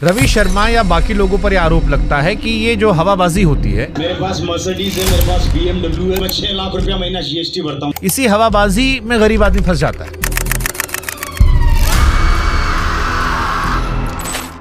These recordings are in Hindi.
रवि शर्मा या बाकी लोगों पर यह आरोप लगता है कि ये जो हवाबाजी होती है, मेरे पास मर्सिडीज है, मेरे पास BMW है, मैं 6 लाख रुपया महीना GST भरता हूँ। इसी हवाबाजी में गरीब आदमी फंस जाता है।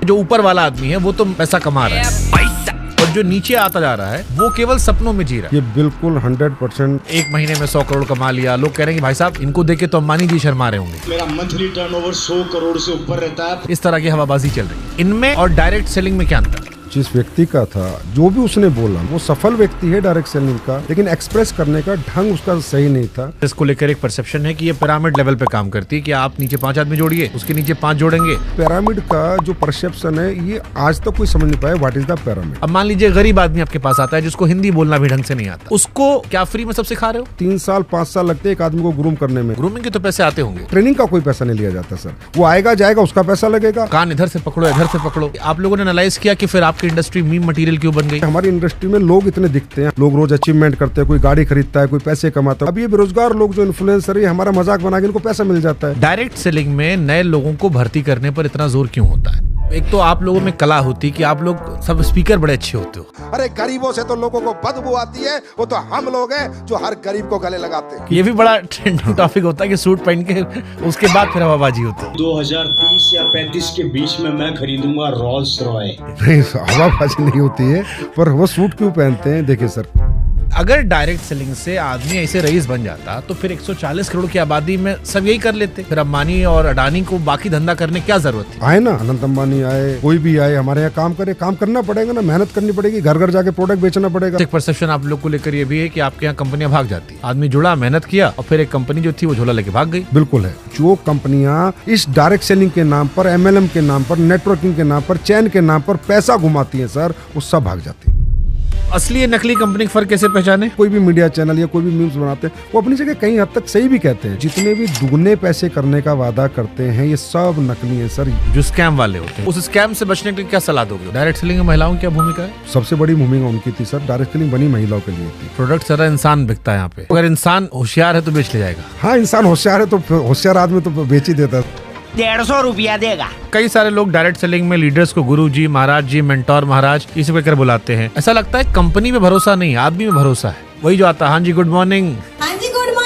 जो ऊपर वाला आदमी है वो तो पैसा कमा रहा है और जो नीचे आता जा रहा है वो केवल सपनों में जी रहा है। ये बिल्कुल 100%। एक महीने में 100 करोड़ कमा लिया। लोग कह रहे हैं कि भाई साहब इनको देख के तो अंबानी जी शर्मा रहे होंगे। मेरा मंथली टर्नओवर 100 करोड़ से ऊपर रहता है। इस तरह की हवाबाजी चल रही है। इनमें और डायरेक्ट सेलिंग में क्या अंतर है? जिस व्यक्ति का था, जो भी उसने बोला, वो सफल व्यक्ति है डायरेक्ट सेलिंग का, लेकिन एक्सप्रेस करने का ढंग उसका सही नहीं था। इसको लेकर एक परसेप्शन है कि ये पिरामिड लेवल पे काम करती है कि आप नीचे 5 आदमी जोड़िए, उसके नीचे 5 जोड़ेंगे। पिरामिड का जो परसेप्शन है, ये आज तक कोई समझ नहीं पाया व्हाट इज द पिरामिड। अब मान लीजिए गरीब आदमी आपके पास आता है जिसको हिंदी बोलना भी ढंग से नहीं आता, उसको क्या फ्री में सब सिखा रहे हो? 3 साल 5 साल लगते हैं एक आदमी को ग्रूम करने में। ग्रूमिंग के तो पैसे आते होंगे। ट्रेनिंग का कोई पैसा नहीं लिया जाता सर। वो आएगा जाएगा, उसका पैसा लगेगा। कान इधर से पकड़ो, इधर से पकड़ो। आप लोगों ने एनालाइज किया कि फिर आपकी इंडस्ट्री मीम मटेरियल क्यों बन गई? हमारी इंडस्ट्री में लोग इतने दिखते हैं, लोग रोज अचीवमेंट करते हैं, कोई गाड़ी खरीदता है, कोई पैसे कमाता है। अब ये बेरोजगार लोग जो इन्फ्लुएंसर है, हमारा मजाक बना के इनको पैसा मिल जाता है। डायरेक्ट सेलिंग में नए लोगों को भर्ती करने पर इतना जोर क्यों होता है? एक तो आप लोगों में कला होती कि आप लोग सब स्पीकर बड़े अच्छे होते हो। अरे गरीबों से तो लोगों को बदबू आती है, वो तो हम लोग हैं जो हर गरीब को गले लगाते हैं। ये भी बड़ा ट्रेंडिंग टॉपिक होता है कि सूट पहन के उसके बाद फिर हवाबाजी होती है। 2030 या 35 के बीच में मैं खरीदूंगा रोल्स रॉय। नहीं, हवाबाजी नहीं होती है, पर वो सूट क्यों पहनते हैं? देखिए सर, अगर डायरेक्ट सेलिंग से आदमी ऐसे रईस बन जाता तो फिर 140 करोड़ की आबादी में सब यही कर लेते। फिर अंबानी और अडानी को बाकी धंधा करने क्या जरूरत थी? आए ना, अनंत अंबानी आए, कोई भी आए, हमारे यहाँ काम करे, काम करना पड़ेगा ना, मेहनत करनी पड़ेगी, घर घर जाके प्रोडक्ट बेचना पड़ेगा। एक परसेप्शन आप लोग को लेकर ये भी है कि आपके यहाँ कंपनियां भाग जाती। आदमी जुड़ा, मेहनत किया और फिर एक कंपनी जो थी वो झोला लेके भाग गई। बिल्कुल है। जो कंपनियां इस डायरेक्ट सेलिंग के नाम पर, MLM के नाम पर, नेटवर्किंग के नाम पर, चैन के नाम पर पैसा घुमाती है सर, वो सब भाग जाती है। असली या नकली कंपनी का फर्क कैसे पहचाने? कोई भी मीडिया चैनल या कोई भी मीम्स बनाते हैं, वो अपनी जगह कहीं हद तक सही भी कहते हैं। जितने भी दुगने पैसे करने का वादा करते हैं, ये सब नकली है सर। जो स्कैम वाले होते हैं, उस स्कैम से बचने के लिए क्या सलाह दोगे? डायरेक्ट सेलिंग में महिलाओं की क्या भूमिका है? सबसे बड़ी भूमिका उनकी थी सर। डायरेक्ट सेलिंग बनी महिलाओं के लिए थी। प्रोडक्ट सारा इंसान बिकता है यहाँ पे। अगर इंसान होशियार है तो बेच ले जाएगा। हाँ, इंसान होशियार है तो होशियार आदमी तो बेच ही देता है। 150 रुपया देगा। कई सारे लोग डायरेक्ट सेलिंग में लीडर्स को गुरु जी, महाराज जी, मेंटोर महाराज इसे कहकर बुलाते हैं। ऐसा लगता है कंपनी में भरोसा नहीं, आदमी में भरोसा है। वही जो आता है, हाँ जी गुड मॉर्निंग। हाँ जी गुड मॉर्निंग।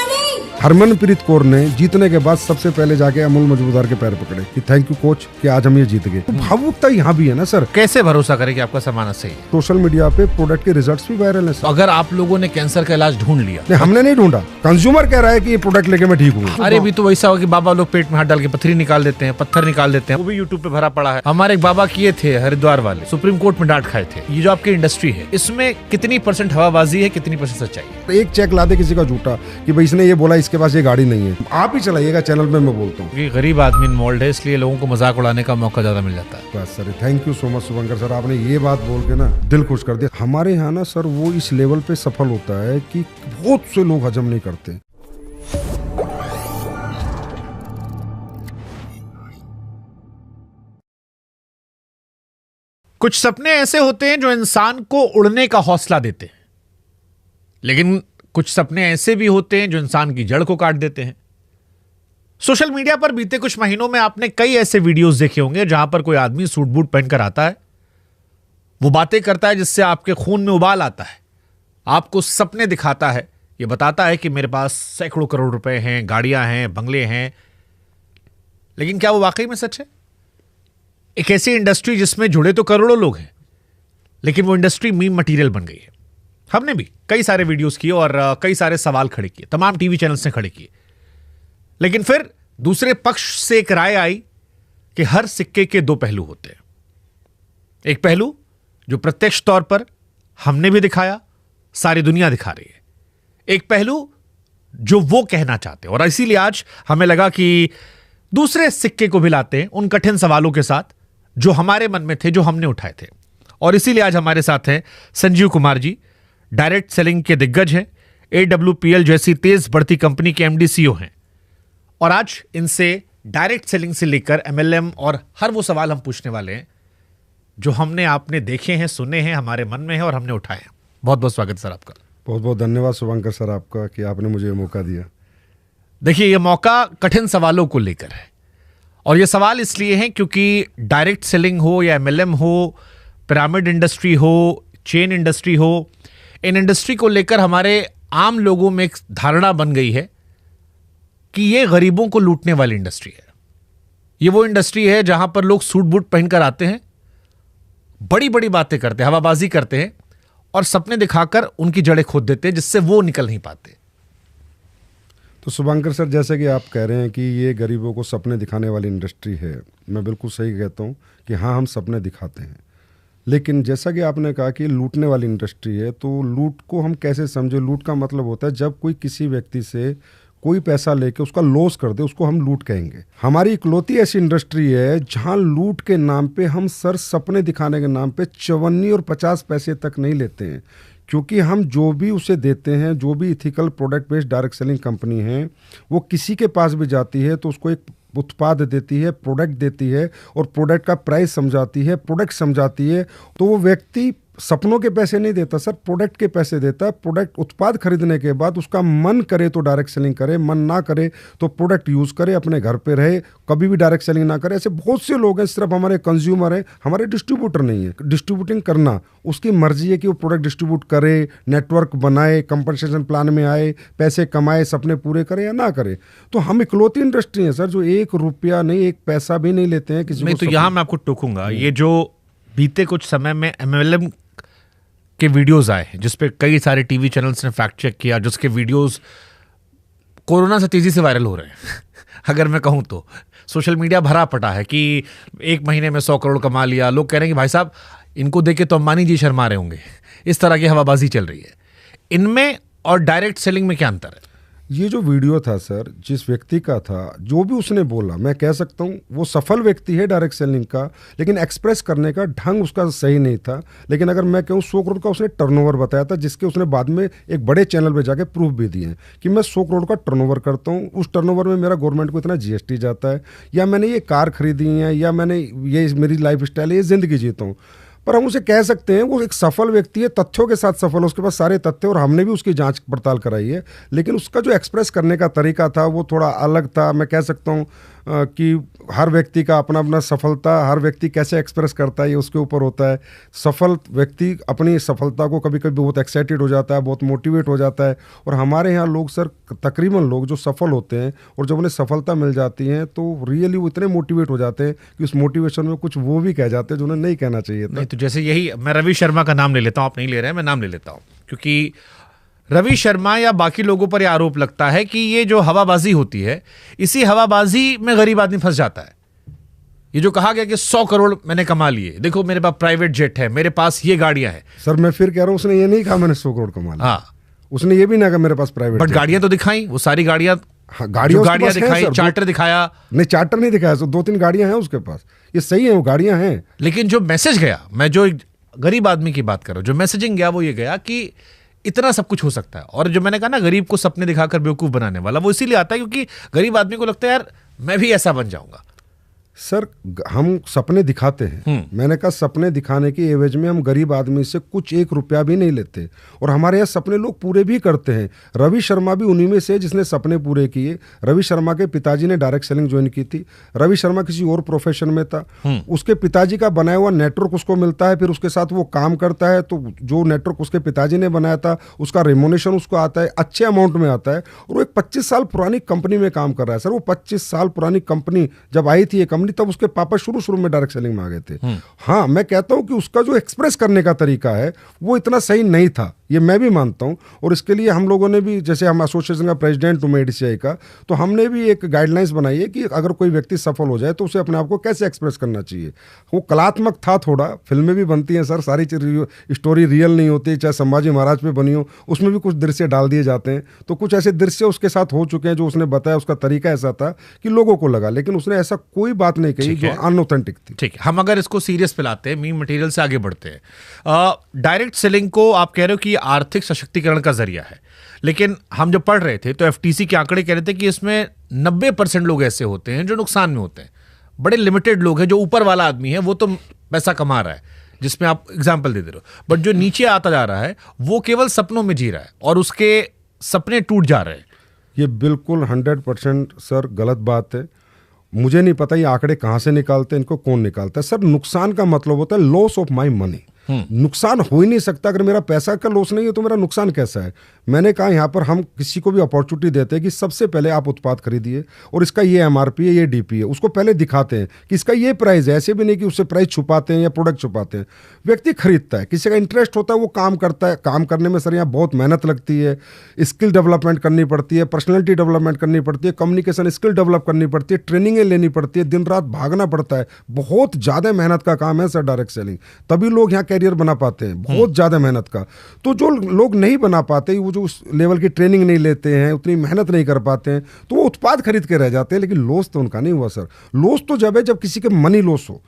हरमनप्रीत कौर ने जीतने के बाद सबसे पहले जाके अमूल मजबूदार के पैर पकड़े कि थैंक यू कोच कि आज हम ये जीत गए। तो भावुकता यहाँ भी है ना सर। कैसे भरोसा करे कि आपका सामान सही है? सोशल मीडिया पे प्रोडक्ट के रिजल्ट्स भी वायरल है सर। अगर आप लोगों ने कैंसर का इलाज ढूंढ लिया? नहीं, हमने नहीं ढूंढा, कंज्यूमर कह रहा है कि ये प्रोडक्ट लेके मैं ठीक हूँ। अरे भी तो वैसा हो कि बाबा लोग पेट में हाथ डाल के पत्थरी निकाल देते हैं, पत्थर निकाल देते हैं, वो भी यूट्यूब पे भरा पड़ा है। हमारे एक बाबा किए थे हरिद्वार वाले, सुप्रीम कोर्ट में डांट खाए थे। ये जो आपकी इंडस्ट्री है, इसमें कितनी परसेंट हवाबाजी है, कितनी परसेंट सच्चाई है? एक चेक ला दे किसी का झूठा कि भाई इसने ये बोला, इसके पास ये गाड़ी नहीं है, आप ही चलाइएगा चैनल में, मैं बोलता हूँ। क्योंकि गरीब आदमी इन्वॉल्व है, इसलिए लोगों को मजाक उड़ाने का मौका ज्यादा मिल जाता है। बस sir, thank you so much Shubhankar sir, आपने ये बात बोल के ना दिल खुश कर दिया। हमारे यहाँ ना सर वो इस लेवल पे सफल होता है कि बहुत से लोग हजम नहीं करते। कुछ सपने ऐसे होते हैं जो इंसान को उड़ने का हौसला देते हैं, लेकिन कुछ सपने ऐसे भी होते हैं जो इंसान की जड़ को काट देते हैं। सोशल मीडिया पर बीते कुछ महीनों में आपने कई ऐसे वीडियोस देखे होंगे जहां पर कोई आदमी सूट बूट पहनकर आता है, वो बातें करता है जिससे आपके खून में उबाल आता है, आपको सपने दिखाता है, ये बताता है कि मेरे पास सैकड़ों करोड़ रुपए हैं, गाड़ियां हैं, बंगले हैं। लेकिन क्या वो वाकई में सच है? एक ऐसी इंडस्ट्री जिसमें जुड़े तो करोड़ों लोग हैं, लेकिन वो इंडस्ट्री मीम मटेरियल बन गई है। हमने भी कई सारे वीडियोस किए और कई सारे सवाल खड़े किए, तमाम टीवी चैनल्स ने खड़े किए। लेकिन फिर दूसरे पक्ष से एक राय आई कि हर सिक्के के 2 पहलू होते हैं। एक पहलू जो प्रत्यक्ष तौर पर हमने भी दिखाया, सारी दुनिया दिखा रही है। एक पहलू जो वो कहना चाहते हैं, और इसीलिए आज हमें लगा कि दूसरे सिक्के को भी लाते हैं उन कठिन सवालों के साथ जो हमारे मन में थे, जो हमने उठाए थे। और इसीलिए आज हमारे साथ हैं संजीव कुमार जी, डायरेक्ट सेलिंग के दिग्गज हैं, AWPL जैसी तेज बढ़ती कंपनी के MD CEO हैं। और आज इनसे डायरेक्ट सेलिंग से लेकर MLM और हर वो सवाल हम पूछने वाले हैं जो हमने आपने देखे हैं, सुने हैं, हमारे मन में है और हमने उठाए हैं। बहुत बहुत स्वागत सर आपका। बहुत बहुत धन्यवाद शुभंकर सर आपका कि आपने मुझे ये मौका दिया। देखिए, ये मौका कठिन सवालों को लेकर है और ये सवाल इसलिए है क्योंकि डायरेक्ट सेलिंग हो या एमएलएम हो, पिरामिड इंडस्ट्री हो, चेन इंडस्ट्री हो, इन इंडस्ट्री को लेकर हमारे आम लोगों में एक धारणा बन गई है कि ये गरीबों को लूटने वाली इंडस्ट्री है। ये वो इंडस्ट्री है जहां पर लोग सूट बूट पहनकर आते हैं, बड़ी बड़ी बातें करते हैं, हवाबाजी करते हैं और सपने दिखाकर उनकी जड़ें खोद देते हैं, जिससे वो निकल नहीं पाते। तो शुभंकर सर, जैसे कि आप कह रहे हैं कि ये गरीबों को सपने दिखाने वाली इंडस्ट्री है, मैं बिल्कुल सही कहता हूँ कि हाँ, हम सपने दिखाते हैं। लेकिन जैसा कि आपने कहा कि लूटने वाली इंडस्ट्री है, तो लूट को हम कैसे समझे? लूट का मतलब होता है जब कोई किसी व्यक्ति से कोई पैसा लेके उसका लॉस कर दे, उसको हम लूट कहेंगे। हमारी इकलौती ऐसी इंडस्ट्री है जहां लूट के नाम पे हम सर सपने दिखाने के नाम पे 54 और 50 पैसे तक नहीं लेते हैं, क्योंकि हम जो भी उसे देते हैं, जो भी ethical product based direct selling company है, वो किसी के पास भी जाती है तो उसको एक उत्पाद देती है, प्रोडक्ट देती है और प्रोडक्ट का प्राइस समझाती है, प्रोडक्ट समझाती है। तो वो व्यक्ति सपनों के पैसे नहीं देता सर, प्रोडक्ट के पैसे देता है। प्रोडक्ट उत्पाद खरीदने के बाद उसका मन करे तो डायरेक्ट सेलिंग करे, मन ना करे तो प्रोडक्ट यूज करे, अपने घर पे रहे, कभी भी डायरेक्ट सेलिंग ना करे। ऐसे बहुत से लोग हैं, सिर्फ हमारे कंज्यूमर हैं, हमारे डिस्ट्रीब्यूटर नहीं है। डिस्ट्रीब्यूटिंग करना उसकी मर्जी है कि वो प्रोडक्ट डिस्ट्रीब्यूट करे, नेटवर्क बनाए, कंपनसेशन प्लान में आए, पैसे कमाए, सपने पूरे करे या ना करे। तो हम इकलौती इंडस्ट्री है सर जो 1 रुपया नहीं, 1 पैसा भी नहीं लेते हैं किसी नहीं। तो यहां मैं आपको टोकूंगा, ये जो बीते कुछ समय में एमएलएम के वीडियोस आए हैं जिस पे कई सारे टीवी चैनल्स ने फैक्ट चेक किया, जिसके वीडियोस कोरोना से तेजी से वायरल हो रहे हैं अगर मैं कहूं तो सोशल मीडिया भरा पटा है कि 1 महीने में 100 करोड़ कमा लिया। लोग कह रहे हैं कि भाई साहब, इनको देख के तो अंबानी जी शर्मा रहे होंगे। इस तरह की हवाबाजी चल रही है। इनमें और डायरेक्ट सेलिंग में क्या अंतर है? ये जो वीडियो था सर, जिस व्यक्ति का था, जो भी उसने बोला, मैं कह सकता हूँ वो सफल व्यक्ति है डायरेक्ट सेलिंग का, लेकिन एक्सप्रेस करने का ढंग उसका सही नहीं था। लेकिन अगर मैं कहूँ 100 करोड़ का उसने टर्नओवर बताया था, जिसके उसने बाद में एक बड़े चैनल पे जाके प्रूफ भी दिए हैं कि मैं 100 करोड़ का टर्नओवर करता हूँ, उस टर्नओवर में मेरा गवर्नमेंट को इतना जीएसटी जाता है, या मैंने ये कार खरीदी है, या मैंने ये मेरी लाइफ स्टाइल है, ये जिंदगी जीता हूँ। पर हम उसे कह सकते हैं वो एक सफल व्यक्ति है, तथ्यों के साथ सफल है, उसके पास सारे तथ्य, और हमने भी उसकी जांच पड़ताल कराई है। लेकिन उसका जो एक्सप्रेस करने का तरीका था वो थोड़ा अलग था। मैं कह सकता हूँ कि हर व्यक्ति का अपना अपना सफलता, हर व्यक्ति कैसे एक्सप्रेस करता है ये उसके ऊपर होता है। सफल व्यक्ति अपनी सफलता को कभी कभी बहुत एक्साइटेड हो जाता है, बहुत मोटिवेट हो जाता है। और हमारे यहाँ लोग सर, तकरीबन लोग जो सफल होते हैं और जब उन्हें सफलता मिल जाती है तो रियली वो इतने मोटिवेट हो जाते हैं कि उस मोटिवेशन में कुछ वो भी कह जाते हैं जो उन्हें नहीं कहना चाहिए था। नहीं, तो जैसे यही मैं रवि शर्मा का नाम ले लेता हूँ, आप नहीं ले रहे हैं, मैं नाम ले लेता हूँ, क्योंकि रवि शर्मा या बाकी लोगों पर यह आरोप लगता है कि ये जो हवाबाजी होती है, इसी हवाबाजी में गरीब आदमी फंस जाता है। ये जो कहा गया कि 100 करोड़ मैंने कमा लिए, देखो मेरे पास प्राइवेट जेट है, मेरे पास ये गाड़ियां हैं। सर मैं फिर कह रहा हूँ, उसने ये नहीं कहा मैंने 100 करोड़ कमा लिया। हाँ, उसने ये भी ना कहा मेरे पास प्राइवेट, बट गाड़ियां तो दिखाई, वो सारी गाड़ियां, हाँ, गाड़ियां दिखाई, चार्टर दिखाया। नहीं, चार्टर नहीं दिखाया, 2-3 गाड़ियां हैं उसके पास, ये सही है, वो गाड़ियां हैं। लेकिन जो मैसेज गया, मैं जो गरीब आदमी की बात कर रहा हूं, जो मैसेजिंग गया वो ये गया कि इतना सब कुछ हो सकता है। और जो मैंने कहा ना, गरीब को सपने दिखाकर बेवकूफ बनाने वाला, वो इसीलिए आता है क्योंकि गरीब आदमी को लगता है यार मैं भी ऐसा बन जाऊंगा। सर हम सपने दिखाते हैं, मैंने कहा सपने दिखाने की एवज में हम गरीब आदमी से कुछ 1 रुपया भी नहीं लेते, और हमारे यहाँ सपने लोग पूरे भी करते हैं। रवि शर्मा भी उन्हीं में से जिसने सपने पूरे किए। रवि शर्मा के पिताजी ने डायरेक्ट सेलिंग ज्वाइन की थी। रवि शर्मा किसी और प्रोफेशन में था, उसके पिताजी का बनाया हुआ नेटवर्क उसको मिलता है, फिर उसके साथ वो काम करता है, तो जो नेटवर्क उसके पिताजी ने बनाया था उसका रेमोनेशन उसको आता है, अच्छे अमाउंट में आता है, और वो एक 25 साल पुरानी कंपनी में काम कर रहा है। सर वो 25 साल पुरानी कंपनी जब आई थी ये कंपनी, तब उसके पापा शुरू में डायरेक्ट सेलिंग में आ गए थे। हाँ, मैं कहता हूं कि उसका जो एक्सप्रेस करने का तरीका है वो इतना सही नहीं था, ये मैं भी मानता हूं। और इसके लिए हम लोगों ने भी, जैसे हम एसोसिएशन का प्रेसिडेंट हूं एडीसीआई का, तो हमने भी एक गाइडलाइंस बनाई है कि अगर कोई व्यक्ति सफल हो जाए तो उसे अपने आप को कैसे एक्सप्रेस करना चाहिए। वो कलात्मक था थोड़ा, फिल्में भी बनती हैं सर, सारी स्टोरी रियल नहीं होती, चाहे संभाजी महाराज पे बनी हो, उसमें भी कुछ दृश्य डाल दिए जाते हैं। तो कुछ ऐसे दृश्य उसके साथ हो चुके हैं जो उसने बताया, उसका तरीका ऐसा था कि लोगों को लगा, लेकिन उसने ऐसा कोई बात नहीं कही जो अनऑथेंटिक थी। ठीक है, हम अगर इसको सीरियस पे लाते हैं, मीम मटेरियल से आगे बढ़ते हैं। डायरेक्ट सेलिंग को आप कह रहे हो कि आर्थिक सशक्तिकरण का जरिया है, लेकिन हम जब पढ़ रहे थे तो एफटीसी के आंकड़े कह रहे थे कि इसमें 90% लोग ऐसे होते हैं जो नुकसान में होते हैं। बड़े लिमिटेड लोग हैं, जो ऊपर वाला आदमी है वो तो पैसा कमा रहा है, जिसमें आप एग्जाम्पल दे रहे हो, बट जो नीचे आता जा रहा है वो केवल सपनों में जी रहा है और उसके सपने टूट जा रहे हैं। ये बिल्कुल 100% सर गलत बात है। मुझे नहीं पता ये आंकड़े कहाँ से निकालते हैं, इनको कौन निकालता है। सर नुकसान का मतलब होता है लॉस ऑफ माई मनी। नुकसान हो ही नहीं सकता, अगर मेरा पैसा का लॉस नहीं है तो मेरा नुकसान कैसा है। मैंने कहा यहाँ पर हम किसी को भी अपॉर्चुनिटी देते हैं कि सबसे पहले आप उत्पाद खरीदिए और इसका ये एमआरपी है, ये डीपी है, उसको पहले दिखाते हैं कि इसका ये प्राइस है। ऐसे भी नहीं कि उससे प्राइस छुपाते हैं या प्रोडक्ट छुपाते हैं। व्यक्ति खरीदता है, किसी का इंटरेस्ट होता है, वो काम करता है। काम करने में सर यहाँ बहुत मेहनत लगती है, स्किल डेवलपमेंट करनी पड़ती है, पर्सनैलिटी डेवलपमेंट करनी पड़ती है, कम्युनिकेशन स्किल डेवलप करनी पड़ती है, ट्रेनिंगें लेनी पड़ती है, दिन रात भागना पड़ता है। बहुत ज़्यादा मेहनत का काम है सर डायरेक्ट सेलिंग, तभी लोग यहाँ कैरियर बना पाते हैं, बहुत ज़्यादा मेहनत का। तो जो लोग नहीं बना पाते, वो जो उस लेवल की ट्रेनिंग नहीं लेते हैं, उतनी मेहनत नहीं कर पाते हैं, तो वो उत्पाद खरीद के रह जाते हैं। लेकिन लॉस तो उनका नहीं हुआ सर। लॉस तो जब है जब किसी के मनी लॉस हो,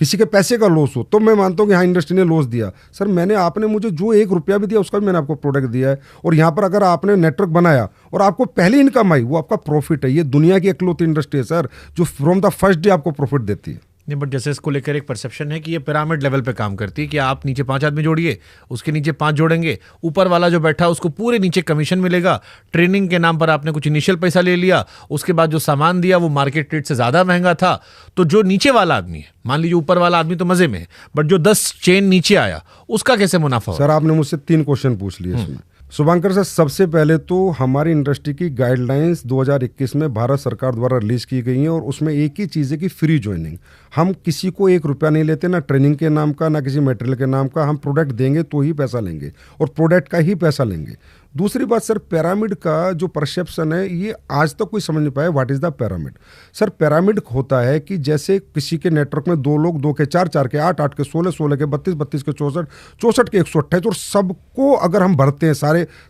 किसी के पैसे का लॉस हो, तो मैं मानता हूँ कि हाँ इंडस्ट्री ने लॉस दिया। सर आपने मुझे जो 1 रुपया भी दिया उसका भी मैंने आपको प्रोडक्ट दिया है। और यहाँ पर अगर आपने नेटवर्क बनाया और आपको पहली इनकम आई, वो आपका प्रॉफिट है। ये दुनिया की इकलौती इंडस्ट्री है सर जो फ्रॉम द फर्स्ट डे आपको प्रॉफिट देती है। नहीं, बट जैसे इसको लेकर एक परसेप्शन है कि ये पिरामिड लेवल पे काम करती है कि आप नीचे 5 आदमी जोड़िए, उसके नीचे 5 जोड़ेंगे, ऊपर वाला जो बैठा उसको पूरे नीचे कमीशन मिलेगा। ट्रेनिंग के नाम पर आपने कुछ इनिशियल पैसा ले लिया, उसके बाद जो सामान दिया वो मार्केट रेट से ज़्यादा महंगा था। तो जो नीचे वाला आदमी है, मान लीजिए ऊपर वाला आदमी तो मज़े में है, बट जो 10 चेन नीचे आया उसका कैसे मुनाफा हो? सर आपने मुझसे 3 क्वेश्चन पूछ लिए इसमें। शुभंकर सर, सबसे पहले तो हमारी इंडस्ट्री की गाइडलाइंस 2021 में भारत सरकार द्वारा रिलीज की गई हैं और उसमें एक ही चीज़ है कि फ्री ज्वाइनिंग। हम किसी को 1 रुपया नहीं लेते, ना ट्रेनिंग के नाम का, ना किसी मटेरियल के नाम का। हम प्रोडक्ट देंगे तो ही पैसा लेंगे और प्रोडक्ट का ही पैसा लेंगे। दूसरी बात सर, पिरामिड का जो परसेप्शन है ये आज तक कोई समझ नहीं पाया। What is the pyramid? Sir pyramid होता है कि जैसे किसी के नेटवर्क में 2 लोग, 2 के 4, 4 के 8, 8 के 16, 16 के 32, 32 के 64, 64 के 128, और सबको अगर हम भरते हैं,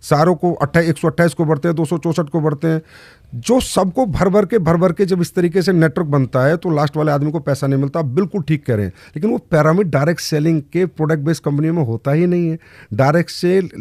सारों को 128 को भरते हैं, 264 को भरते हैं, जो सबको भर भर के जब इस तरीके से नेटवर्क बनता है तो लास्ट वाले आदमी को पैसा नहीं मिलता। बिल्कुल ठीक कह रहे हैं, लेकिन वो पिरामिड डायरेक्ट सेलिंग के प्रोडक्ट बेस्ड कंपनियों में होता ही नहीं है। डायरेक्ट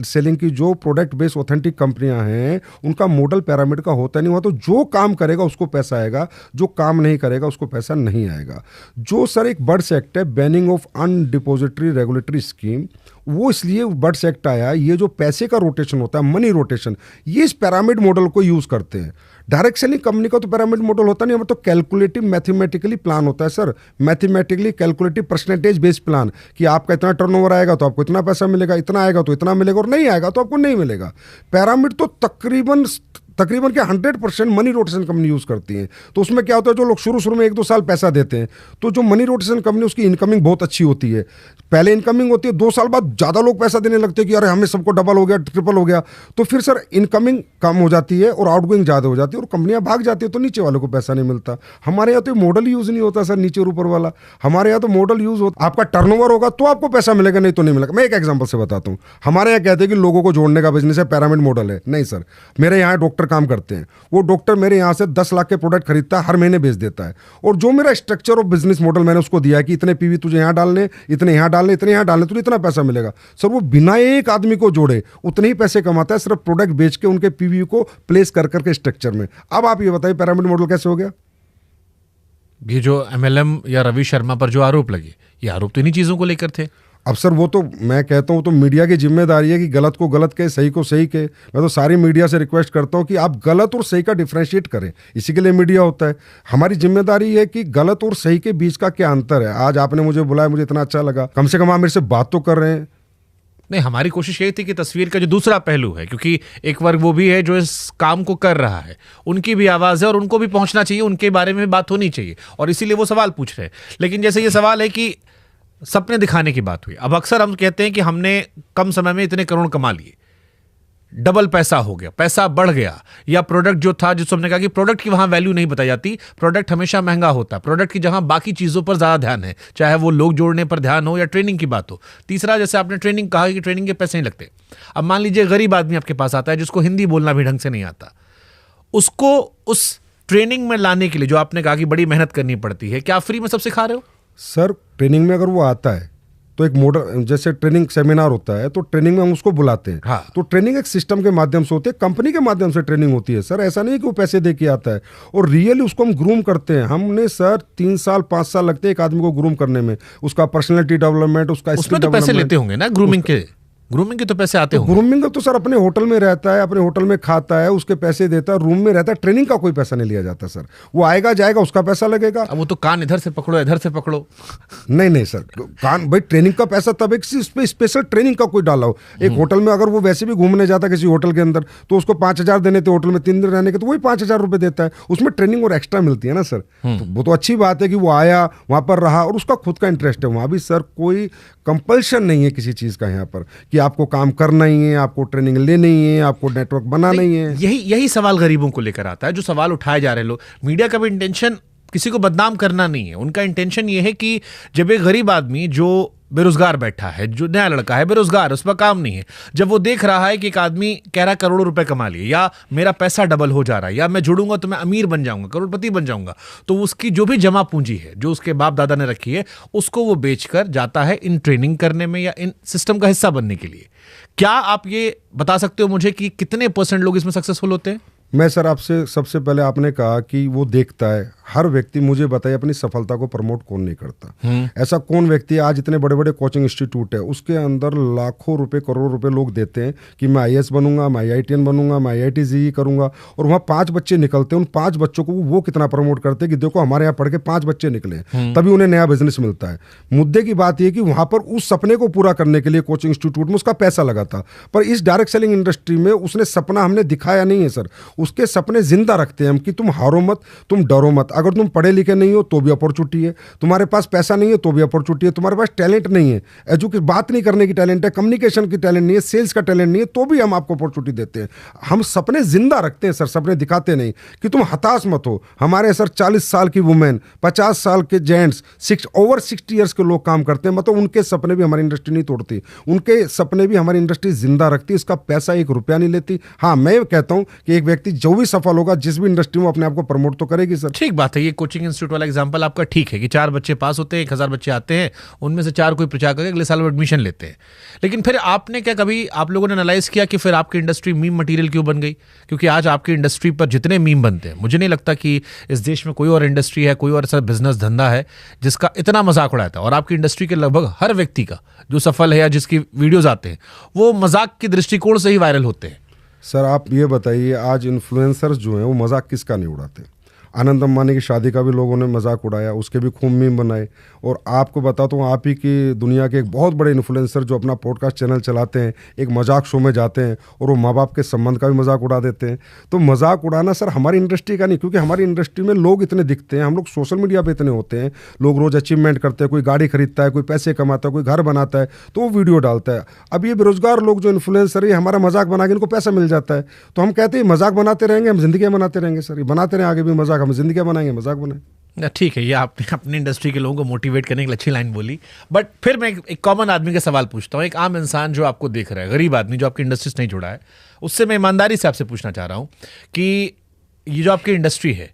सेलिंग की जो प्रोडक्ट बेस्ड ऑथेंटिक कंपनियां हैं उनका मॉडल पिरामिड का होता नहीं हुआ। तो जो काम करेगा उसको पैसा आएगा, जो काम नहीं करेगा उसको पैसा नहीं आएगा। जो सर एक बर्ड्स एक्ट है, बैनिंग ऑफ अनडिपोजिटरी रेगुलेटरी स्कीम, वो इसलिए बर्ड्स एक्ट आया। ये जो पैसे का रोटेशन होता है, मनी रोटेशन, ये इस पिरामिड मॉडल को यूज करते हैं। डायरेक्ट सेलिंग कंपनी का तो पिरामिड मॉडल होता नहीं, हमारा तो कैलकुलेटिव मैथमेटिकली प्लान होता है sir. Mathematically calculative percentage based plan कि आपका इतना टर्नओवर आएगा तो आपको इतना पैसा मिलेगा, इतना आएगा तो इतना मिलेगा, और नहीं आएगा तो आपको नहीं मिलेगा। पिरामिड तो तकरीबन के 100% मनी रोटेशन कंपनी यूज़ करती हैं। तो उसमें क्या होता है, जो लोग शुरू में 1-2 साल पैसा देते हैं तो जो मनी रोटेशन कंपनी उसकी इनकमिंग बहुत अच्छी होती है। पहले इनकमिंग होती है, 2 साल बाद ज़्यादा लोग पैसा देने लगते हैं कि अरे हमें सबको डबल हो गया, ट्रिपल हो गया। तो फिर सर इनकमिंग कम हो जाती है और आउटगोइंग ज़्यादा हो जाती है और कंपनियां भाग जाती है, तो नीचे वालों को पैसा नहीं मिलता। हमारे यहाँ तो मॉडल यूज़ नहीं होता सर, नीचे और ऊपर वाला। हमारे यहाँ तो मॉडल यूज़ होता, आपका टर्नओवर होगा तो आपको पैसा मिलेगा, नहीं तो नहीं मिलेगा। मैं एक एग्जाम्पल से बताता हूँ। हमारे यहाँ कहते हैं कि लोगों को जोड़ने का बिजनेस है, पिरामिड मॉडल है। नहीं सर, मेरे यहाँ डॉक्टर काम करते हैं, वो डॉक्टर मेरे यहाँ से 10 लाख के प्रोडक्ट खरीदता है, हर महीने बेच देता है। और जो मेरा स्ट्रक्चर ऑफ बिजनेस मॉडल मैंने उसको दिया है कि इतने पीवी तुझे यहाँ डालने, इतने यहाँ डालने, इतने यहाँ डालने, तुझे इतना पैसा मिलेगा। सर वो बिना एक आदमी को जोड़े उतने ही पैसे कमाता है, सिर्फ प्रोडक्ट बेच के उनके पीवी को प्लेस कर करके स्ट्रक्चर में। अब आप ये बताइए पिरामिड मॉडल कैसे हो गया? ये जो MLM या रवि शर्मा पर जो आरोप लगे, ये आरोप तो इन्हीं चीजों को लेकर थे। अब सर वो तो मैं कहता हूँ तो मीडिया की जिम्मेदारी है कि गलत को गलत कहे, सही को सही कहे। मैं तो सारी मीडिया से रिक्वेस्ट करता हूँ कि आप गलत और सही का डिफ्रेंशिएट करें, इसी के लिए मीडिया होता है। हमारी जिम्मेदारी है कि गलत और सही के बीच का क्या अंतर है। आज आपने मुझे बुलाया, मुझे इतना अच्छा लगा, कम से कम आप मेरे से बात तो कर रहे हैं। नहीं, हमारी कोशिश यही थी कि तस्वीर का जो दूसरा पहलू है, क्योंकि एक वर्ग वो भी है जो इस काम को कर रहा है, उनकी भी आवाज़ है और उनको भी पहुंचना चाहिए, उनके बारे में बात होनी चाहिए, और इसीलिए वो सवाल पूछ रहे हैं। लेकिन जैसे ये सवाल है कि सपने दिखाने की बात हुई, अब अक्सर हम कहते हैं कि हमने कम समय में इतने करोड़ कमा लिए, डबल पैसा हो गया, पैसा बढ़ गया, या प्रोडक्ट जो था, जिसको हमने कहा कि प्रोडक्ट की वहां वैल्यू नहीं बताई जाती, प्रोडक्ट हमेशा महंगा होता है, प्रोडक्ट की जहां बाकी चीजों पर ज्यादा ध्यान है, चाहे वो लोग जोड़ने पर ध्यान हो या ट्रेनिंग की बात हो। तीसरा, जैसे आपने ट्रेनिंग कहा कि ट्रेनिंग के पैसे नहीं लगते। अब मान लीजिए गरीब आदमी आपके पास आता है जिसको हिंदी बोलना भी ढंग से नहीं आता, उसको उस ट्रेनिंग में लाने के लिए जो आपने कहा कि बड़ी मेहनत करनी पड़ती है, क्या फ्री में सब सिखा रहे हो? सर ट्रेनिंग में अगर वो आता है तो एक मॉडल, जैसे ट्रेनिंग सेमिनार होता है तो ट्रेनिंग में हम उसको बुलाते हैं। हाँ। तो ट्रेनिंग एक सिस्टम के माध्यम से होती है, कंपनी के माध्यम से ट्रेनिंग होती है सर। ऐसा नहीं कि वो पैसे दे के आता है, और रियली उसको हम ग्रूम करते हैं। हमने सर 3 साल 5 साल लगते हैं एक आदमी को ग्रूम करने में, उसका पर्सनैलिटी डेवलपमेंट, उसका उसमें तो पैसे लेते होंगे ना ग्रूमिंग के? ग्रूमिंग के तो पैसे आते होंगे। ग्रूमिंग तो सर अपने होटल में रहता है, अपने होटल में खाता है, उसके पैसे देता है, रूम में रहता है, ट्रेनिंग का कोई पैसा नहीं लिया जाता सर। वो आएगा जाएगा, उसका पैसा लगेगा। अब वो तो कान इधर से पकड़ो इधर से पकड़ो। नहीं सर, कान भाई ट्रेनिंग का पैसा तब एक स्पेशल ट्रेनिंग का कोई डाला हो। एक होटल में अगर वो वैसे भी घूमने जाता किसी होटल के अंदर तो उसको 5,000 देने थे होटल में 3 दिन रहने के, तो वही 5,000 रुपए देता है, उसमें ट्रेनिंग और एक्स्ट्रा मिलती है ना सर। तो वो तो अच्छी बात है कि वो आया, वहां पर रहा और उसका खुद का इंटरेस्ट है। वहां भी सर कोई कंपल्शन नहीं है किसी चीज का यहाँ पर कि आपको काम करना ही है, आपको ट्रेनिंग लेनी ही है, आपको नेटवर्क बनाना ही है। यही सवाल गरीबों को लेकर आता है, जो सवाल उठाए जा रहे लोग। मीडिया का भी इंटेंशन किसी को बदनाम करना नहीं है, उनका इंटेंशन ये है कि जब एक गरीब आदमी जो बेरोजगार बैठा है, जो नया लड़का है बेरोजगार, उस पर काम नहीं है, जब वो देख रहा है कि एक आदमी कह रहा है करोड़ों रुपए कमा लिए, या मेरा पैसा डबल हो जा रहा है, या मैं जुड़ूंगा तो मैं अमीर बन जाऊंगा, करोड़पति बन जाऊंगा, तो उसकी जो भी जमा पूंजी है जो उसके बाप दादा ने रखी है उसको वो बेचकर जाता है इन ट्रेनिंग करने में या इन सिस्टम का हिस्सा बनने के लिए। क्या आप ये बता सकते हो मुझे कि कितने % लोग इसमें सक्सेसफुल होते हैं? मैं सर आपसे सबसे पहले आपने कहा कि वो देखता है, हर व्यक्ति मुझे बताइए अपनी सफलता को प्रमोट कौन नहीं करता। ऐसा कौन व्यक्ति है, आज इतने बड़े बड़े कोचिंग इंस्टीट्यूट है उसके अंदर लाखों रुपए करोड़ों रुपए लोग देते हैं कि मैं IAS बनूंगा, मैं IITian बनूंगा, मैं IIT JEE करूंगा, और वहाँ 5 बच्चे निकलते हैं। उन 5 बच्चों को वो कितना प्रमोट करते हैं कि देखो हमारे यहाँ पढ़ के 5 बच्चे निकले, तभी उन्हें नया बिजनेस मिलता है। मुद्दे की बात यह कि वहां पर उस सपने को पूरा करने के लिए कोचिंग इंस्टीट्यूट में उसका पैसा लगा था, पर इस डायरेक्ट सेलिंग इंडस्ट्री में उसने सपना हमने दिखाया नहीं है सर। उसके सपने जिंदा रखते हैं हम कि तुम हारो मत, तुम डरो मत। अगर तुम पढ़े लिखे नहीं हो तो भी अपॉर्चुनिटी है, तुम्हारे पास पैसा नहीं है तो भी अपॉर्चुनिटी है, तुम्हारे पास टैलेंट नहीं है, एजुकेशन बात नहीं करने की टैलेंट है, कम्युनिकेशन की टैलेंट नहीं है, सेल्स का टैलेंट नहीं है, तो भी हम आपको अपॉर्चुनिटी देते हैं। हम सपने जिंदा रखते हैं सर, सपने दिखाते नहीं कि तुम हताश मत हो। हमारे सर 40 साल की वुमेन, 50 साल के जेंट्स, ओवर 60 ईयर्स के लोग काम करते हैं, मतलब उनके सपने भी हमारी इंडस्ट्री नहीं तोड़ती, उनके सपने भी हमारी इंडस्ट्री जिंदा रखती है। इसका पैसा 1 रुपया नहीं लेती। हाँ, मैं कहता हूं कि एक व्यक्ति जो भी सफल होगा जिस भी इंडस्ट्री में, अपने आप को प्रमोट तो करेगी सर। ठीक बात है, ये कोचिंग इंस्टीट्यूट वाला एग्जांपल आपका ठीक है कि 4 बच्चे पास होते हैं, 1000 बच्चे आते हैं, उनमें से 4 कोई प्रचार करके अगले साल वो एडमिशन लेते हैं। लेकिन फिर आपने क्या कभी आप लोगों ने एनालाइज किया कि फिर आपकी इंडस्ट्री मीम मटेरियल क्यों बन गई? क्योंकि आज आपकी इंडस्ट्री पर जितने मीम बनते हैं, मुझे नहीं लगता कि इस देश में कोई और इंडस्ट्री है, कोई और ऐसा बिजनेस धंधा है जिसका इतना मजाक उड़ाता है। और आपकी इंडस्ट्री के लगभग हर व्यक्ति का जो सफल है या जिसकी वीडियोज आते हैं वो मजाक के दृष्टिकोण से ही वायरल होते हैं। सर आप ये बताइए, आज इन्फ्लुएंसर्स जो हैं वो मजाक किसका नहीं उड़ाते? आनंद अंबानी की शादी का भी लोगों ने मजाक उड़ाया, उसके भी खूब मीम बनाए। और आपको बताता हूँ, आप ही की दुनिया के एक बहुत बड़े इन्फ्लुएंसर जो अपना पॉडकास्ट चैनल चलाते हैं, एक मजाक शो में जाते हैं और वो माँ बाप के संबंध का भी मजाक उड़ा देते हैं। तो मजाक उड़ाना सर हमारी इंडस्ट्री का नहीं, क्योंकि हमारी इंडस्ट्री में लोग इतने दिखते हैं, हम लोग सोशल मीडिया पे इतने होते हैं, लोग रोज़ अचीवमेंट करते हैं, कोई गाड़ी खरीदता है, कोई पैसे कमाता है, कोई घर बनाता है तो वो वीडियो डालता है। अब ये बेरोजगार लोग जो इन्फ्लुएंसर है, हमारा मजाक बना के इनको पैसा मिल जाता है, तो हम कहते हैं मजाक बनाते रहेंगे, हम जिंदगी बनाते रहेंगे सर, ये बनाते रहें आगे भी मजाक, हम जिंदगी बनाएंगे मजाक बनाए। ठीक है, ये आपने अपनी इंडस्ट्री के लोगों को मोटिवेट करने के लिए अच्छी लाइन बोली। बट फिर मैं एक कॉमन आदमी का सवाल पूछता हूँ, एक आम इंसान जो आपको देख रहा है, गरीब आदमी जो आपकी इंडस्ट्री से नहीं जुड़ा है, उससे मैं ईमानदारी से आपसे पूछना चाह रहा हूँ कि ये जो आपकी इंडस्ट्री है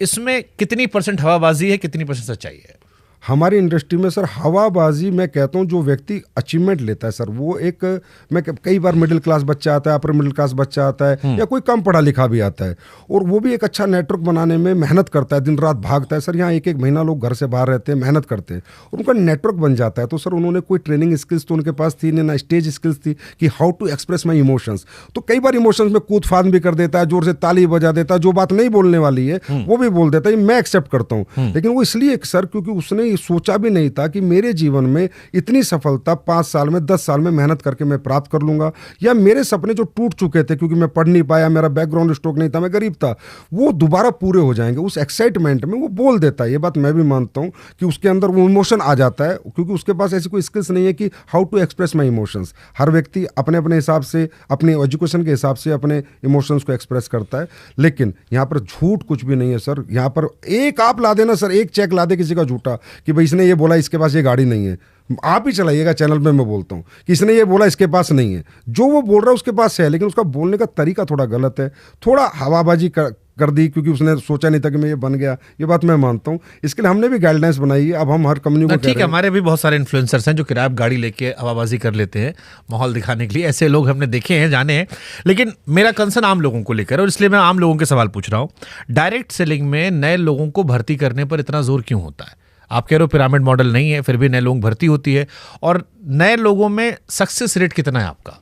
इसमें कितनी % हवाबाजी है, कितनी % सच्चाई है? हमारी इंडस्ट्री में सर हवाबाजी, मैं कहता हूँ जो व्यक्ति अचीवमेंट लेता है सर, वो एक, मैं कई बार मिडिल क्लास बच्चा आता है, अपर मिडिल क्लास बच्चा आता है, या कोई कम पढ़ा लिखा भी आता है, और वो भी एक अच्छा नेटवर्क बनाने में मेहनत करता है, दिन रात भागता है सर। यहाँ 1-1 महीना लोग घर से बाहर रहते हैं, मेहनत करते हैं और उनका नेटवर्क बन जाता है। तो सर उन्होंने कोई ट्रेनिंग स्किल्स तो उनके पास थी नहीं, ना स्टेज स्किल्स थी कि how to express my emotions. तो कई बार इमोशंस में कूद फाद भी कर देता है, जोर से ताली बजा देता है, जो बात नहीं बोलने वाली है वो भी बोल देता है, मैं एक्सेप्ट करता हूँ। लेकिन वो इसलिए सर क्योंकि उसने सोचा भी नहीं था कि मेरे जीवन में इतनी सफलता 5 साल में, 10 साल में मेहनत करके मैं प्राप्त कर लूंगा, या मेरे सपने जो टूट चुके थे क्योंकि मैं पढ़ नहीं पाया, मेरा बैकग्राउंड स्ट्रोक नहीं था, मैं गरीब था, वो दोबारा पूरे हो जाएंगे। उस एक्साइटमेंट में वो बोल देता है, ये बात मैं भी मानता हूं कि उसके अंदर वो इमोशन आ जाता है, क्योंकि उसके पास ऐसी कोई स्किल्स नहीं है कि how to express my emotions. हर व्यक्ति अपने अपने हिसाब से, अपने एजुकेशन के हिसाब से अपने इमोशंस को एक्सप्रेस करता है। लेकिन यहाँ पर झूठ कुछ भी नहीं है सर। यहाँ पर एक आप ला देना सर, एक चेक ला दे किसी का झूठा कि भाई इसने ये बोला इसके पास ये गाड़ी नहीं है, आप ही चलाइएगा चैनल पे, मैं बोलता हूँ कि इसने ये बोला इसके पास नहीं है, जो वो बोल रहा है उसके पास है, लेकिन उसका बोलने का तरीका थोड़ा गलत है, थोड़ा हवाबाजी कर दी क्योंकि उसने सोचा नहीं था कि मैं ये बन गया। ये बात मैं मानता हूँ, इसके लिए हमने भी गाइडलाइंस बनाई है। अब हम हर कंपनी को ठीक है, हमारे भी बहुत सारे इन्फ्लुएंसर्स हैं जो किराया गाड़ी लेके हवाबाजी कर लेते हैं माहौल दिखाने के लिए, ऐसे लोग हमने देखे हैं, जाने हैं। लेकिन मेरा कंसर्न आम लोगों को लेकर, और इसलिए मैं आम लोगों के सवाल पूछ रहा हूँ। डायरेक्ट सेलिंग में नए लोगों को भर्ती करने पर इतना जोर क्यों होता है? आप कह रहे हो पिरामिड मॉडल नहीं है, फिर भी नए लोग भर्ती होती है, और नए लोगों में सक्सेस रेट कितना है आपका?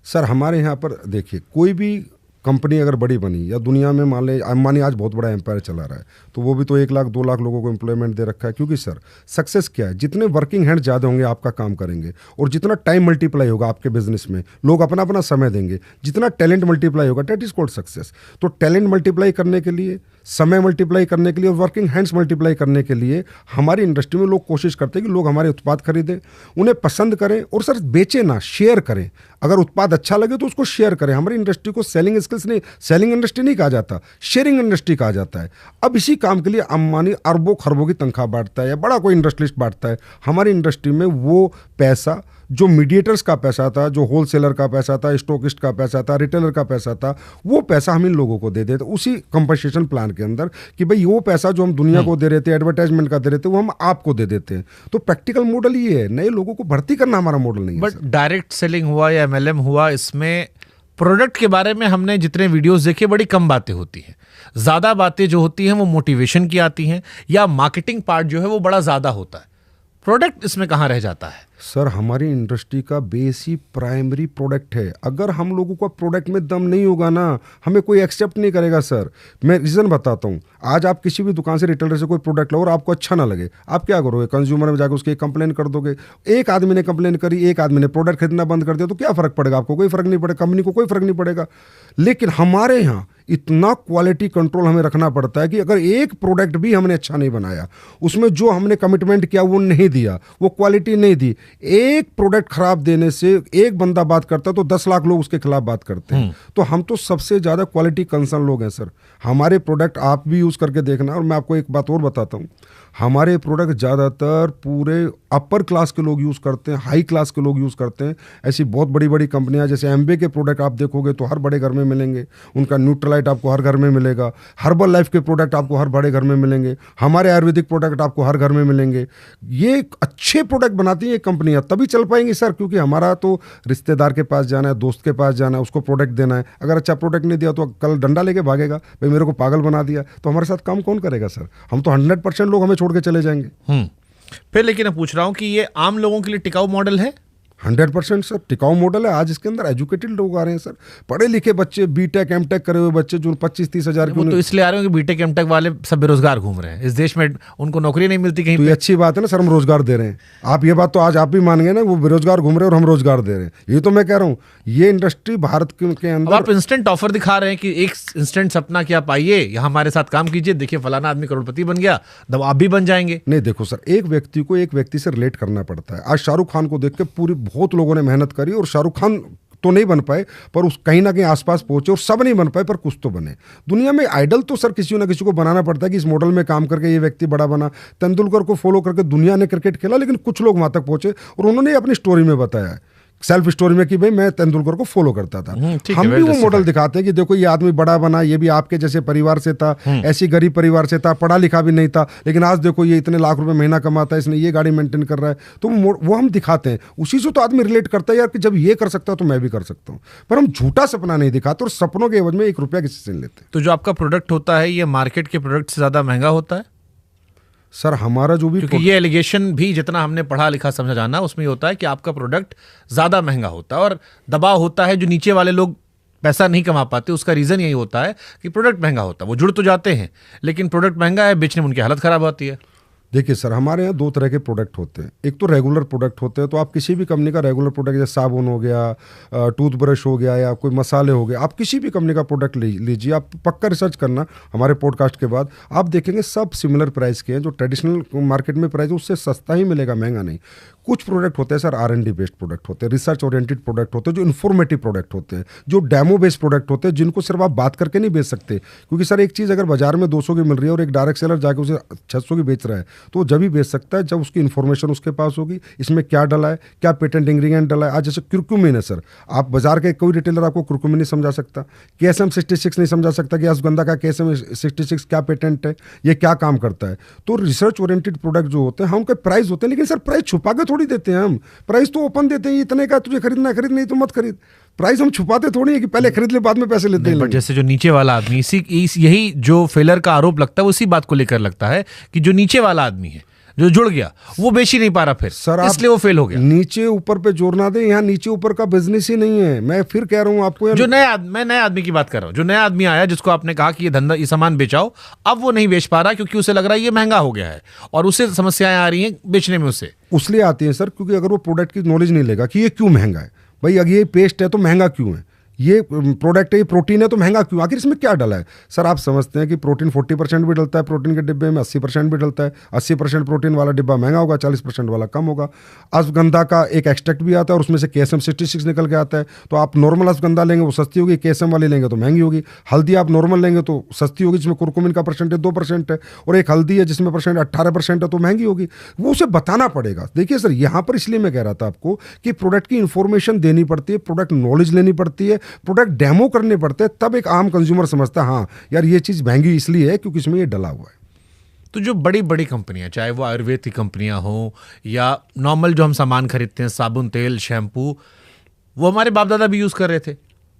सर हमारे यहाँ पर देखिए, कोई भी कंपनी अगर बड़ी बनी या दुनिया में मान ले अंबानी आज बहुत बड़ा एम्पायर चला रहा है, तो वो भी तो 1 लाख 2 लाख लोगों को एम्प्लॉयमेंट दे रखा है। क्योंकि सर सक्सेस क्या है, जितने वर्किंग हैंड ज़्यादा होंगे आपका काम करेंगे, और जितना टाइम मल्टीप्लाई होगा आपके बिजनेस में, लोग अपना अपना समय देंगे, जितना टैलेंट मल्टीप्लाई होगा, दैट इज कॉल्ड सक्सेस। तो टैलेंट मल्टीप्लाई करने के लिए, समय मल्टीप्लाई करने के लिए और वर्किंग हैंड्स मल्टीप्लाई करने के लिए हमारी इंडस्ट्री में लोग कोशिश करते हैं कि लोग हमारे उत्पाद खरीदें, उन्हें पसंद करें, और सर बेचें ना, शेयर करें। अगर उत्पाद अच्छा लगे तो उसको शेयर करें। हमारी इंडस्ट्री को सेलिंग स्किल्स नहीं, सेलिंग इंडस्ट्री नहीं कहा जाता, शेयरिंग इंडस्ट्री कहा जाता है। अब इसी काम के लिए अंबानी अरबों खरबों की तनख्वाह बांटता है या बड़ा कोई इंडस्ट्रियलिस्ट बांटता है। हमारी इंडस्ट्री में वो पैसा जो मीडिएटर्स का पैसा था, जो होलसेलर का पैसा था, स्टॉकिस्ट का पैसा था, रिटेलर का पैसा था, वो पैसा हम इन लोगों को दे देते उसी कंपनसेशन प्लान के अंदर, कि भाई वो पैसा जो हम दुनिया को दे रहे थे, एडवर्टाइजमेंट का दे रहे थे, वो हम आपको दे देते हैं। तो प्रैक्टिकल मॉडल ये है, नए लोगों को भर्ती करना हमारा मॉडल नहीं है। बट डायरेक्ट सेलिंग हुआ या MLM हुआ, इसमें प्रोडक्ट के बारे में हमने जितने वीडियोस देखे बड़ी कम बातें होती हैं। ज़्यादा बातें जो होती हैं वो मोटिवेशन की आती हैं, या मार्केटिंग पार्ट जो है वो बड़ा ज़्यादा होता है। प्रोडक्ट इसमें कहाँ रह जाता है? सर हमारी इंडस्ट्री का बेस ही प्राइमरी प्रोडक्ट है। अगर हम लोगों का प्रोडक्ट में दम नहीं होगा ना, हमें कोई एक्सेप्ट नहीं करेगा। सर मैं रीज़न बताता हूँ। आज आप किसी भी दुकान से, रिटेलर से कोई प्रोडक्ट लो और आपको अच्छा ना लगे, आप क्या करोगे? कंज्यूमर में जाकर उसकी कंप्लेन कर दोगे। एक आदमी ने कंप्लेन करी, एक आदमी ने प्रोडक्ट खरीदना बंद कर दिया, तो क्या फ़र्क पड़ेगा? आपको कोई फ़र्क नहीं पड़ेगा, कंपनी को कोई फ़र्क नहीं पड़ेगा। लेकिन हमारे यहाँ इतना क्वालिटी कंट्रोल हमें रखना पड़ता है कि अगर एक प्रोडक्ट भी हमने अच्छा नहीं बनाया, उसमें जो हमने कमिटमेंट किया वो नहीं दिया, वो क्वालिटी नहीं दी, एक प्रोडक्ट खराब देने से एक बंदा बात करता तो 10 लाख लोग उसके खिलाफ बात करते हैं। तो हम तो सबसे ज़्यादा क्वालिटी कंसर्न लोग हैं सर। हमारे प्रोडक्ट आप भी यूज़ करके देखना। और मैं आपको एक बात और बताता हूँ, हमारे प्रोडक्ट ज़्यादातर पूरे अपर क्लास के लोग यूज़ करते हैं, हाई क्लास के लोग यूज़ करते हैं। ऐसी बहुत बड़ी बड़ी कंपनियां जैसे एम्बे के प्रोडक्ट आप देखोगे तो हर बड़े घर में मिलेंगे, उनका न्यूट्रलाइट आपको हर घर में मिलेगा, हर्बल लाइफ के प्रोडक्ट आपको हर बड़े घर में मिलेंगे, हमारे आयुर्वेदिक प्रोडक्ट आपको हर घर में मिलेंगे। ये अच्छे प्रोडक्ट बनाती हैं ये कंपनियां, तभी चल पाएंगी सर। क्योंकि हमारा तो रिश्तेदार के पास जाना है, दोस्त के पास जाना है, उसको प्रोडक्ट देना है। अगर अच्छा प्रोडक्ट नहीं दिया तो कल डंडा लेके भागेगा, भाई मेरे को पागल बना दिया, तो हमारे साथ काम कौन करेगा सर? हम तो 100% लोग हमें छोड़ के चले जाएंगे। फिर लेकिन मैं पूछ रहा हूं कि ये आम लोगों के लिए टिकाऊ मॉडल है? 100% सर टिकाऊ मॉडल है। आज इसके अंदर एजुकेटेड लोग आ रहे हैं सर, पढ़े लिखे बच्चे, बीटेक एमटेक करे हुए बच्चे जो 25-30 हज़ार वो तो इसलिए आ रहे हो कि बीटेक एमटेक वाले सब बेरोजगार घूम रहे हैं इस देश में, उनको नौकरी नहीं मिलती कहीं तो पे। ये अच्छी बात है ना सर, हम रोजगार दे रहे हैं। आप ये बात तो आज आप भी मान गए ना, वो बेरोजगार घूम रहे हैं और हम रोजगार दे रहे हैं। ये तो मैं कह रहा हूँ, ये इंडस्ट्री भारत के अब अंदर। आप इंस्टेंट ऑफर दिखा रहे हैं कि एक इंस्टेंट सपना कि आप आइए यहाँ हमारे साथ काम कीजिए, देखिए फलाना आदमी करोड़पति बन गया, तब आप भी बन जाएंगे। नहीं देखो सर, एक व्यक्ति को एक व्यक्ति से रिलेट करना पड़ता है। आज शाहरुख खान को देख के पूरी बहुत लोगों ने मेहनत करी, और शाहरुख खान तो नहीं बन पाए पर उस कहीं ना कहीं आसपास पहुंचे, और सब नहीं बन पाए पर कुछ तो बने। दुनिया में आइडल तो सर किसी ना किसी को बनाना पड़ता है कि इस मॉडल में काम करके ये व्यक्ति बड़ा बना। तेंदुलकर को फॉलो करके दुनिया ने क्रिकेट खेला, लेकिन कुछ लोग वहां तक पहुंचे और उन्होंने अपनी स्टोरी में बताया है, सेल्फ स्टोरी में, कि भाई मैं तेंदुलकर को फॉलो करता था। हम भी वो मॉडल दिखाते हैं कि देखो ये आदमी बड़ा बना, ये भी आपके जैसे परिवार से था, ऐसी गरीब परिवार से था, पढ़ा लिखा भी नहीं था, लेकिन आज देखो ये इतने लाख रुपए महीना कमाता है, इसने ये गाड़ी मेंटेन कर रहा है। तो वो हम दिखाते हैं, उसी से तो आदमी रिलेट करता है यार कि जब ये कर सकता है तो मैं भी कर सकता हूँ। पर हम झूठा सपना नहीं दिखाते और सपनों के एवज में 1 रुपया किसी से नहीं लेते। तो जो आपका प्रोडक्ट होता है ये मार्केट के प्रोडक्ट से ज्यादा महंगा होता है सर? हमारा जो भी, क्योंकि ये एलिगेशन भी जितना हमने पढ़ा लिखा समझा जाना उसमें ये होता है कि आपका प्रोडक्ट ज़्यादा महंगा होता है, और दबाव होता है जो नीचे वाले लोग पैसा नहीं कमा पाते, उसका रीज़न यही होता है कि प्रोडक्ट महंगा होता है। वो जुड़ तो जाते हैं लेकिन प्रोडक्ट महंगा है, बेचने में उनकी हालत ख़राब होती है। देखिए सर, हमारे यहाँ 2 तरह के प्रोडक्ट होते हैं। एक तो रेगुलर प्रोडक्ट होते हैं, तो आप किसी भी कंपनी का रेगुलर प्रोडक्ट, जैसे साबुन हो गया, टूथब्रश हो गया, या कोई मसाले हो गए, आप किसी भी कंपनी का प्रोडक्ट लीजिए। आप पक्का रिसर्च करना हमारे पॉडकास्ट के बाद, आप देखेंगे सब सिमिलर प्राइस के हैं। जो ट्रेडिशनल मार्केट में प्राइस है उससे सस्ता ही मिलेगा, महंगा नहीं। कुछ प्रोडक्ट होते हैं सर R&D बेस्ड प्रोडक्ट होते हैं, रिसर्च ओरिएंटेड प्रोडक्ट होते हैं, जो इन्फॉर्मेटिव प्रोडक्ट होते हैं, जो डेमो बेस्ड प्रोडक्ट होते हैं, जिनको सिर्फ आप बात करके नहीं बेच सकते। क्योंकि सर एक चीज़ अगर बाजार में 200 की मिल रही है और एक डायरेक्ट सेलर जाकर उसे 600 की बेच रहा है, तो वो जब भी बेच सकता है जब उसकी इन्फॉर्मेशन उसके पास होगी, इसमें क्या डला है, क्या पेटेंट इंग्रेडिएंट डला है। आज जैसे कुरकुमिन है सर, आप बाजार के कोई रिटेलर आपको कुरकुमिन नहीं समझा सकता, KSM 66 नहीं समझा सकता कि अश्वगंधा का KSM 66 क्या पेटेंट है, ये क्या काम करता है। तो रिसर्च ओरिएंटेड प्रोडक्ट जो होते हैं, हम उनके प्राइस होते हैं, लेकिन सर प्राइस छुपा के थोड़ी देते हैं हम। प्राइस तो ओपन देते हैं, इतने का तुझे खरीदना है खरीद, नहीं तो मत खरीद। प्राइस हम छुपाते थोड़ी है कि पहले खरीद ले बाद में पैसे लेते हैं। जैसे जो नीचे वाला आदमी, यही जो फेलर का आरोप लगता है उसी बात को लेकर लगता है कि जो नीचे वाला आदमी है, जो जुड़ गया वो बेच ही नहीं पा रहा फिर, सर आप इसलिए वो फेल हो गया। नीचे ऊपर पे जोर ना दे, यहाँ नीचे ऊपर का बिजनेस ही नहीं है। मैं फिर कह रहा हूँ आपको, जो मैं नए आदमी की बात कर रहा हूँ, जो नया आदमी आया जिसको आपने कहा कि ये धंधा, ये सामान बेचाओ, अब वो नहीं बेच पा रहा क्योंकि उसे लग रहा है ये महंगा हो गया है और उसे समस्याएं आ रही हैं बेचने में उसे। उसलिए आती है सर क्योंकि अगर वो प्रोडक्ट की नॉलेज नहीं लेगा कि ये क्यों महंगा है, भाई अगर ये पेस्ट है तो महंगा क्यों है, ये प्रोडक्ट है, ये प्रोटीन है तो महंगा क्यों, आखिर इसमें क्या डला है। सर आप समझते हैं कि प्रोटीन 40% भी डलता है प्रोटीन के डिब्बे में, 80% भी डलता है। 80% प्रोटीन वाला डिब्बा महंगा होगा, 40% वाला कम होगा। अश्वगंधा का एक एक्सट्रैक्ट भी आता है और उसमें से KSM 66 निकल के आता है। तो आप नॉर्मल अश्वगंधा लेंगे वो सस्ती होगी, KSM वाली लेंगे तो महंगी होगी। हल्दी आप नॉर्मल लेंगे तो सस्ती होगी, जिसमें कुरकुमिन का परसेंटेज 2% है, और एक हल्दी है जिसमें परसेंट 18% है तो महंगी होगी। वो उसे बताना पड़ेगा। देखिए सर, यहाँ पर इसलिए मैं कह रहा था आपको कि प्रोडक्ट की इंफॉर्मेशन देनी पड़ती है, प्रोडक्ट नॉलेज लेनी पड़ती है, प्रोडक्ट डेमो करने पड़ते हैं, तब एक आम कंज्यूमर समझता है हाँ यार ये चीज महंगी इसलिए है क्योंकि इसमें ये डला हुआ है। तो जो बड़ी बड़ी कंपनियां, चाहे वो आयुर्वेद की कंपनियां हो या नॉर्मल जो हम सामान खरीदते हैं, साबुन, तेल, शैम्पू, वो हमारे बाप दादा भी यूज कर रहे थे।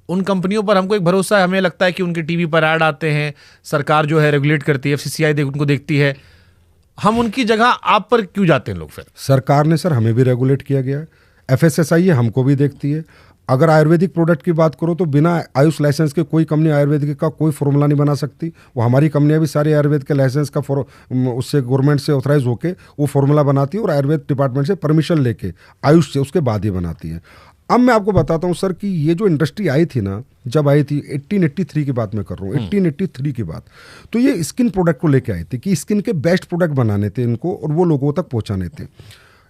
उन कंपनियों पर हमको एक भरोसा है, हमें लगता है कि उनके टीवी पर ऐड आते हैं, सरकार जो है रेगुलेट करती है, FCCI उनको देखती है, हम उनकी जगह आप पर क्यों जाते हैं लोग फिर? सरकार ने सर हमें भी रेगुलेट किया गया है, FSSAI है हमको भी देखती है। अगर आयुर्वेदिक प्रोडक्ट की बात करो तो बिना आयुष लाइसेंस के कोई कंपनी आयुर्वेदिक का कोई फॉर्मूला नहीं बना सकती। वो हमारी कंपनियां भी सारी आयुर्वेद के लाइसेंस का उससे गवर्नमेंट से ऑथराइज होके वो फॉर्मूला बनाती है और आयुर्वेद डिपार्टमेंट से परमिशन लेके आयुष से उसके बाद ही बनाती है। अब मैं आपको बताता हूँ सर कि ये जो इंडस्ट्री आई थी ना, जब आई थी 1883 की बात मैं कर रहा हूँ, 1883 की बात, तो ये स्किन प्रोडक्ट को लेके आई थी कि स्किन के बेस्ट प्रोडक्ट बनाने थे इनको और वो लोगों तक पहुँचाने थे।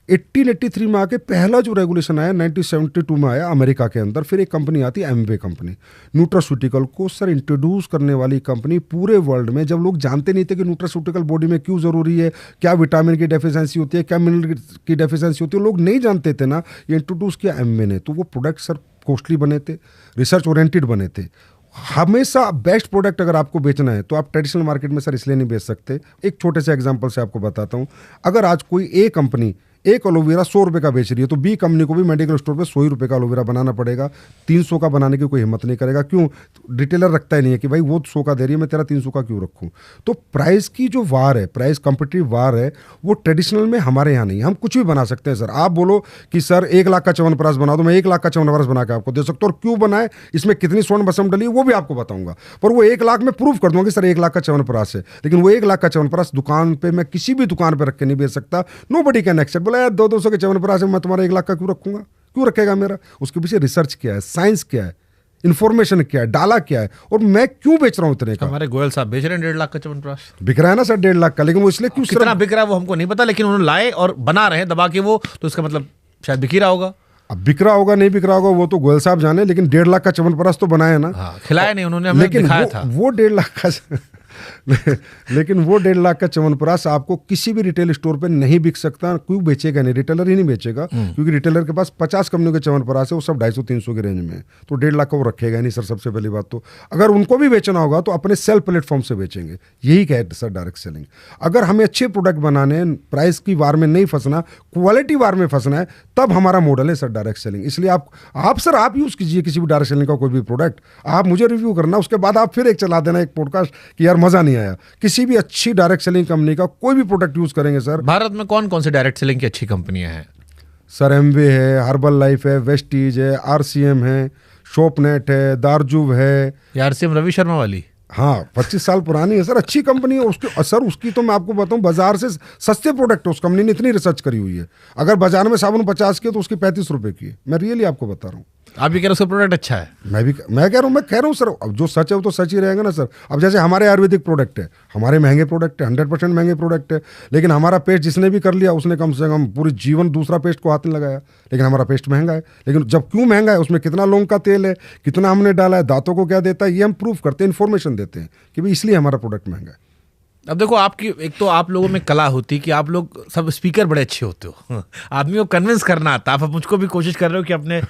1883 में आके पहला जो रेगुलेशन आया 1972 में आया अमेरिका के अंदर। फिर एक कंपनी आती है एमवे कंपनी, न्यूट्रास्यूटिकल को सर इंट्रोड्यूस करने वाली कंपनी पूरे वर्ल्ड में। जब लोग जानते नहीं थे कि न्यूट्रास्यूटिकल बॉडी में क्यों ज़रूरी है, क्या विटामिन की डेफिशिएंसी होती है, क्या मिनरल की डेफिशिएंसी होती है, लोग नहीं जानते थे ना, ये इंट्रोड्यूस किया एमवे ने। तो वो प्रोडक्ट सर कॉस्टली बने थे, रिसर्च ओरिएंटेड बने थे। हमेशा बेस्ट प्रोडक्ट अगर आपको बेचना है तो आप ट्रेडिशनल मार्केट में सर इसलिए नहीं बेच सकते। एक छोटे से एग्जांपल से आपको बताता हूं, अगर आज कोई ए कंपनी एक एलोवेरा 100 रुपये का बेच रही है तो बी कंपनी को भी मेडिकल स्टोर पे 100 ही रुपये का एलोवेरा बनाना पड़ेगा। 300 का बनाने की कोई हिम्मत नहीं करेगा। क्यों? रिटेलर रखता ही नहीं है कि भाई वो 100 का दे रही है, मैं तेरा 300 का क्यों रखूँ। तो प्राइस की जो वार है, प्राइस कॉम्पिटिटिव वार है, वो ट्रेडिशनल में हमारे यहाँ नहीं है। हम कुछ भी बना सकते हैं सर। आप बोलो कि सर 1 लाख का च्यवनप्राश बना दो, मैं 1 लाख का च्यवनप्राश बना के आपको दे सकता हूँ, और क्यों बनाए, इसमें कितनी स्वर्ण भस्म डली है वो भी आपको बताऊंगा। पर वो 1 लाख में प्रूव कर दूंगा कि सर 1 लाख का च्यवनप्राश है, लेकिन वो 1 लाख का च्यवनप्राश दुकान पे मैं किसी भी दुकान पे रख के नहीं बेच सकता। Nobody can accept. बोला यार 200 के च्यवनप्राश मैं तुम्हारा 1 लाख का क्यों रखूंगा, क्यों रखेगा मेरा? उसके पीछे रिसर्च क्या है, साइंस क्या है, इन्फॉर्मेशन क्या है, डाला क्या है, और मैं क्यों बेच रहा हूं इतने का। हमारे गोयल साहब बेच रहे हैं 1.5 लाख का च्यवनप्राश। बिक रहा है ना सर 1.5 लाख का, लेकिन वो इसलिए क्यों कितना बिक रहा है वो हमको नहीं पता, लेकिन उन्होंने लाए और बना रहे हैं दबा के वो, तो इसका मतलब शायद बिक ही रहा होगा। अब बिक रहा होगा नहीं बिक रहा होगा वो तो गोयल साहब जाने, लेकिन 1.5 लाख का च्यवनप्राश तो बनाया ना। हाँ, खिलाया नहीं उन्होंने, हमें लेकिन दिखाया था। वो 1.5 लाख का लेकिन वो 1.5 लाख का च्यवनप्राश आपको किसी भी रिटेल स्टोर पे नहीं बिक सकता। क्यों बेचेगा नहीं? रिटेलर ही नहीं बेचेगा, क्योंकि रिटेलर के पास 50 कंपनियों के च्यवनप्राश है, वो सब 250-300 के रेंज में है, तो 1.5 लाख का वो रखेगा नहीं सर। सबसे पहली बात तो अगर उनको भी बेचना होगा तो अपने सेल प्लेटफॉर्म से बेचेंगे। यही कह सर डायरेक्ट सेलिंग। अगर हमें अच्छे प्रोडक्ट बनाने, प्राइस की वार में नहीं फंसना, क्वालिटी वार में फंसना है, तब हमारा मॉडल है सर डायरेक्ट सेलिंग। इसलिए आप सर आप यूज़ कीजिए किसी भी डायरेक्ट सेलिंग का कोई भी प्रोडक्ट, आप मुझे रिव्यू करना, उसके बाद आप फिर एक चला देना एक पॉडकास्ट कि यार मज़ा नहीं आया। किसी भी अच्छी डायरेक्ट सेलिंग कंपनी का कोई भी प्रोडक्ट यूज करेंगे सर। भारत में कौन कौन से डायरेक्ट सेलिंग की अच्छी कंपनियां हैं? सर एमवे है, हर्बल लाइफ है, वेस्टीज है, RCM है, शॉपनेट है, दारजुब है। RCM रवि शर्मा वाली? हाँ, 25 साल पुरानी है सर, अच्छी कंपनी है। उसकी सर उसकी तो मैं आपको बताऊं बाजार से सस्ते प्रोडक्ट है। उस कंपनी ने इतनी रिसर्च करी हुई है। अगर बाजार में साबुन 50 की है तो उसकी 35 रुपए की है। मैं रियली आपको बता रहा हूँ। आप भी कह रहे हो उसका प्रोडक्ट अच्छा है? मैं कह रहा हूँ सर, अब जो सच है वो तो सच ही रहेगा ना सर। अब जैसे हमारे आयुर्वेदिक प्रोडक्ट है, हमारे महंगे प्रोडक्ट है, 100% महंगे प्रोडक्ट है, लेकिन हमारा पेस्ट जिसने भी कर लिया उसने कम से कम पूरी जीवन दूसरा पेस्ट को हाथ नहीं लगाया, लेकिन हमारा पेस्ट महंगा है। लेकिन जब क्यों महंगा है, उसमें कितना लौंग का तेल है, कितना हमने डाला है, दांतों को क्या देता है, ये हम प्रूफ करते हैं, इन्फॉर्मेशन देते हैं कि भाई इसलिए हमारा प्रोडक्ट महंगा है। अब देखो, आपकी एक तो आप लोगों में कला होती कि आप लोग सब स्पीकर बड़े अच्छे होते हो, आदमी को कन्विंस करना आता। आप मुझको भी कोशिश कर रहे हो कि अपने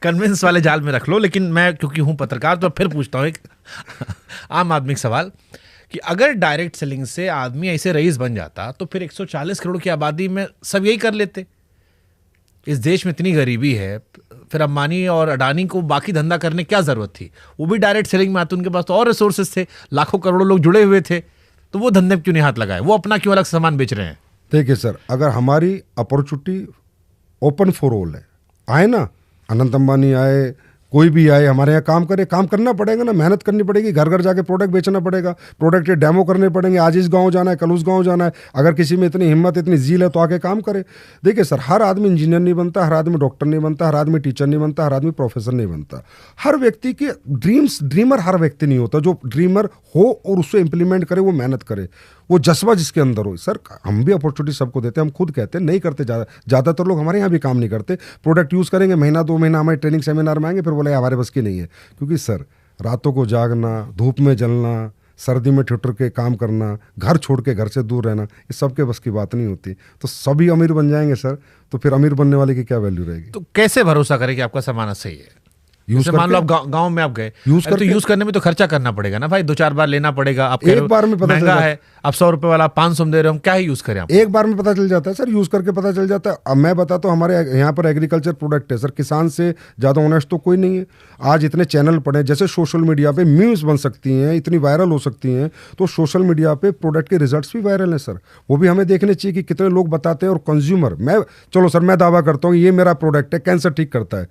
कन्विंस वाले जाल में रख लो, लेकिन मैं क्योंकि हूँ पत्रकार तो फिर पूछता हूँ एक आम आदमी का सवाल कि अगर डायरेक्ट सेलिंग से आदमी ऐसे रईस बन जाता तो फिर 140 करोड़ की आबादी में सब यही कर लेते। इस देश में इतनी गरीबी है, फिर अंबानी और अडानी को बाकी धंधा करने क्या जरूरत थी? वो भी डायरेक्ट सेलिंग में आते, उनके पास तो और रिसोर्सेज थे, लाखों करोड़ों लोग जुड़े हुए थे, तो वो धंधे में क्यों नहीं हाथ लगाए? वो अपना क्यों अलग सामान बेच रहे हैं? देखिए सर, अगर हमारी अपॉर्चुनिटी ओपन फॉर ऑल है, आए ना, अनंत अंबानी आए, कोई भी आए हमारे यहाँ काम करे, काम करना पड़ेगा ना, मेहनत करनी पड़ेगी, घर घर जाके प्रोडक्ट बेचना पड़ेगा, प्रोडक्ट के डेमो करने पड़ेंगे, आज इस गांव जाना है, कल उस गांव जाना है। अगर किसी में इतनी हिम्मत, इतनी जील है तो आके काम करे। देखिए सर, हर आदमी इंजीनियर नहीं बनता, हर आदमी डॉक्टर नहीं बनता, हर आदमी टीचर नहीं बनता, हर आदमी प्रोफेसर नहीं बनता। हर व्यक्ति के ड्रीमर हर व्यक्ति नहीं होता। जो ड्रीमर हो और उससे इंप्लीमेंट करे, वो मेहनत करे, वो जज्बा जिसके अंदर हो। सर, हम भी अपॉर्चुनिटी सबको देते हैं, हम खुद कहते हैं नहीं करते, ज़्यादातर लोग हमारे यहाँ भी काम नहीं करते। प्रोडक्ट यूज़ करेंगे, महीना 2 महीना हमारे ट्रेनिंग सेमिनार में आएंगे, फिर बोले हमारे बस की नहीं है। क्योंकि सर, रातों को जागना, धूप में जलना, सर्दी में ठिठुर के काम करना, घर छोड़ के घर से दूर रहना, ये सबके बस की बात नहीं होती। तो सभी अमीर बन जाएंगे सर, तो फिर अमीर बनने वाले की क्या वैल्यू रहेगी? तो कैसे भरोसा करें कि आपका सामान सही है? जैसे मान लो आप गांव में आप गए, तो यूज करने में तो खर्चा करना पड़ेगा ना भाई, 2-4 बार लेना पड़ेगा। आप एक बार में पता महंगा है, आप 100 रुपए वाला 500 में दे रहे हो, हम क्या ही यूज करें? आप एक बार में पता चल जाता है सर, यूज करके पता चल जाता है। अब मैं बताता हूँ, हमारे यहाँ पर एग्रीकल्चर प्रोडक्ट है सर, किसान से ज़्यादा ऑनेस्ट तो कोई नहीं है। आज इतने चैनल पड़े, जैसे सोशल मीडिया पे मीम्स बन सकती हैं, इतनी वायरल हो सकती हैं, तो सोशल मीडिया पे प्रोडक्ट के रिजल्ट्स भी वायरल हैं सर। वो भी हमें देखने चाहिए कि कितने लोग बताते हैं। और कंज्यूमर, मैं दावा करता हूँ ये मेरा प्रोडक्ट है, कैंसर ठीक करता है।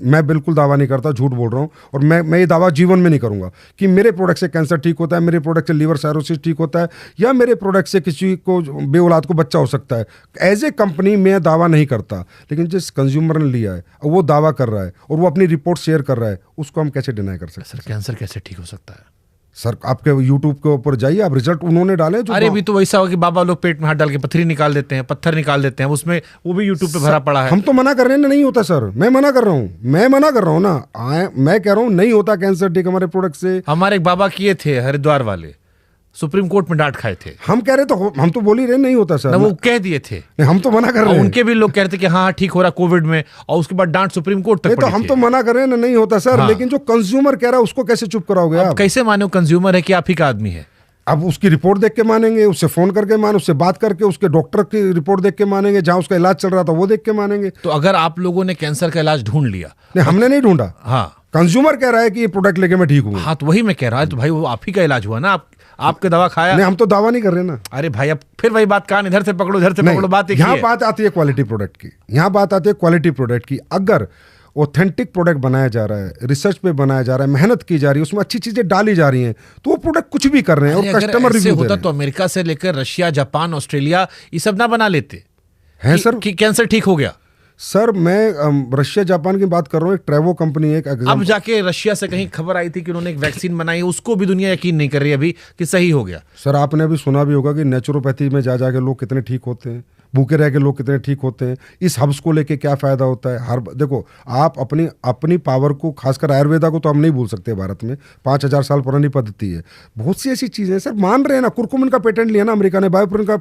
मैं बिल्कुल दावा नहीं करता, झूठ बोल रहा हूँ। और मैं ये दावा जीवन में नहीं करूंगा कि मेरे प्रोडक्ट से कैंसर ठीक होता है, मेरे प्रोडक्ट से लीवर साइरोसिस ठीक होता है, या मेरे प्रोडक्ट से किसी को बेऔलाद को बच्चा हो सकता है। एज ए कंपनी मैं दावा नहीं करता, लेकिन जिस कंज्यूमर ने लिया है और वो दावा कर रहा है और वो अपनी रिपोर्ट शेयर कर रहा है, उसको हम कैसे डिनाई कर सकते हैं? सर, कैंसर कैसे ठीक हो सकता है? सर, आपके यूट्यूब के ऊपर जाइए, आप रिजल्ट उन्होंने डाले जो। अरे भी तो वैसा हो कि बाबा लोग पेट में हाथ डाल के पत्थरी निकाल देते हैं, पत्थर निकाल देते हैं, उसमें वो भी यूट्यूब पे भरा पड़ा है। हम तो मना कर रहे हैं ना, नहीं होता सर। मैं मना कर रहा हूँ ना, मैं कह रहा हूँ नहीं होता कैंसर ठीक हमारे प्रोडक्ट से। हमारे एक बाबा किए थे हरिद्वार वाले, सुप्रीम कोर्ट में डांट खाए थे। हम कह रहे तो हम तो बोल ही रहे नहीं होता सर, वो कह दिए थे। हम तो मना कर रहे हैं। उनके भी लोग कह रहे थे कि हाँ ठीक हो रहा कोविड में, और उसके बाद डांट सुप्रीम कोर्ट तक तो हम तो मना कर रहे हैं ना, नहीं होता सर। लेकिन जो कंज्यूमर कह रहा है उसको कैसे चुप कराओगे आप? कैसे मानो कंज्यूमर है कि आप ही का आदमी है? अब उसकी रिपोर्ट देख के मानेंगे, उससे फोन करके मान, उससे बात करके, उसके डॉक्टर की रिपोर्ट देख के मानेंगे, जहां उसका इलाज चल रहा था वो देख के मानेंगे। तो अगर आप लोगों ने कैंसर का इलाज ढूंढ लिया? नहीं, हमने नहीं ढूंढा। हाँ, कंज्यूमर कह रहा है कि ये प्रोडक्ट लेके मैं ठीक हूँ। हाँ, तो वही मैं कह रहा हूँ, तो भाई वो आप ही का इलाज हुआ ना, आपके दवा खाया। नहीं, हम तो दावा नहीं कर रहे ना। अरे भाई, अब फिर वही बात कहां, इधर से पकड़ो इधर से पकड़ो, बात यहाँ बात आती है क्वालिटी प्रोडक्ट की। यहाँ बात आती है क्वालिटी प्रोडक्ट की। अगर ऑथेंटिक प्रोडक्ट बनाया जा रहा है, रिसर्च पे बनाया जा रहा है, मेहनत की जा रही है, उसमें अच्छी चीजें डाली जा रही हैं, तो वो प्रोडक्ट कुछ भी कर रहे हैं और कस्टमर रिव्यू होता तो अमेरिका से लेकर रशिया, जापान, ऑस्ट्रेलिया ये सब ना बना लेते हैं सर कि कैंसर ठीक हो गया। सर, मैं रशिया जापान की बात कर रहा हूँ। एक ट्रेवो कंपनी है। अब जाके रशिया से कहीं खबर आई थी कि उन्होंने एक वैक्सीन बनाई, उसको भी दुनिया यकीन नहीं कर रही अभी कि सही हो गया। सर, आपने अभी सुना भी होगा कि नेचुरोपैथी में जा जाके लोग कितने ठीक होते हैं, भूखे रह के लोग कितने ठीक होते हैं। इस हब्स को लेके क्या फायदा होता है? देखो, आप अपनी पावर को, खासकर आयुर्वेदा को तो हम नहीं भूल सकते। भारत में 5000 साल पुरानी पद्धति है। बहुत सी ऐसी चीजें सर मान रहे हैं ना। कुरकुमिन का पेटेंट लिया ना अमेरिका ने, बायोपुरिन का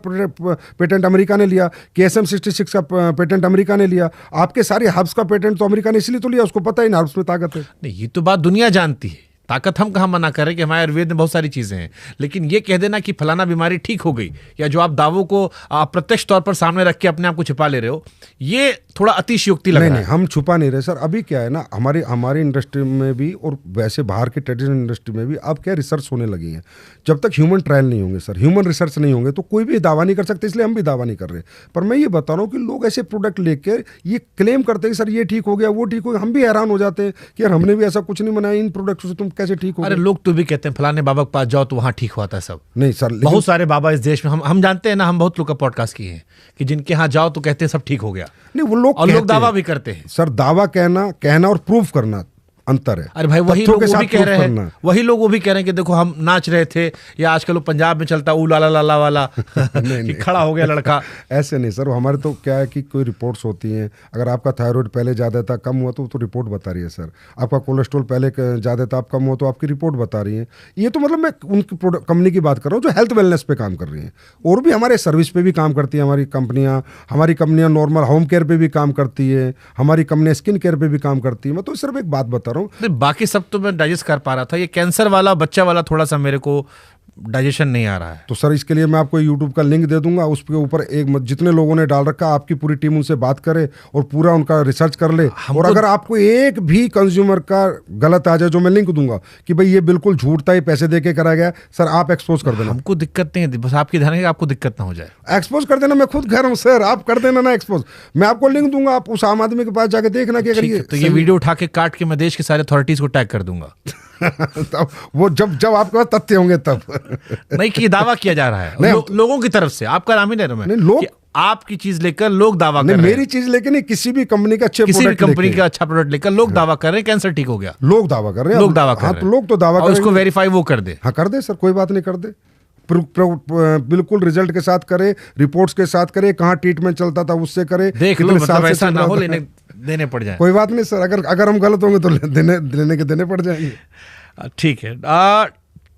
पेटेंट अमेरिका ने लिया, KSM-66 का पेटेंट अमेरिका ने लिया। आपके सारे हब्स का पेटेंट तो अमेरिका ने इसलिए तो लिया, उसको पता ही ना हब्स में ताकत है। नहीं, ये तो बात दुनिया जानती है, ताकत हम कहाँ मना कर रहे हैं कि हमारे आयुर्वेद में बहुत सारी चीजें हैं। लेकिन ये कह देना कि फलाना बीमारी ठीक हो गई, या जो आप दावों को अप्रत्यक्ष तौर पर सामने रख के अपने आप को छिपा ले रहे हो, ये थोड़ा अतिशयोक्ति लग रहा है। नहीं, हम छुपा नहीं रहे सर। अभी क्या है ना, हमारी इंडस्ट्री में भी और वैसे बाहर की ट्रेडिशनल इंडस्ट्री में भी अब क्या रिसर्च होने लगी है। जब तक ह्यूमन ट्रायल नहीं होंगे सर, ह्यूमन रिसर्च नहीं होंगे, तो कोई भी दावा नहीं कर सकते। इसलिए हम भी दावा नहीं कर रहे। पर मैं ये बता रहा हूँ कि लोग ऐसे प्रोडक्ट लेकर ये क्लेम करते हैं सर ये ठीक हो गया, वो ठीक हो गया। हम भी हैरान हो जाते हैं कि यार हमने भी ऐसा कुछ नहीं बनाया, इन प्रोडक्ट से तुम कैसे ठीक हो गए? अरे लोग तो भी कहते हैं फलाने बाबा के पास जाओ तो वहां ठीक होता है सब। नहीं सर, बहुत सारे बाबा इस देश में हम जानते हैं ना, हम बहुत लोग का पॉडकास्ट किए हैं कि जिनके यहाँ जाओ तो कहते हैं सब ठीक हो गया। नहीं, वो लोग और लोग दावा भी करते हैं सर। दावा कहना और प्रूफ करना अंतर है। अरे भाई, वही लोग वो भी कह रहे हैं, वही लोग वो भी कह रहे हैं कि देखो हम नाच रहे थे, या आजकल वो पंजाब में चलता ऊ लाला लाला वाला कि खड़ा हो गया लड़का। ऐसे नहीं सर, हमारे तो क्या है कि कोई रिपोर्ट्स होती हैं। अगर आपका थायराइड पहले ज़्यादा था, कम हुआ तो रिपोर्ट बता रही है सर। आपका कोलेस्ट्रॉल पहले ज़्यादा था, आप कम हुआ तो आपकी रिपोर्ट बता रही है। ये तो मतलब मैं उनकी कंपनी की बात कर रहा हूँ जो हेल्थ वेलनेस पे काम कर रही हैं। और भी हमारे सर्विस पे भी काम करती है हमारी कंपनियाँ नॉर्मल होम केयर पे भी काम करती है, हमारी कंपनियाँ स्किन केयर पे भी काम करती है। मैं तो सिर्फ एक बात बता रहा हूँ। बाकी सब तो मैं डाइजेस्ट कर पा रहा था, ये कैंसर वाला, बच्चा वाला थोड़ा सा मेरे को डाइजेशन नहीं आ रहा है। तो सर इसके लिए मैं आपको यूट्यूब का लिंक दे दूंगा, उसके ऊपर जितने लोगों ने डाल रखा, आपकी पूरी टीम उनसे बात करे और पूरा उनका रिसर्च कर ले। और अगर आपको एक भी कंज्यूमर का गलत आ जाए, जो मैं लिंक दूंगा कि भाई ये बिल्कुल झूठ था, ये पैसे दे के कराया गया, सर आप एक्सपोज कर देना। हमको दिक्कत नहीं है, बस आपकी ध्यान है कि आपको दिक्कत ना हो जाए। एक्सपोज कर देना, मैं खुद कह रहा हूँ सर, आप कर देना ना एक्सपोज। मैं आपको लिंक दूंगा, आप उस आम आदमी के पास जाके देखना कि अगर ये तो ये वीडियो उठा के काट के मैं देश के सारे अथॉरिटीज को टैग कर दूंगा। तब वो जब आपके पास तथ्य होंगे तब। नहीं कि दावा किया जा रहा है लोगों की तरफ से, आपका नाम ही नहीं रहा, नहीं लोग आपकी चीज लेकर लोग दावा कर रहे हैं। मेरी चीज लेकर नहीं, किसी भी कंपनी का अच्छे किसी भी कंपनी का अच्छा प्रोडक्ट लेकर लोग दावा कर रहे हैं कैंसर ठीक हो गया। लोग दावा कर रहे हैं, लोग दावा कर रहे हैं। तो लोग तो दावा कर, उसको वेरीफाई वो कर दे। हाँ कर दे सर, कोई बात नहीं, कर दे, बिल्कुल रिजल्ट के साथ करे, रिपोर्ट्स के साथ करे, कहाँ ट्रीटमेंट चलता था उससे करे, देख लो, मतलब ऐसा ना हो लेने देने पड़ जाए। कोई बात नहीं सर, अगर हम गलत होंगे तो देने पड़ जाएंगे। ठीक है।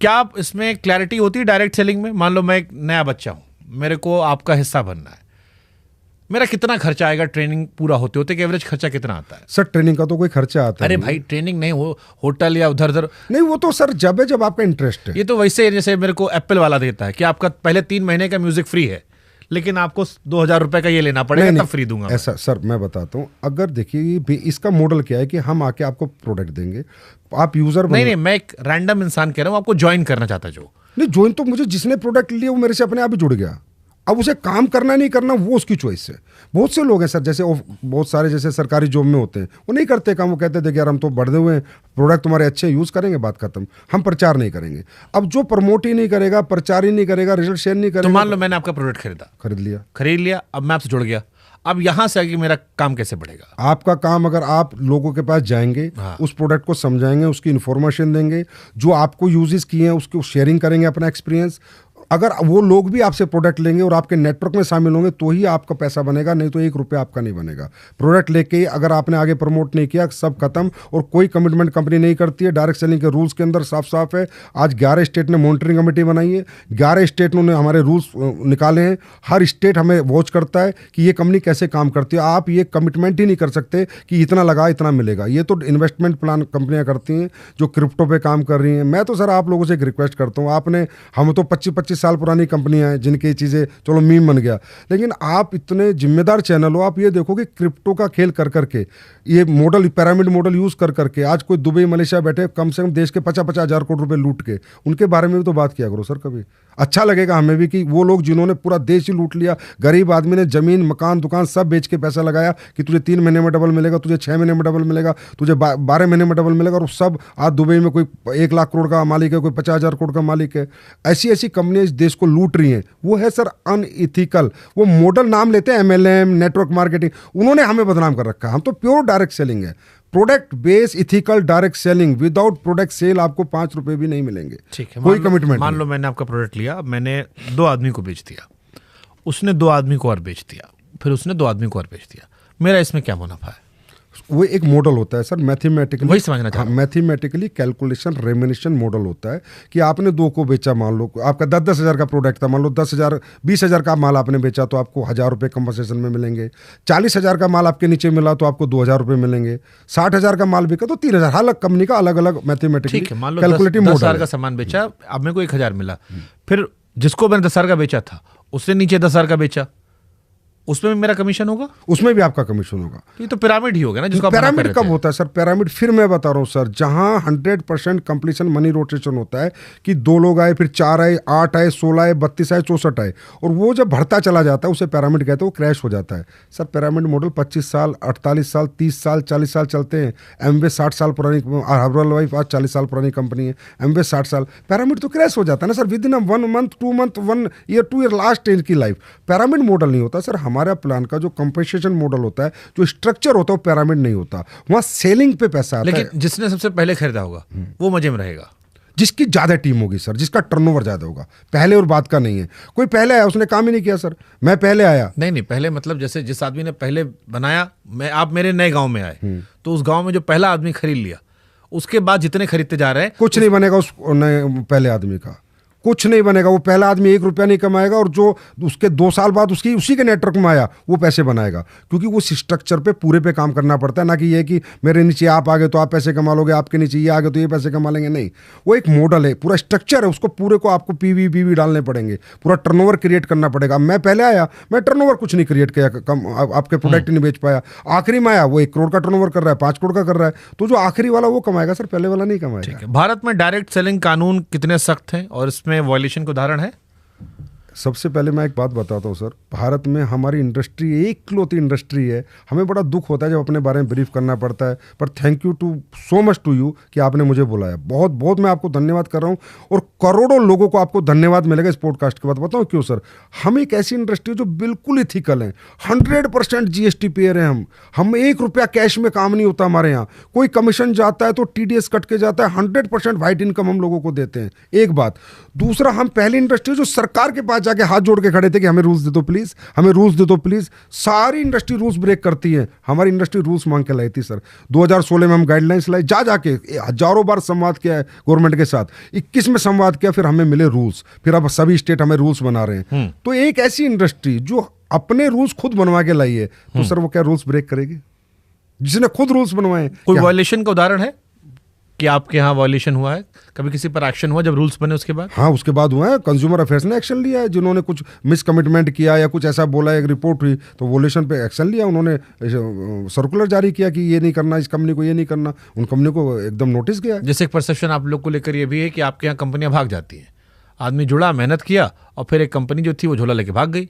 क्या इसमें क्लैरिटी होती है डायरेक्ट सेलिंग में? मान लो मैं एक नया बच्चा हूं, मेरे को आपका हिस्सा बनना है, मेरा कितना खर्चा आएगा ट्रेनिंग पूरा होते होते? एवरेज खर्चा कितना आता है? सर ट्रेनिंग का तो कोई खर्चा आता है? अरे भाई ट्रेनिंग नहीं, हो होटल या उधर नहीं, वो तो सर जब आपका इंटरेस्ट है। ये तो वैसे जैसे मेरे को एप्पल वाला देता है कि आपका पहले 3 महीने का म्यूजिक फ्री है, लेकिन आपको 2000 रुपए का ये लेना पड़ेगा, तब फ्री दूंगा। ऐसा सर मैं बताता हूँ, अगर देखिए इसका मॉडल क्या है कि हम आके आपको प्रोडक्ट देंगे, आप यूजर नहीं, मैं एक रैंडम इंसान कह रहा हूँ, आपको ज्वाइन करना चाहता जो नहीं, ज्वाइन तो मुझे जिसने प्रोडक्ट लिया वो मेरे से अपने आप ही जुड़ गया। अब उसे काम करना नहीं करना वो उसकी चॉइस है। बहुत से लोग हैं सर, जैसे बहुत सारे जैसे सरकारी जॉब में होते हैं, वो नहीं करते काम, वो कहते थे कि यार हम तो बढ़े हुए हैं, प्रोडक्ट तुम्हारे अच्छे यूज़ करेंगे, बात खत्म, हम प्रचार नहीं करेंगे। अब जो प्रमोट ही नहीं करेगा, प्रचार ही नहीं करेगा, रिजल्ट शेयर नहीं करेगा। तो मान लो मैंने आपका प्रोडक्ट खरीद लिया, अब मैं आपसे जुड़ गया, अब यहां से आगे मेरा काम कैसे बढ़ेगा? आपका काम, अगर आप लोगों के पास जाएंगे, उस प्रोडक्ट को समझाएंगे, उसकी इन्फॉर्मेशन देंगे, जो आपको यूजेस किए हैं उसको शेयरिंग करेंगे अपना एक्सपीरियंस, अगर वो लोग भी आपसे प्रोडक्ट लेंगे और आपके नेटवर्क में शामिल होंगे तो ही आपका पैसा बनेगा, नहीं तो 1 रुपया आपका नहीं बनेगा। प्रोडक्ट लेके अगर आपने आगे प्रमोट नहीं किया, सब खत्म। और कोई कमिटमेंट कंपनी नहीं करती है। डायरेक्ट सेलिंग के रूल्स के अंदर साफ साफ है। आज 11 स्टेट ने मॉनिटरिंग कमेटी बनाई है, 11 स्टेट ने हमारे रूल्स निकाले हैं। हर स्टेट हमें वॉच करता है कि ये कंपनी कैसे काम करती है। आप ये कमिटमेंट ही नहीं कर सकते कि इतना लगा इतना मिलेगा। ये तो इन्वेस्टमेंट प्लान कंपनियां करती हैं जो क्रिप्टो पे काम कर रही हैं। मैं तो सर आप लोगों से एक रिक्वेस्ट करता हूँ, हम तो 25-25 साल पुरानी कंपनियां हैं जिनकी चीज़ें चलो मीम बन गया, लेकिन आप इतने जिम्मेदार चैनल हो, आप ये देखो कि क्रिप्टो का खेल कर करके, ये मॉडल पिरामिड मॉडल यूज़ कर करके आज कोई दुबई मलेशिया बैठे कम से कम देश के 50-50 हज़ार करोड़ रुपए लूट के, उनके बारे में भी तो बात किया करो सर। कभी अच्छा लगेगा हमें भी कि वो लोग जिन्होंने पूरा देश ही लूट लिया, गरीब आदमी ने जमीन मकान दुकान सब बेच के पैसा लगाया कि तुझे 3 महीने में डबल मिलेगा, तुझे 6 महीने में डबल मिलेगा, तुझे 12 महीने में डबल मिलेगा, और सब आज दुबई में कोई 1 लाख करोड़ का मालिक है, कोई 50,000 करोड़ का मालिक है। ऐसी कंपनियां इस देश को लूट रही हैं। वो है सर अनइथिकल। वो मॉडल नाम लेते हैं MLM, नेटवर्क मार्केटिंग, उन्होंने हमें बदनाम कर रखा है। हम तो प्योर डायरेक्ट सेलिंग है, product base ethical direct selling. Without product sale आपको 5 रुपए भी नहीं मिलेंगे। ठीक है, कोई कमिटमेंट। मान लो मैंने आपका प्रोडक्ट लिया, मैंने 2 आदमी को बेच दिया, उसने 2 आदमी को और बेच दिया, फिर उसने 2 आदमी को और बेच दिया, मेरा इसमें क्या मुनाफा है? वो एक मॉडल होता है सर, मैथमेटिकली, वही समझना चाह रहा हूं। मैथमेटिकली कैलकुलेशन रेमिनेशन मॉडल होता है कि आपने 2 को बेचा, मान लो आपका 10-10 हज़ार का प्रोडक्ट था, मान लो 10,000 20,000 का माल आपने बेचा तो आपको 1,000 रुपये कंपनसेशन में मिलेंगे। 40,000 का माल आपके नीचे मिला तो आपको 2,000 रुपये मिलेंगे। 60,000 का माल बिका तो 3,000। हर कंपनी का अलग अलग मैथमेटिकली कैलकुलेटिव मॉडल। 10,000 का सामान बेचा, अब मेरे को 1,000 मिला, फिर जिसको मैंने 10,000 का बेचा था उसने नीचे 10,000 का बेचा, उसमें भी मेरा कमीशन होगा? उसमें भी आपका कमीशन होगा। ये तो पिरामिड ही होगा ना, जिसको पिरामिड कब होता है सर? पिरामिड फिर मैं बता रहा हूँ सर, जहां 100% कंप्लीशन मनी रोटेशन होता है कि 2 लोग आए, फिर 4 आए, 8 आए, 16 आए, 32 आए, 64 आए, और वो जब बढ़ता चला जाता है उसे पिरामिड कहते हैं, वो क्रैश हो जाता है। सर पिरामिड मॉडल 25 साल, 48 साल, 30 साल, 40 साल चलते हैं। एमवे 60 साल पुरानी, हर्बल लाइफ आज 40 साल पुरानी कंपनी है, एमवे 60 साल। पिरामिड तो क्रैश हो जाता है ना sir, with in 1 month, 2 month, 1 year, 2 year, last stage की लाइफ। पिरामिड मॉडल नहीं होता सर। हमारा प्लान का जो कंपनसेशन मॉडल होता है, जो स्ट्रक्चर होता है, वो पिरामिड नहीं होता। वहां सेलिंग पे पैसा आता है। लेकिन जिसने सबसे पहले खरीदा होगा वो मजे में रहेगा, जिसकी ज्यादा टीम होगी सर, जिसका टर्नओवर ज्यादा होगा। पहले और बाद का नहीं है। कोई पहले आया उसने काम ही नहीं किया सर, मैं पहले आया। नहीं, पहले मतलब जैसे जिस आदमी ने पहले बनाया, आप मेरे नए गांव में आए तो उस गांव में जो पहला आदमी खरीद लिया, उसके बाद जितने खरीदते जा रहे हैं कुछ नहीं बनेगा उस पहले आदमी का। कुछ नहीं बनेगा। वो पहला आदमी 1 रुपया नहीं कमाएगा और जो उसके 2 साल बाद उसी के नेटवर्क में आया वो पैसे बनाएगा, क्योंकि वो स्ट्रक्चर पे पूरे पे काम करना पड़ता है। ना कि ये कि मेरे नीचे आप आ गए तो आप पैसे कमा लोगे, आपके नीचे ये आ गए तो ये पैसे कमा लेंगे, नहीं। वो एक मॉडल है, पूरा स्ट्रक्चर है, उसको पूरे को आपको पीवी डालने पड़ेंगे, पूरा टर्नओवर क्रिएट करना पड़ेगा। मैं पहले आया, मैं टर्नओवर कुछ नहीं क्रिएट किया, कम आपके प्रोडक्ट नहीं बेच पाया। आखिरी में आया, वो 1 करोड़ का टर्नओवर कर रहा है, 5 करोड़ का कर रहा है, तो जो आखिरी वाला वो कमाएगा सर, पहले वाला नहीं कमाएगा। भारत में डायरेक्ट सेलिंग कानून कितने सख्त हैं और इसमें वायलेशन का उदाहरण है? सबसे पहले मैं एक बात बताता हूँ सर, भारत में हमारी इंडस्ट्री एकलौती इंडस्ट्री है। हमें बड़ा दुख होता है जब अपने बारे में ब्रीफ करना पड़ता है, पर thank you too so much to you कि आपने मुझे बुलाया। बहुत बहुत मैं आपको धन्यवाद कर रहा हूँ, और करोड़ों लोगों को आपको धन्यवाद मिलेगा इस पॉडकास्ट के बाद। बताओ क्यों सर? हम एक ऐसी इंडस्ट्री जो बिल्कुल इथिकल है, 100% GST पेयर है। हम 1 रुपया कैश में काम नहीं होता हमारे यहाँ। कोई कमीशन जाता है तो TDS कट के जाता है, 100% वाइट इनकम हम लोगों को देते हैं, एक बात। दूसरा, हम पहली इंडस्ट्री जो सरकार के पास जाके हाथ जोड़ के खड़े थे कि हमें रूल्स दे दो प्लीज, हमें रूल्स दे दो प्लीज। सारी इंडस्ट्री रूल्स ब्रेक करती है, हमारी इंडस्ट्री रूल्स मांग के लाई थी सर। 2016 में हम गाइडलाइंस लाई, जाके हजारों बार संवाद किया है गवर्नमेंट के साथ, 21 में संवाद किया, फिर हमें मिले रूल्स, फिर अब सभी स्टेट हमें रूल्स बना रहे हैं। तो एक ऐसी इंडस्ट्री जो अपने रूल्स खुद बनवा के लाई है, तो सर वो क्या रूल्स ब्रेक करेगी? जिसने खुद रूल्स बनवाए। कोई वायलेशन का उदाहरण है कि आपके यहाँ वायलेशन हुआ है? कभी किसी पर एक्शन हुआ जब रूल्स बने उसके बाद? हाँ, उसके बाद हुआ है। कंज्यूमर अफेयर्स ने एक्शन लिया है, जिन्होंने कुछ मिसकमिटमेंट किया या कुछ ऐसा बोला, एक रिपोर्ट हुई तो वायलेशन पे एक्शन लिया उन्होंने। सर्कुलर जारी किया कि ये नहीं करना, इस कंपनी को ये नहीं करना, उन कंपनी को एकदम नोटिस किया। जैसे एक परसेप्शन आप लोग को लेकर ये भी है कि आपके यहाँ कंपनियां भाग जाती हैं, आदमी जुड़ा, मेहनत किया और फिर एक कंपनी जो थी वो झोला लेके भाग गई।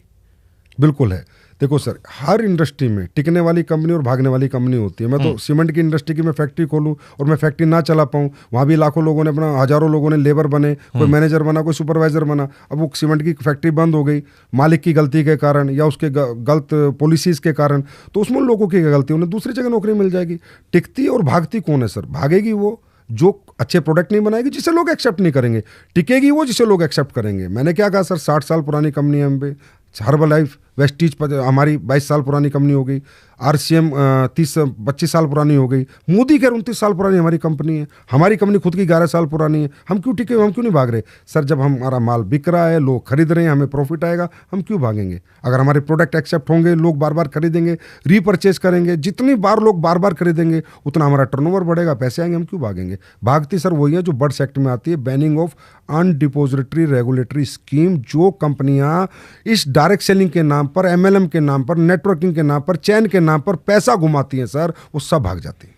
बिल्कुल है। देखो सर, हर इंडस्ट्री में टिकने वाली कंपनी और भागने वाली कंपनी होती है। मैं तो सीमेंट की इंडस्ट्री की मैं फैक्ट्री खोलूं और मैं फैक्ट्री ना चला पाऊं, वहाँ भी लाखों लोगों ने अपना, हजारों लोगों ने लेबर बने, कोई मैनेजर बना, कोई सुपरवाइजर बना। अब वो सीमेंट की फैक्ट्री बंद हो गई मालिक की गलती के कारण या उसके गलत पॉलिसीज के कारण, तो उसमें लोगों की गलती, उन्हें दूसरी जगह नौकरी मिल जाएगी। टिकती और भागती कौन है सर? भागेगी वो जो अच्छे प्रोडक्ट नहीं बनाएगी, जिसे लोग एक्सेप्ट नहीं करेंगे। टिकेगी वो जिसे लोग एक्सेप्ट करेंगे। मैंने क्या कहा सर, 60 साल पुरानी कंपनी है हम पे, हर्बल लाइफ, वेस्टीज हमारी 22 साल पुरानी कंपनी हो गई, RCM 30-25 साल पुरानी हो गई, मोदी केयर 29 साल पुरानी हमारी कंपनी है, हमारी कंपनी खुद की 11 साल पुरानी है। हम क्यों टिके, हम क्यों नहीं भाग रहे सर? जब हमारा माल बिक रहा है, लोग खरीद रहे हैं, हमें प्रॉफिट आएगा, हम क्यों भागेंगे? अगर हमारे प्रोडक्ट एक्सेप्ट होंगे, लोग बार बार खरीदेंगे, रीपरचेज करेंगे, जितनी बार लोग बार बार खरीदेंगे उतना हमारा टर्नओवर बढ़ेगा, पैसे आएंगे, हम क्यों भागेंगे? भागती सर वही है जो बर्ड सेक्ट में आती है, बैनिंग ऑफ अनडिपोजिटरी रेगुलेटरी स्कीम। जो कंपनियां इस डायरेक्ट सेलिंग के नाम पर, MLM के नाम पर, नेटवर्किंग के नाम पर, चैन के नाम पर पैसा घुमाती हैं सर, वो सब भाग जाती हैं।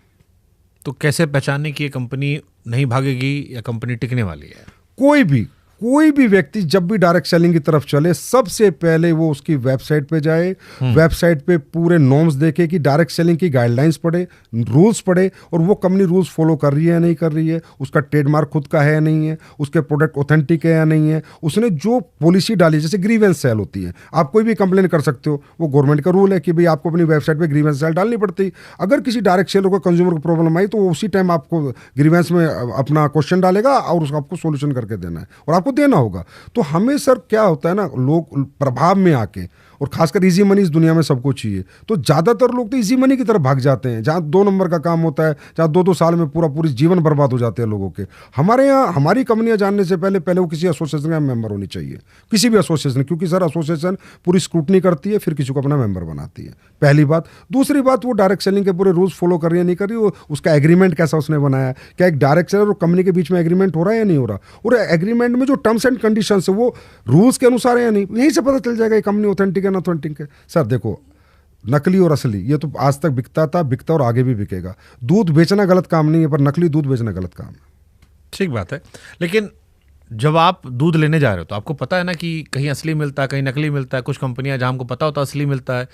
तो कैसे पहचानने की ये कंपनी नहीं भागेगी या कंपनी टिकने वाली है? कोई भी व्यक्ति जब भी डायरेक्ट सेलिंग की तरफ चले, सबसे पहले वो उसकी वेबसाइट पे जाए, वेबसाइट पे पूरे नॉर्म्स देखे कि डायरेक्ट सेलिंग की गाइडलाइंस पढ़े, रूल्स पढ़े, और वो कंपनी रूल्स फॉलो कर रही है या नहीं कर रही है, उसका ट्रेडमार्क खुद का है या नहीं है, उसके प्रोडक्ट ऑथेंटिक है या नहीं है, उसने जो पॉलिसी डाली, जैसे ग्रीवेंस सेल होती है, आप कोई भी कंप्लेन कर सकते हो, वो गवर्नमेंट का रूल है कि भाई आपको अपनी वेबसाइट पर ग्रीवेंस सेल डालनी पड़ती। अगर किसी डायरेक्ट सेलर को कंज्यूमर को प्रॉब्लम आई तो वो उसी टाइम आपको ग्रीवेंस में अपना क्वेश्चन डालेगा और उसको आपको सोल्यूशन करके देना है और आपको देना होगा। तो हमें सर क्या होता है ना, लोग प्रभाव में आके, और खासकर इजी मनी इस दुनिया में सबको चाहिए, तो ज़्यादातर लोग तो इजी मनी की तरफ भाग जाते हैं, जहाँ 2 नंबर का काम होता है, जहाँ 2-2 साल में पूरी जीवन बर्बाद हो जाते हैं लोगों के। हमारे यहाँ हमारी कंपनियां जानने से पहले वो किसी एसोसिएशन का मेंबर होनी चाहिए, किसी भी एसोसिएशन, क्योंकि सर एसोसिएशन पूरी स्क्रूटनी करती है, फिर किसी को अपना मेंबर बनाती है, पहली बात। दूसरी बात, वो डायरेक्ट सेलिंग के पूरे रूल्स फॉलो कर रही है नहीं कर रही, वो उसका एग्रीमेंट कैसा उसने बनाया, क्या एक डायरेक्ट सेलर और कंपनी के बीच में एग्रीमेंट हो रहा है या नहीं हो रहा, और एग्रीमेंट में जो टर्म्स एंड कंडीशन है वो रूल्स के अनुसार है या नहीं, यहीं से पता चल जाएगा कंपनी ऑथेंटिक है ना ऑथेंटिक है। सर देखो, नकली और असली ये तो आज तक बिकता था, बिकता और आगे भी बिकेगा। दूध बेचना गलत काम नहीं है, पर नकली दूध बेचना गलत काम है। ठीक बात है, लेकिन जब आप दूध लेने जा रहे हो तो आपको पता है ना कि कहीं असली मिलता है, कहीं नकली मिलता है। कुछ कंपनियां जहां हमको पता होता है असली मिलता है,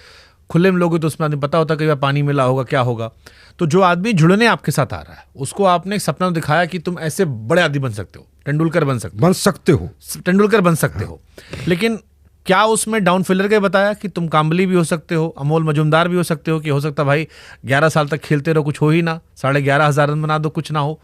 खुले में लोगे तो उसमें आदमी पता होता है कि पानी मिला होगा, क्या होगा। तो जो आदमी जुड़ने आपके साथ आ रहा है, उसको आपने एक सपना दिखाया कि तुम ऐसे बड़े आदमी बन सकते हो, तेंदुलकर बन सकते हो, लेकिन क्या उसमें डाउन फिलर के बताया कि तुम काम्बली भी हो सकते हो, अमोल मजुमदार भी हो सकते हो, कि हो सकता भाई 11 साल तक खेलते रहो, कुछ हो ही ना, 11,500 रन बना दो, कुछ ना हो।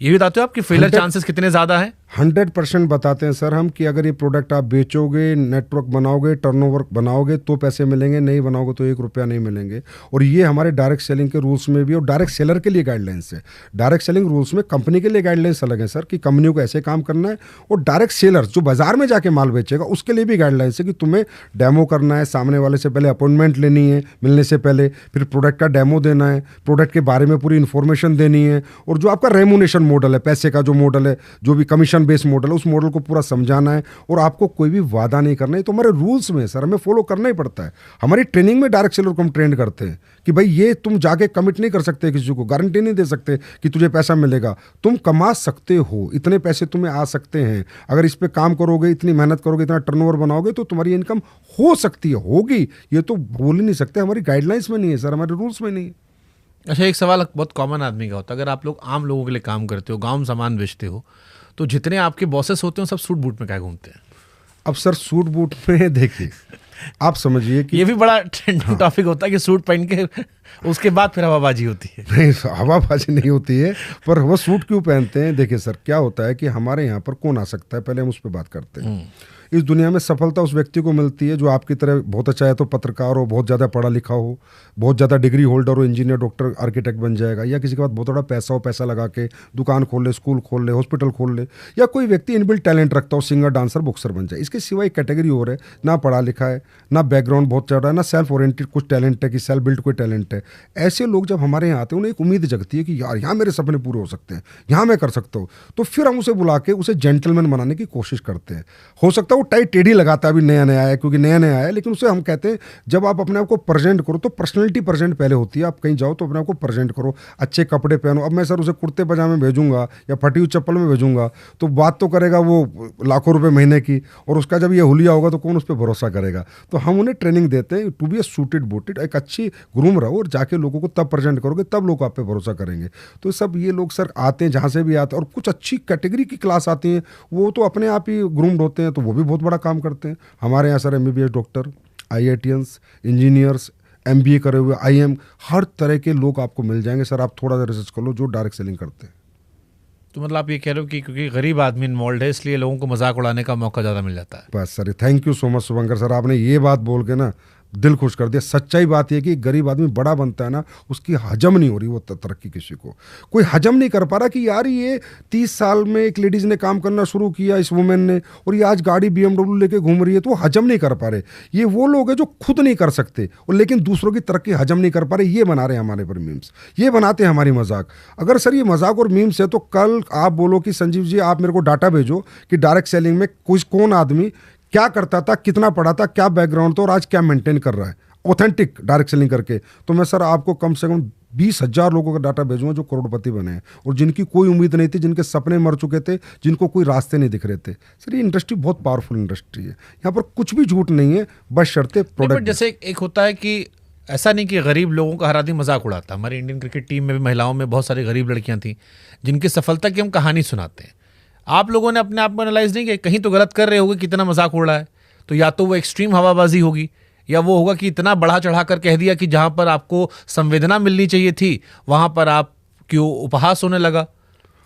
ये भी बताते हो आप कि फेलियर चांसेस कितने ज्यादा हैं? 100% बताते हैं सर हम कि अगर ये प्रोडक्ट आप बेचोगे, नेटवर्क बनाओगे, टर्नओवर बनाओगे तो पैसे मिलेंगे, नहीं बनाओगे तो 1 रुपया नहीं मिलेंगे। और ये हमारे डायरेक्ट सेलिंग के रूल्स में भी, और डायरेक्ट सेलर के लिए गाइडलाइंस है। डायरेक्ट सेलिंग रूल्स में कंपनी के लिए गाइडलाइंस अलग है सर कि कंपनियों को ऐसे काम करना है, और डायरेक्ट सेलर जो बाजार में जाके माल बेचेगा उसके लिए भी गाइडलाइंस है कि तुम्हें डेमो करना है, सामने वाले से पहले अपॉइंटमेंट लेनी है, मिलने से पहले फिर प्रोडक्ट का डेमो देना है, प्रोडक्ट के बारे में पूरी इन्फॉर्मेशन देनी है, और जो आपका रेमुनेशन मॉडल है, पैसे का जो मॉडल है, जो भी कमीशन बेस मॉडल है, उस मॉडल को पूरा समझाना है। और आपको कोई भी वादा नहीं करना है, तो हमारे रूल्स में सर हमें फॉलो करना ही पड़ता है। हमारी ट्रेनिंग में डायरेक्ट सेलर को हम ट्रेन करते हैं कि भाई ये तुम जाके कमिट नहीं कर सकते, किसी को गारंटी नहीं दे सकते कि तुझे पैसा मिलेगा। तुम कमा सकते हो, इतने पैसे तुम्हें आ सकते हैं, अगर इस पे काम करोगे, इतनी मेहनत करोगे, इतना टर्नओवर बनाओगे तो तुम्हारी इनकम हो सकती है, होगी। ये तो बोल ही नहीं सकते, हमारी गाइडलाइंस में नहीं है सर, हमारे रूल्स में नहीं है। अच्छा, एक सवाल बहुत कॉमन आदमी का होता है, अगर आप लोग आम लोगों के लिए काम करते हो, गांव में सामान बेचते हो, तो जितने आपके बॉसेस होते हैं सब सूट बूट में क्या घूमते हैं? अब सर सूट बूट में देखिए, आप समझिए कि ये भी बड़ा ट्रेंडिंग टॉपिक होता है कि सूट पहन के उसके बाद फिर हवाबाजी होती है। नहीं, हवाबाजी नहीं होती है, पर वो सूट क्यों पहनते हैं? देखिए सर, क्या होता है कि हमारे यहाँ पर कौन आ सकता है, पहले हम उस पर बात करते हैं। इस दुनिया में सफलता उस व्यक्ति को मिलती है जो आपकी तरह बहुत अच्छा है तो पत्रकार हो, बहुत ज़्यादा पढ़ा लिखा हो, बहुत ज़्यादा डिग्री होल्डर हो, इंजीनियर, डॉक्टर, आर्किटेक्ट बन जाएगा, या किसी के पास बहुत बड़ा पैसा हो, पैसा लगा के दुकान खोल ले, स्कूल खोल ले, हॉस्पिटल खोल ले, या कोई व्यक्ति इनबिल्ट टैलेंट रखता हो, सिंगर, डांसर, बॉक्सर बन जाए। इसके सिवा एक कैटेगरी और है, ना पढ़ा लिखा है, ना बैकग्राउंड बहुत ज़्यादा है, ना सेल्फ ओरिएंटेड कुछ टैलेंट है कि सेल्फ बिल्ड कोई टैलेंट है। ऐसे लोग जब हमारे यहाँ आते हैं, उन्हें एक उम्मीद जगती है कि यार यहाँ मेरे सपने पूरे हो सकते हैं, यहाँ मैं कर सकता हूँ। तो फिर हम उसे बुला के उसे जेंटलमैन बनाने की कोशिश करते हैं। हो सकता है वो टाई टेढ़ी लगाता अभी नया नया है, क्योंकि नया नया है, लेकिन उसे हम कहते हैं जब आप अपने आप को प्रेजेंट करो तो पर्सनैलिटी प्रेजेंट पहले होती है। आप कहीं जाओ तो अपने आप को प्रेजेंट करो, अच्छे कपड़े पहनो। अब मैं सर उसे कुर्ते पजामे भेजूंगा या फटी हुई चप्पल में भेजूंगा तो बात तो करेगा वो लाखों रुपए महीने की, और उसका जब ये हुलिया होगा तो कौन उस पर भरोसा करेगा। तो हम उन्हें ट्रेनिंग देते हैं to be a suited booted, एक अच्छी ग्रूम रहो, और जाके लोगों को तब प्रेजेंट करोगे तब लोग आप पे भरोसा करेंगे। तो सब ये लोग सर आते हैं जहाँ से भी आते हैं, और कुछ अच्छी कैटेगरी की क्लास आती है, वो तो अपने आप ही ग्रूम्ड होते हैं, तो वो भी बहुत बड़ा काम करते हैं। हमारे यहाँ sir MBBS doctor, IITians, engineers, MBA करे हुए, IM, हर तरह के लोग आपको मिल जाएंगे सर। आप थोड़ा सा रिसर्च कर लो जो डायरेक्ट सेलिंग करते हैं। तो मतलब आप ये कह रहे हो कि क्योंकि गरीब आदमी इन्वॉल्व है इसलिए लोगों को मजाक उड़ाने का मौका ज़्यादा मिल जाता है। बस sir, thank you so much Shubhankar sir, आपने ये बात बोल के ना दिल खुश कर दिया। सच्चाई बात यह कि गरीब आदमी बड़ा बनता है ना, उसकी हजम नहीं हो रही वो तरक्की, किसी को कोई हजम नहीं कर पा रहा कि यार ये 30 साल में एक लेडीज़ ने काम करना शुरू किया, इस वुमेन ने, और ये आज गाड़ी BMW लेके घूम रही है, तो वो हजम नहीं कर पा रहे। ये वो लोग हैं जो खुद नहीं कर सकते और लेकिन दूसरों की तरक्की हजम नहीं कर पा रहे, ये बना रहे हैं हमारे पर मीम्स, ये बनाते हैं हमारी मजाक। अगर सर ये मजाक और मीम्स है तो कल आप बोलो कि संजीव जी आप मेरे को डाटा भेजो कि डायरेक्ट सेलिंग में कुछ कौन आदमी क्या करता था, कितना पढ़ा था, क्या बैकग्राउंड था, और आज क्या मेंटेन कर रहा है ऑथेंटिक डायरेक्ट सेलिंग करके, तो मैं सर आपको कम से कम 20,000 लोगों का डाटा भेजूंगा जो करोड़पति बने हैं और जिनकी कोई उम्मीद नहीं थी, जिनके सपने मर चुके थे, जिनको कोई रास्ते नहीं दिख रहे थे। सर ये इंडस्ट्री बहुत पावरफुल इंडस्ट्री है, यहाँ पर कुछ भी झूठ नहीं है, बस शर्ते प्रोडक्ट। जैसे एक होता है कि ऐसा नहीं कि गरीब लोगों का हर आदमी मजाक उड़ाता। हमारी इंडियन क्रिकेट टीम में भी महिलाओं में बहुत सारी गरीब लड़कियां थी जिनकी सफलता की हम कहानी सुनाते हैं। आप लोगों ने अपने आप को एनालाइज नहीं किया, कहीं तो गलत कर रहे होगे, कितना मजाक उड़ रहा है, तो या तो वो एक्सट्रीम हवाबाजी होगी या वो होगा कि इतना बढ़ा चढ़ा कर कह दिया कि जहां पर आपको संवेदना मिलनी चाहिए थी वहां पर आप क्यों उपहास होने लगा।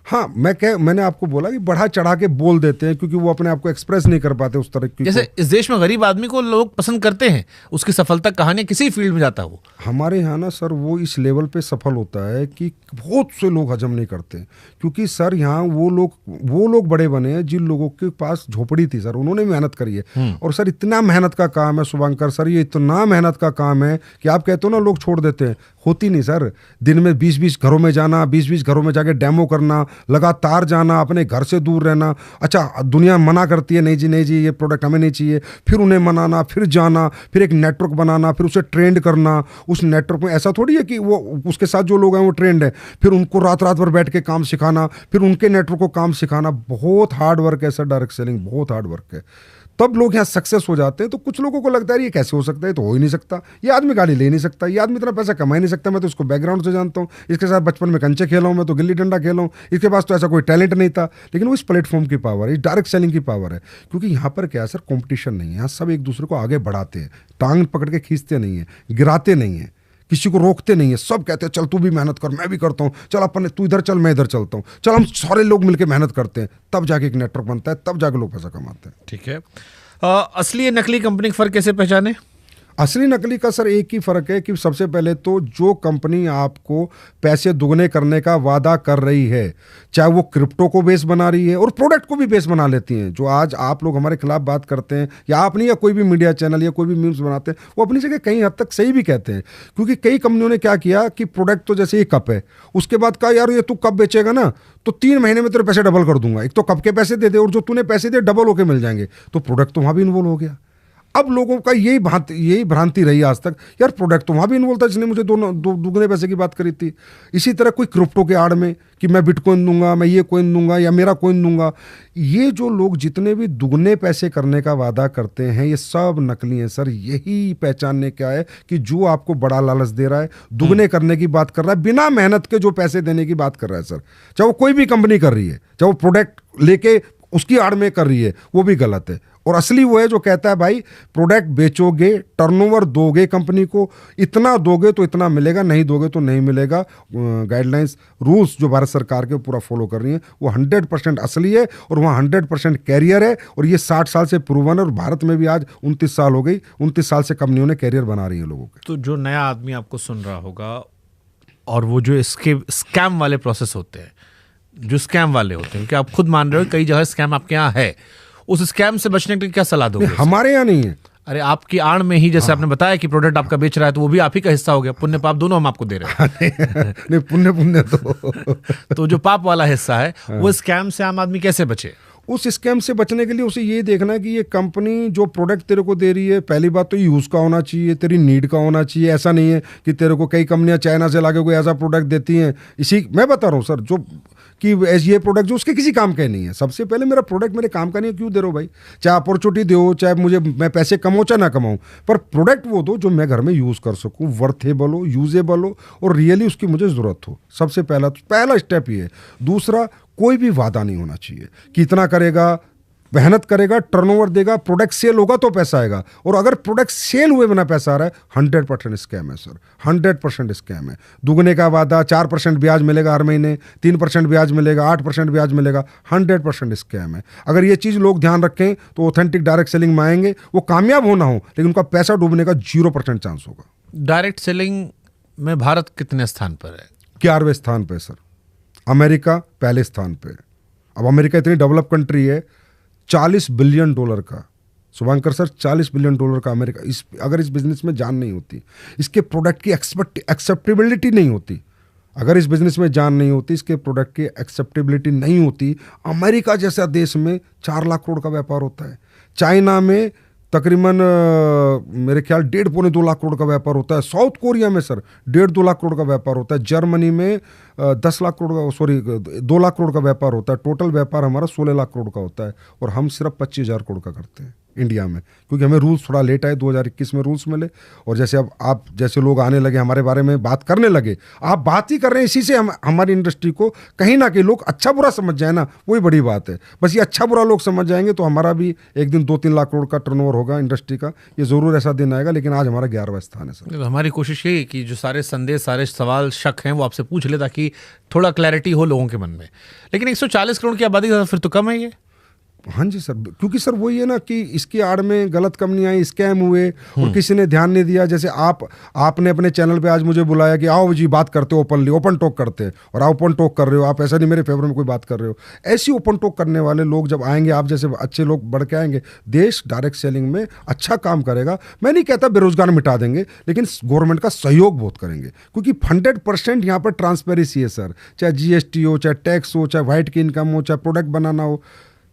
हाँ, मैंने आपको बोला कि बढ़ा चढ़ा के बोल देते हैं क्योंकि वो अपने आप को एक्सप्रेस नहीं कर पाते उस तरह की। जैसे इस देश में गरीब आदमी को लोग पसंद करते हैं, उसकी सफलता कहानी किसी फील्ड में जाता है वो। हमारे यहाँ ना सर वो इस लेवल पे सफल होता है कि बहुत से लोग हजम नहीं करते, क्योंकि सर यहाँ वो लोग बड़े बने हैं जिन लोगों के पास झोपड़ी थी सर, उन्होंने मेहनत करी है। और सर इतना मेहनत का काम है शुभंकर सर, ये इतना मेहनत का काम है कि आप कहते हो ना लोग छोड़ देते हैं, होती नहीं सर। दिन में 20-20 घरों में जाना, 20-20 घरों में जाके डेमो करना, लगातार जाना, अपने घर से दूर रहना। अच्छा दुनिया मना करती है, नहीं जी नहीं जी ये प्रोडक्ट हमें नहीं चाहिए, फिर उन्हें मनाना, फिर जाना, फिर एक नेटवर्क बनाना, फिर उसे ट्रेंड करना। उस नेटवर्क में ऐसा थोड़ी है कि वो उसके साथ जो लोग हैं वो ट्रेंड है, फिर उनको रात रात भर बैठ के काम सिखाना, फिर उनके नेटवर्क को काम सिखाना। बहुत हार्ड वर्क है सर, डायरेक्ट सेलिंग बहुत हार्ड वर्क है। तब लोग यहाँ सक्सेस हो जाते हैं। तो कुछ लोगों को लगता है ये कैसे हो सकता है, तो हो ही नहीं सकता, ये आदमी गाड़ी ले नहीं सकता, ये आदमी इतना पैसा कमा ही नहीं सकता। मैं तो इसको बैकग्राउंड से जानता हूँ, इसके साथ बचपन में कंचे खेला हूँ, मैं तो गिल्ली डंडा खेला हूँ, इसके पास तो ऐसा कोई टैलेंट नहीं था। लेकिन वो इस प्लेटफॉर्म की पावर है, इस डायरेक्ट सेलिंग की पावर है, क्योंकि यहाँ पर क्या है सर, कॉम्पिटिशन नहीं है, यहाँ सब एक दूसरे को आगे बढ़ाते हैं, टांग पकड़ के खींचते नहीं है, गिराते नहीं है। किसी को रोकते नहीं है, सब कहते हैं चल तू भी मेहनत कर, मैं भी करता हूँ, चल अपन तू इधर चल मैं इधर चलता हूँ, चल हम सारे लोग मिलकर मेहनत करते हैं, तब जाके एक नेटवर्क बनता है, तब जाके लोग पैसा कमाते हैं। ठीक है। असली या नकली कंपनी का फर्क कैसे पहचाने? असली नकली का सर एक ही फर्क है कि सबसे पहले तो जो कंपनी आपको पैसे दुगने करने का वादा कर रही है, चाहे वो क्रिप्टो को बेस बना रही है और प्रोडक्ट को भी बेस बना लेती हैं, जो आज आप लोग हमारे खिलाफ बात करते हैं या आप नहीं, या कोई भी मीडिया चैनल या कोई भी मीम्स बनाते हैं, वो अपनी जगह कहीं हद तक सही भी कहते हैं। क्योंकि कई कंपनियों ने क्या किया कि प्रोडक्ट तो जैसे ये कप है, उसके बाद कहा यार ये तू कप बेचेगा ना तो 3 महीने में तेरे पैसे डबल कर दूंगा, एक तो कप के पैसे दे दे और जो तूने पैसे दे डबल होके मिल जाएंगे, तो प्रोडक्ट तो वहाँ भी इन्वॉल्व हो गया। अब लोगों का यही भ्रांति रही आज तक, यार प्रोडक्ट तो वहाँ भी इन्वॉल्व था जिसने मुझे दुगने पैसे की बात करी थी। इसी तरह कोई क्रिप्टो के आड़ में कि मैं बिटकॉइन दूंगा, मैं ये कॉइन दूंगा या मेरा कॉइन दूंगा, ये जो लोग जितने भी दुगने पैसे करने का वादा करते हैं ये सब नकली हैं सर। यही पहचानने क्या है कि जो आपको बड़ा लालच दे रहा है, दुगने करने की बात कर रहा है, बिना मेहनत के जो पैसे देने की बात कर रहा है सर, चाहे वो कोई भी कंपनी कर रही है, चाहे वो प्रोडक्ट लेके उसकी आड़ में कर रही है, वो भी गलत है। और असली वो है जो कहता है भाई प्रोडक्ट बेचोगे, टर्नओवर दोगे कंपनी को, इतना दोगे तो इतना मिलेगा, नहीं दोगे तो नहीं मिलेगा। गाइडलाइंस रूल्स जो भारत सरकार के पूरा फॉलो कर रही हैं वो 100% असली है और वहाँ 100% कैरियर है। और ये 60 साल से प्रूवन है और भारत में भी आज 29 साल हो गई, 29 साल से कंपनियों ने कैरियर बना रही है लोगों के। तो जो नया आदमी आपको सुन रहा होगा और वो जो इसके स्कैम वाले प्रोसेस होते हैं, जो स्कैम वाले होते हैं, क्योंकि आप खुद मान रहे हो कई जगह स्कैम आपके यहाँ है, उस स्कैम से बचने के लिए क्या सलाह दोगे? हमारे यहाँ नहीं है। अरे आपकी आड़ में ही जैसे आपने बताया कि प्रोडक्ट आपका बेच रहा है, तो वो भी आप ही का हिस्सा हो गया, पुण्य पाप दोनों हम आपको दे रहे हैं। नहीं, पुण्य तो जो पाप वाला हिस्सा है वो स्कैम से आम आदमी कैसे बचे? उस स्कैम से बचने के लिए उसे ये देखना है कि ये कंपनी जो प्रोडक्ट तेरे को दे रही है, पहली बात तो यूज़ का होना चाहिए, तेरी नीड का होना चाहिए। ऐसा नहीं है कि तेरे को कई कंपनियां चाइना से लाके कोई ऐसा प्रोडक्ट देती हैं, इसी मैं बता रहा हूँ सर, जो कि ये प्रोडक्ट जो उसके किसी काम का नहीं है। सबसे पहले मेरा प्रोडक्ट मेरे काम का नहीं है, क्यों दे रहे हो भाई? चाहे अपॉर्चुनिटी दो, चाहे मुझे मैं पैसे कमाऊँ चाहे ना कमाऊँ, पर प्रोडक्ट वो दो जो मैं घर में यूज़ कर सकूँ, वर्थेबल हो, यूजेबल हो और रियली उसकी मुझे ज़रूरत हो। सबसे पहला स्टेप ये है। दूसरा, कोई भी वादा नहीं होना चाहिए कि इतना करेगा, मेहनत करेगा, टर्नओवर देगा, प्रोडक्ट सेल होगा तो पैसा आएगा। और अगर प्रोडक्ट सेल हुए बिना पैसा आ रहा है, 100% स्कैम है सर, 100% स्कैम है। दुगने का वादा, 4% ब्याज मिलेगा हर महीने, 3% ब्याज मिलेगा, 8% ब्याज मिलेगा, 100% स्कैम है। अगर ये चीज़ लोग ध्यान रखें तो ऑथेंटिक डायरेक्ट सेलिंग में आएंगे, वो कामयाब होना हो लेकिन उनका पैसा डूबने का 0% चांस होगा। डायरेक्ट सेलिंग में भारत कितने स्थान पर है? 11वें स्थान पर सर। अमेरिका पहले स्थान पर। अब अमेरिका इतनी डेवलप कंट्री है, $40 बिलियन का, शुभांकर सर, $40 बिलियन का अमेरिका। अगर इस बिजनेस में जान नहीं होती, इसके प्रोडक्ट की एक्सेप्टेबिलिटी नहीं होती, अगर इस बिजनेस में जान नहीं होती, इसके प्रोडक्ट की एक्सेप्टेबिलिटी नहीं होती, अमेरिका जैसा देश में 4 लाख करोड़ का व्यापार होता है, चाइना में तकरीबन मेरे ख्याल 1.5-2 लाख करोड़ का व्यापार होता है, साउथ कोरिया में सर 1.5-2 लाख करोड़ का व्यापार होता है, जर्मनी में 2 लाख करोड़ का व्यापार होता है। टोटल व्यापार हमारा 16 लाख करोड़ का होता है और हम सिर्फ 25,000 करोड़ का करते हैं इंडिया में, क्योंकि हमें रूल्स थोड़ा लेट आए, 2021 में रूल्स मिले। और जैसे अब आप जैसे लोग आने लगे, हमारे बारे में बात करने लगे, आप बात ही कर रहे हैं, इसी से हमारी इंडस्ट्री को कहीं ना कहीं लोग अच्छा बुरा समझ जाए ना, वही बड़ी बात है। बस ये अच्छा बुरा लोग समझ जाएंगे तो हमारा भी एक दिन 2-3 लाख करोड़ का टर्नओवर होगा इंडस्ट्री का, ये ज़रूर ऐसा दिन आएगा। लेकिन आज हमारा 11वां स्थान है सर। हमारी कोशिश यही है कि जो सारे संदेश, सारे सवाल, शक हैं वो आपसे पूछ ले ताकि थोड़ा क्लैरिटी हो लोगों के मन में। लेकिन 140 करोड़ की आबादी फिर तो कम है ये। हाँ जी सर, क्योंकि सर वही है ना कि इसकी आड़ में गलत कंपनियां आई, स्कैम हुए और किसी ने ध्यान नहीं दिया। जैसे आपने अपने चैनल पे आज मुझे बुलाया कि आओ जी बात करते हो, ओपन टॉक करते हैं, और आप ओपन टॉक कर रहे हो, आप ऐसा नहीं मेरे फेवर में कोई बात कर रहे हो। ऐसी ओपन टॉक करने वाले लोग जब आएंगे, आप जैसे अच्छे लोग बढ़ के आएंगे, देश डायरेक्ट सेलिंग में अच्छा काम करेगा। मैं नहीं कहता बेरोजगार मिटा देंगे, लेकिन गवर्नमेंट का सहयोग बहुत करेंगे, क्योंकि 100% यहाँ पर ट्रांसपेरेंसी है सर। चाहे GST हो, चाहे टैक्स हो, चाहे वाइट की इनकम हो, चाहे प्रोडक्ट बनाना हो।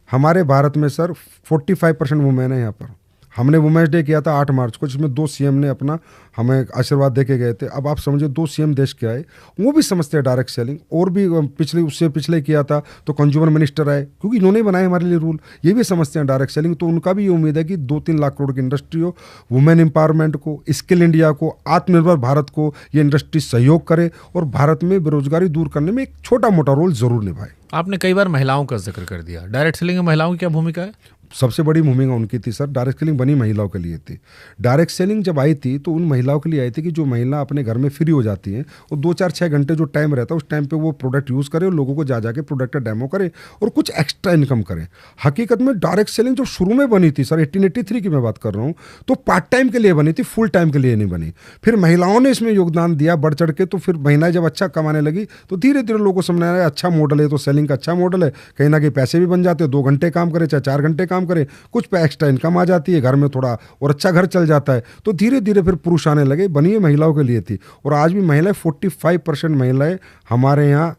हमारे भारत में सर 45% वुमेन है यहाँ पर। हमने वुमेन्स डे किया था 8 मार्च को, जिसमें 2 CM ने अपना हमें आशीर्वाद दे के गए थे। अब आप समझे 2 CM देश के आए, वो भी समझते हैं डायरेक्ट सेलिंग। और भी उससे पिछले किया था तो कंज्यूमर मिनिस्टर आए, क्योंकि इन्होंने बनाए हमारे लिए रूल, ये भी समझते हैं डायरेक्ट सेलिंग। तो उनका भी ये उम्मीद है कि 2-3 लाख करोड़ की इंडस्ट्री हो, वुमेन एम्पावरमेंट को, स्किल इंडिया को, आत्मनिर्भर भारत को ये इंडस्ट्री सहयोग करे और भारत में बेरोजगारी दूर करने में एक छोटा मोटा रोल जरूर निभाए। आपने कई बार महिलाओं का जिक्र कर दिया, डायरेक्ट सेलिंग में महिलाओं की क्या भूमिका है? सबसे बड़ी भूमिका उनकी थी सर। डायरेक्ट सेलिंग बनी महिलाओं के लिए थी। डायरेक्ट सेलिंग जब आई थी तो उन महिलाओं के लिए आई थी कि जो महिला अपने घर में फ्री हो जाती हैं और 2-4-6 घंटे जो टाइम रहता है उस टाइम पे वो प्रोडक्ट यूज़ करे और लोगों को जा जाके प्रोडक्ट का डेमो करे और कुछ एक्स्ट्रा इनकम करें। हकीकत में डायरेक्ट सेलिंग जो शुरू में बनी थी सर, 1883 की मैं बात कर रहा हूँ, तो पार्ट टाइम के लिए बनी थी, फुल टाइम के लिए नहीं बनी। फिर महिलाओं ने इसमें योगदान दिया बढ़ चढ़ के, तो फिर महिलाएं जब अच्छा कमाने लगी तो धीरे धीरे लोगों को समझ आया अच्छा मॉडल है, तो सेलिंग का अच्छा मॉडल है, कहीं ना कहीं पैसे भी बन जाते हैं, 2 घंटे काम करे चाहे 4 घंटे काम करे, कुछ पे एक्स्ट्रा इनकम आ जाती है, घर में थोड़ा और अच्छा घर चल जाता है। तो धीरे धीरे फिर पुरुष आने लगे, बनी है महिलाओं के लिए थी। और आज भी महिलाएं 45% महिलाएं हमारे यहाँ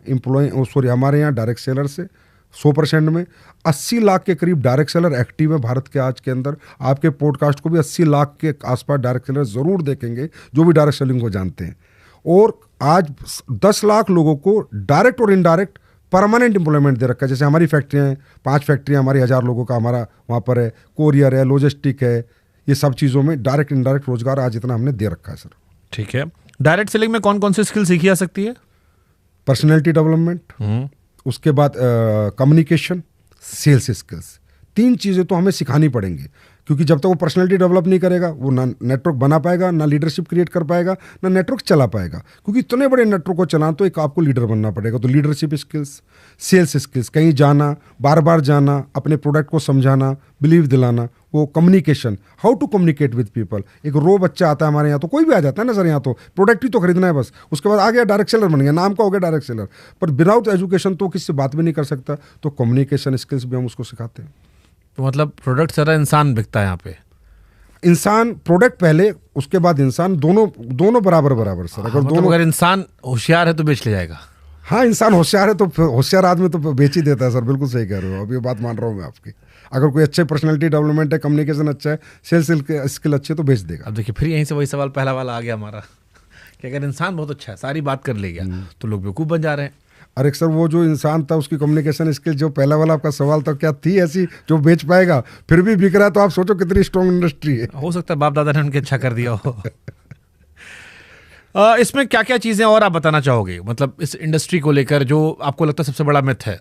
हमारे यहाँ डायरेक्ट सेलर से 100% में 80 लाख के करीब डायरेक्ट सेलर एक्टिव है भारत के आज के अंदर। आपके पॉडकास्ट को भी 80 लाख के आसपास डायरेक्ट सेलर जरूर देखेंगे जो भी डायरेक्ट सेलिंग को जानते हैं। और आज 10 लाख लोगों को डायरेक्ट और इनडायरेक्ट परमानेंट एम्प्लॉयमेंट दे रखा है। जैसे हमारी फैक्ट्रियाँ हैं, 5 फैक्ट्रियाँ हमारी 1000 लोगों का हमारा वहाँ पर है, कोरियर है, लॉजिस्टिक है, ये सब चीज़ों में डायरेक्ट इनडायरेक्ट रोजगार आज इतना हमने दे रखा है सर। ठीक है, डायरेक्ट सेलिंग में कौन कौन सी स्किल सीखी जा सकती है? पर्सनैलिटी डेवलपमेंट, उसके बाद कम्युनिकेशन, सेल्स स्किल्स, 3 चीज़ें तो हमें सिखानी पड़ेंगी, क्योंकि जब तक वो पर्सनैलिटी डेवलप नहीं करेगा वो ना नेटवर्क बना पाएगा, ना लीडरशिप क्रिएट कर पाएगा, ना नेटवर्क चला पाएगा। क्योंकि इतने बड़े नेटवर्क को चलाना तो एक आपको लीडर बनना पड़ेगा। तो लीडरशिप स्किल्स, सेल्स स्किल्स, कहीं जाना, बार बार जाना, अपने प्रोडक्ट को समझाना, बिलीव दिलाना, वो communication, how to communicate with people. एक रो बच्चा आता है हमारे यहाँ, तो कोई भी आ जाता है ना सर, यहाँ तो प्रोडक्ट ही तो खरीदना है बस, उसके बाद आ गया डायरेक्ट सेलर बन गया, नाम का हो गया डायरेक्ट सेलर, पर विदाउट एजुकेशन तो किससे बात भी नहीं कर सकता। तो कम्युनिकेशन स्किल्स भी हम उसको सिखाते हैं। तो मतलब प्रोडक्ट से ज़्यादा इंसान बिकता है यहाँ पे। इंसान, प्रोडक्ट पहले, उसके बाद इंसान, दोनों बराबर सर। अगर मतलब अगर इंसान होशियार है तो बेच ले जाएगा। हाँ, इंसान होशियार है तो होशियार आदमी तो बेच ही देता है सर। बिल्कुल सही कह रहे हो, अब ये बात मान रहा हूँ मैं आपकी। अगर कोई अच्छे पर्सनैलिटी डेवलपमेंट है, कम्युनिकेशन अच्छा है, सेल्स स्किल अच्छे, तो बेच देगा। अब देखिए फिर यहीं से वही सवाल पहला वाला आ गया हमारा कि अगर इंसान बहुत अच्छा है, सारी बात कर ले गया, तो लोग बेवकूफ़ बन जा रहे हैं। अरे सर, वो जो इंसान था उसकी कम्युनिकेशन स्किल, जो पहला वाला आपका सवाल था, क्या थी ऐसी जो बेच पाएगा, फिर भी बिक रहा है, तो आप सोचो कितनी स्ट्रॉन्ग इंडस्ट्री है। हो सकता है बाप दादा ने उनके अच्छा कर दिया हो। इसमें क्या क्या चीज़ें और आप बताना चाहोगे, मतलब इस इंडस्ट्री को लेकर जो आपको लगता है सबसे बड़ा मिथ है?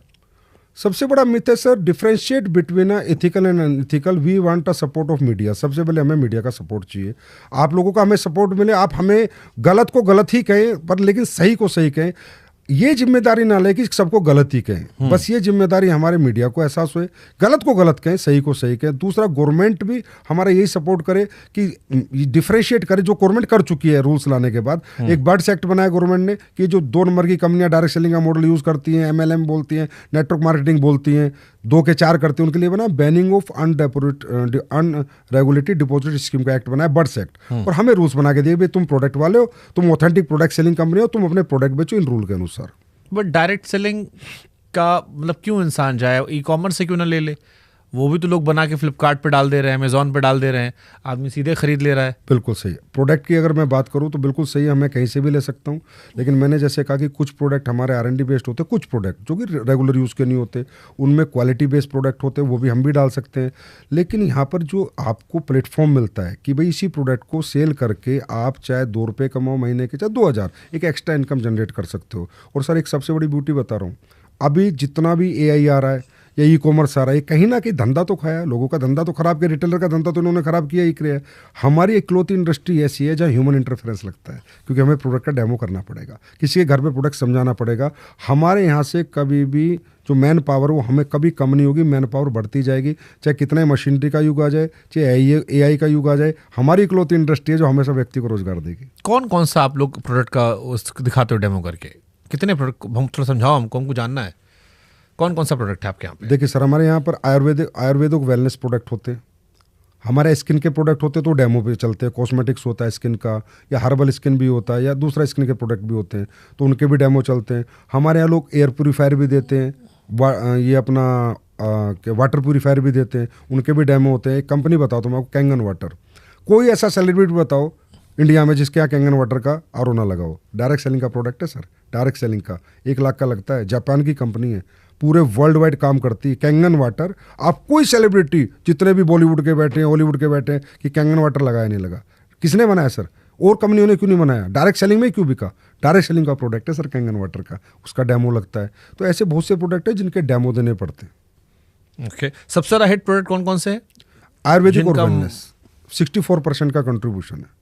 सबसे बड़ा मिथ है sir, differentiate between ethical and unethical. We want a support of media. सबसे पहले हमें मीडिया का सपोर्ट चाहिए। आप लोगों का हमें सपोर्ट मिले, आप हमें गलत को गलत ही कहें, पर लेकिन सही को सही कहें। ये जिम्मेदारी ना ले कि सबको गलत ही कहें, बस ये जिम्मेदारी हमारे मीडिया को एहसास हुए, गलत को गलत कहें, सही को सही कहें। दूसरा, गवर्नमेंट भी हमारा यही सपोर्ट करे कि डिफरेंशिएट करे, जो गवर्नमेंट कर चुकी है रूल्स लाने के बाद। एक बर्ड्स एक्ट बनाया गवर्नमेंट ने कि जो 2 नंबर की कंपनियां डायरेक्ट सेलिंग का मॉडल यूज करती हैं, MLM बोलती हैं, नेटवर्क मार्केटिंग बोलती हैं, 2 के 4 करते हैं, उनके लिए बना banning of unregulated deposit scheme का एक्ट बनाया, बर्ड्स एक्ट। और हमें रूल्स बना के दिए, भाई तुम प्रोडक्ट वाले हो, तुम ऑथेंटिक प्रोडक्ट सेलिंग कंपनी हो, तुम अपने प्रोडक्ट बेचो इन रूल के अनुसार। बट डायरेक्ट सेलिंग का मतलब क्यों इंसान जाए, ई कॉमर्स से क्यों ना ले ले? वो भी तो लोग बना के फ्लिपकार्ट पे डाल दे रहे हैं, अमेजोन पे डाल दे रहे हैं, आदमी सीधे खरीद ले रहा है। बिल्कुल सही। प्रोडक्ट की अगर मैं बात करूं तो बिल्कुल सही है, मैं कहीं से भी ले सकता हूं। लेकिन मैंने जैसे कहा कि कुछ प्रोडक्ट हमारे R&D बेस्ड होते हैं, कुछ प्रोडक्ट जो कि रेगुलर यूज़ के नहीं होते, उनमें क्वालिटी बेस्ड प्रोडक्ट होते हैं, वो भी हम भी डाल सकते हैं। लेकिन यहाँ पर जो आपको प्लेटफॉर्म मिलता है कि भाई इसी प्रोडक्ट को सेल करके आप चाहे 2 रुपये कमाओ महीने के, चाहे 2000, एक एक्स्ट्रा इनकम जनरेट कर सकते हो। और सर एक सबसे बड़ी ब्यूटी बता रहा हूँ, अभी जितना भी AI आ रहा है या ई कॉमर्स आ रहा है, कहीं ना कहीं धंधा तो खाया, लोगों का धंधा तो खराब किया, रिटेलर का धंधा तो इन्होंने खराब किया ही किया है। हमारी एक क्लॉथ इंडस्ट्री ऐसी है जहाँ ह्यूमन इंटरफेरेंस लगता है, क्योंकि हमें प्रोडक्ट का डेमो करना पड़ेगा, किसी के घर पे प्रोडक्ट समझाना पड़ेगा। हमारे यहाँ से कभी भी जो मैन पावर वो हमें कभी कम नहीं होगी, मैन पावर बढ़ती जाएगी, चाहे कितना मशीनरी का युग आ जाए, चाहे AI का युग आ जाए। हमारी क्लॉथ इंडस्ट्री है जो हमेशा व्यक्ति को रोजगार देगी। कौन कौन सा आप लोग प्रोडक्ट का दिखाते हो डेमो करके? कितने प्रोडक्ट, हम थोड़ा समझाओ, हमको जानना है कौन कौन सा प्रोडक्ट है आपके यहाँ पे? देखिए सर, हमारे यहाँ पर आयुर्वेदिक वेलनेस प्रोडक्ट होते हैं, हमारे स्किन के प्रोडक्ट होते हैं तो डेमो पे चलते हैं। कॉस्मेटिक्स होता है स्किन का, या हर्बल स्किन भी होता है, या दूसरा स्किन के प्रोडक्ट भी होते हैं, तो उनके भी डेमो चलते हैं। हमारे यहाँ लोग एयर प्यूरीफायर भी देते हैं, ये अपना वाटर प्यूरीफायर भी देते हैं, उनके भी डेमो होते हैं। एक कंपनी बताओ तुम आपको, कैंगन वाटर। कोई ऐसा सेलिब्रिटी बताओ इंडिया में जिसके यहाँ कैंगन वाटर का RO ना लगा हो। डायरेक्ट सेलिंग का प्रोडक्ट है सर, डायरेक्ट सेलिंग का 1 लाख का लगता है। जापान की कंपनी है, पूरे वर्ल्ड वाइड काम करती है। कैंगन वाटर, आप कोई सेलिब्रिटी जितने भी बॉलीवुड के बैठे हैं, हॉलीवुड के बैठे हैं, कि कैंगन वाटर लगाया नहीं लगा, किसने बनाया सर? और कंपनियों ने क्यों नहीं बनाया? डायरेक्ट सेलिंग में क्यों बिका? डायरेक्ट सेलिंग का प्रोडक्ट है सर कैंगन वाटर का, उसका डेमो लगता है। तो ऐसे बहुत से प्रोडक्ट है जिनके डेमो देने पड़ते हैं। ओके, सबसे ज्यादा हिट प्रोडक्ट कौन कौन से हैं? आयुर्वेदिक और जिनका- वेलनेस 64% का कंट्रीब्यूशन है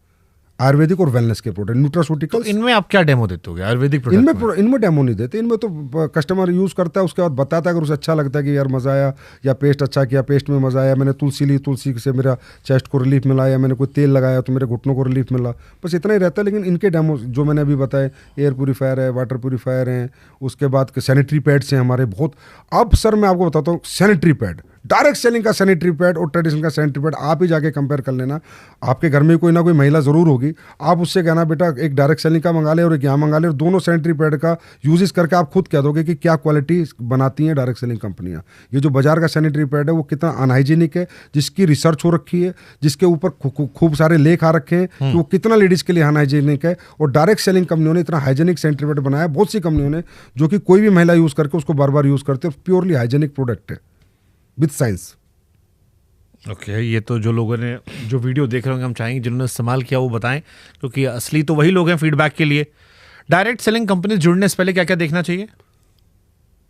आयुर्वेदिक और वेलनेस के प्रोडक्ट, तो न्यूट्रास्यूटिकल्स। इनमें आप क्या डेमो देते हो आयुर्वेदिक प्रोडक्ट में? इनमें डेमो नहीं देते, इनमें तो कस्टमर यूज़ करता है, उसके बाद बताता है अगर उसे अच्छा लगता है कि यार मज़ा आया, या पेस्ट अच्छा किया, पेस्ट में मज़ा आया, मैंने तुलसी ली, तुलसी से मेरा चेस्ट को रिलीफ मिला, या मैंने कोई तेल लगाया तो मेरे घुटनों को रिलीफ मिला, बस इतना ही रहता है। लेकिन इनके डेमो जो मैंने अभी बताए, एयर प्यूरीफायर है, वाटर प्यूरीफायर हैं, उसके बाद सैनिटरी पैड्स हैं हमारे बहुत। अब सर मैं आपको बताता हूँ, सैनिटरी पैड, डायरेक्ट सेलिंग का सैनिटरी पैड और ट्रेडिशनल का सैनिटरी पैड आप ही जाके कंपेयर कर लेना। आपके घर में कोई ना कोई महिला ज़रूर होगी, आप उससे कहना बेटा एक डायरेक्ट सेलिंग का मंगा ले और एक यहाँ मंगा ले, और दोनों सैनिटरी पैड का यूजेस करके आप खुद कह दोगे कि क्या क्वालिटी बनाती हैं डायरेक्ट सेलिंग कंपनियाँ। ये जो बाजार का सैनिटरी पैड है वो कितना अनहाइजीनिक है, जिसकी रिसर्च हो रखी है, जिसके ऊपर खूब सारे लेख आ रखे हैं कि वो कितना लेडीज़ के लिए अनहाइजीनिक है, और डायरेक्ट सेलिंग कंपनियों ने इतना हाइजीनिक सैनिटरी पैड बनाया, बहुत सी कंपनियों ने, जो कि कोई भी महिला यूज़ करके उसको बार बार यूज़ करते हैं, प्योरली हाइजीनिक प्रोडक्ट है विद साइंस। ओके, ये तो जो लोगों ने जो वीडियो देख रहे होंगे, हम चाहेंगे जिन्होंने इस्तेमाल किया वो बताएं, क्योंकि असली तो वही लोग हैं फीडबैक के लिए। डायरेक्ट सेलिंग कंपनी जुड़ने से पहले क्या क्या देखना चाहिए?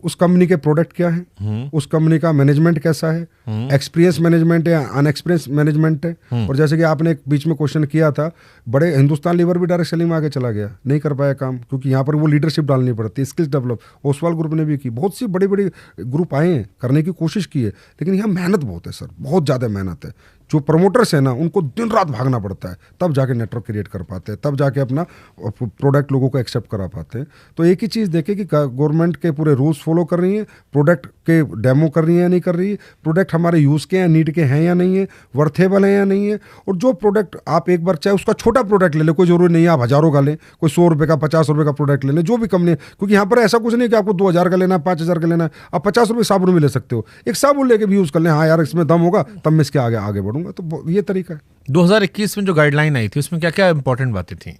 उस कंपनी के प्रोडक्ट क्या है, उस कंपनी का मैनेजमेंट कैसा है, एक्सपीरियंस मैनेजमेंट है, अनएक्सपीरियंस मैनेजमेंट है। और जैसे कि आपने एक बीच में क्वेश्चन किया था, बड़े हिंदुस्तान लीवर भी डायरेक्ट सेलिंग में आगे चला गया, नहीं कर पाया काम, क्योंकि यहाँ पर वो लीडरशिप डालनी पड़ती है, स्किल्स डेवलप। ओसवाल ग्रुप ने भी की, बहुत सी बड़ी बड़ी ग्रुप आए हैं, करने की कोशिश की है, लेकिन यहाँ मेहनत बहुत है सर, बहुत ज़्यादा मेहनत है। जो प्रमोटर्स हैं ना, उनको दिन रात भागना पड़ता है, तब जाके नेटवर्क क्रिएट कर पाते हैं, तब जाके अपना प्रोडक्ट लोगों को एक्सेप्ट करा पाते हैं। तो एक ही चीज़ देखें कि गवर्नमेंट के पूरे रूल्स फॉलो कर रही है, प्रोडक्ट के डेमो कर रही है या नहीं कर रही है, प्रोडक्ट हमारे यूज़ के हैं, नीड के हैं या नहीं है, वर्थेबल है या नहीं है। और जो प्रोडक्ट आप एक बार, चाहे उसका छोटा प्रोडक्ट ले ले, कोई जरूरी नहीं है आप हज़ारों का लें, कोई 100 रुपये का 50 रुपये का प्रोडक्ट ले लें, जो भी कंपनी, क्योंकि यहाँ पर ऐसा कुछ नहीं है कि आपको 2000 का लेना है, 5000 का लेना है, आप 50 रुपये साबुन भी ले सकते हो, एक साबुन लेके भी यूज़ कर लें, हाँ यार इसमें दम होगा तब मैं इसके आगे बढ़ूंगा। तो ये तरीका है। 2021 में जो गाइडलाइन आई थी उसमें क्या क्या इंपॉर्टेंट बातें थी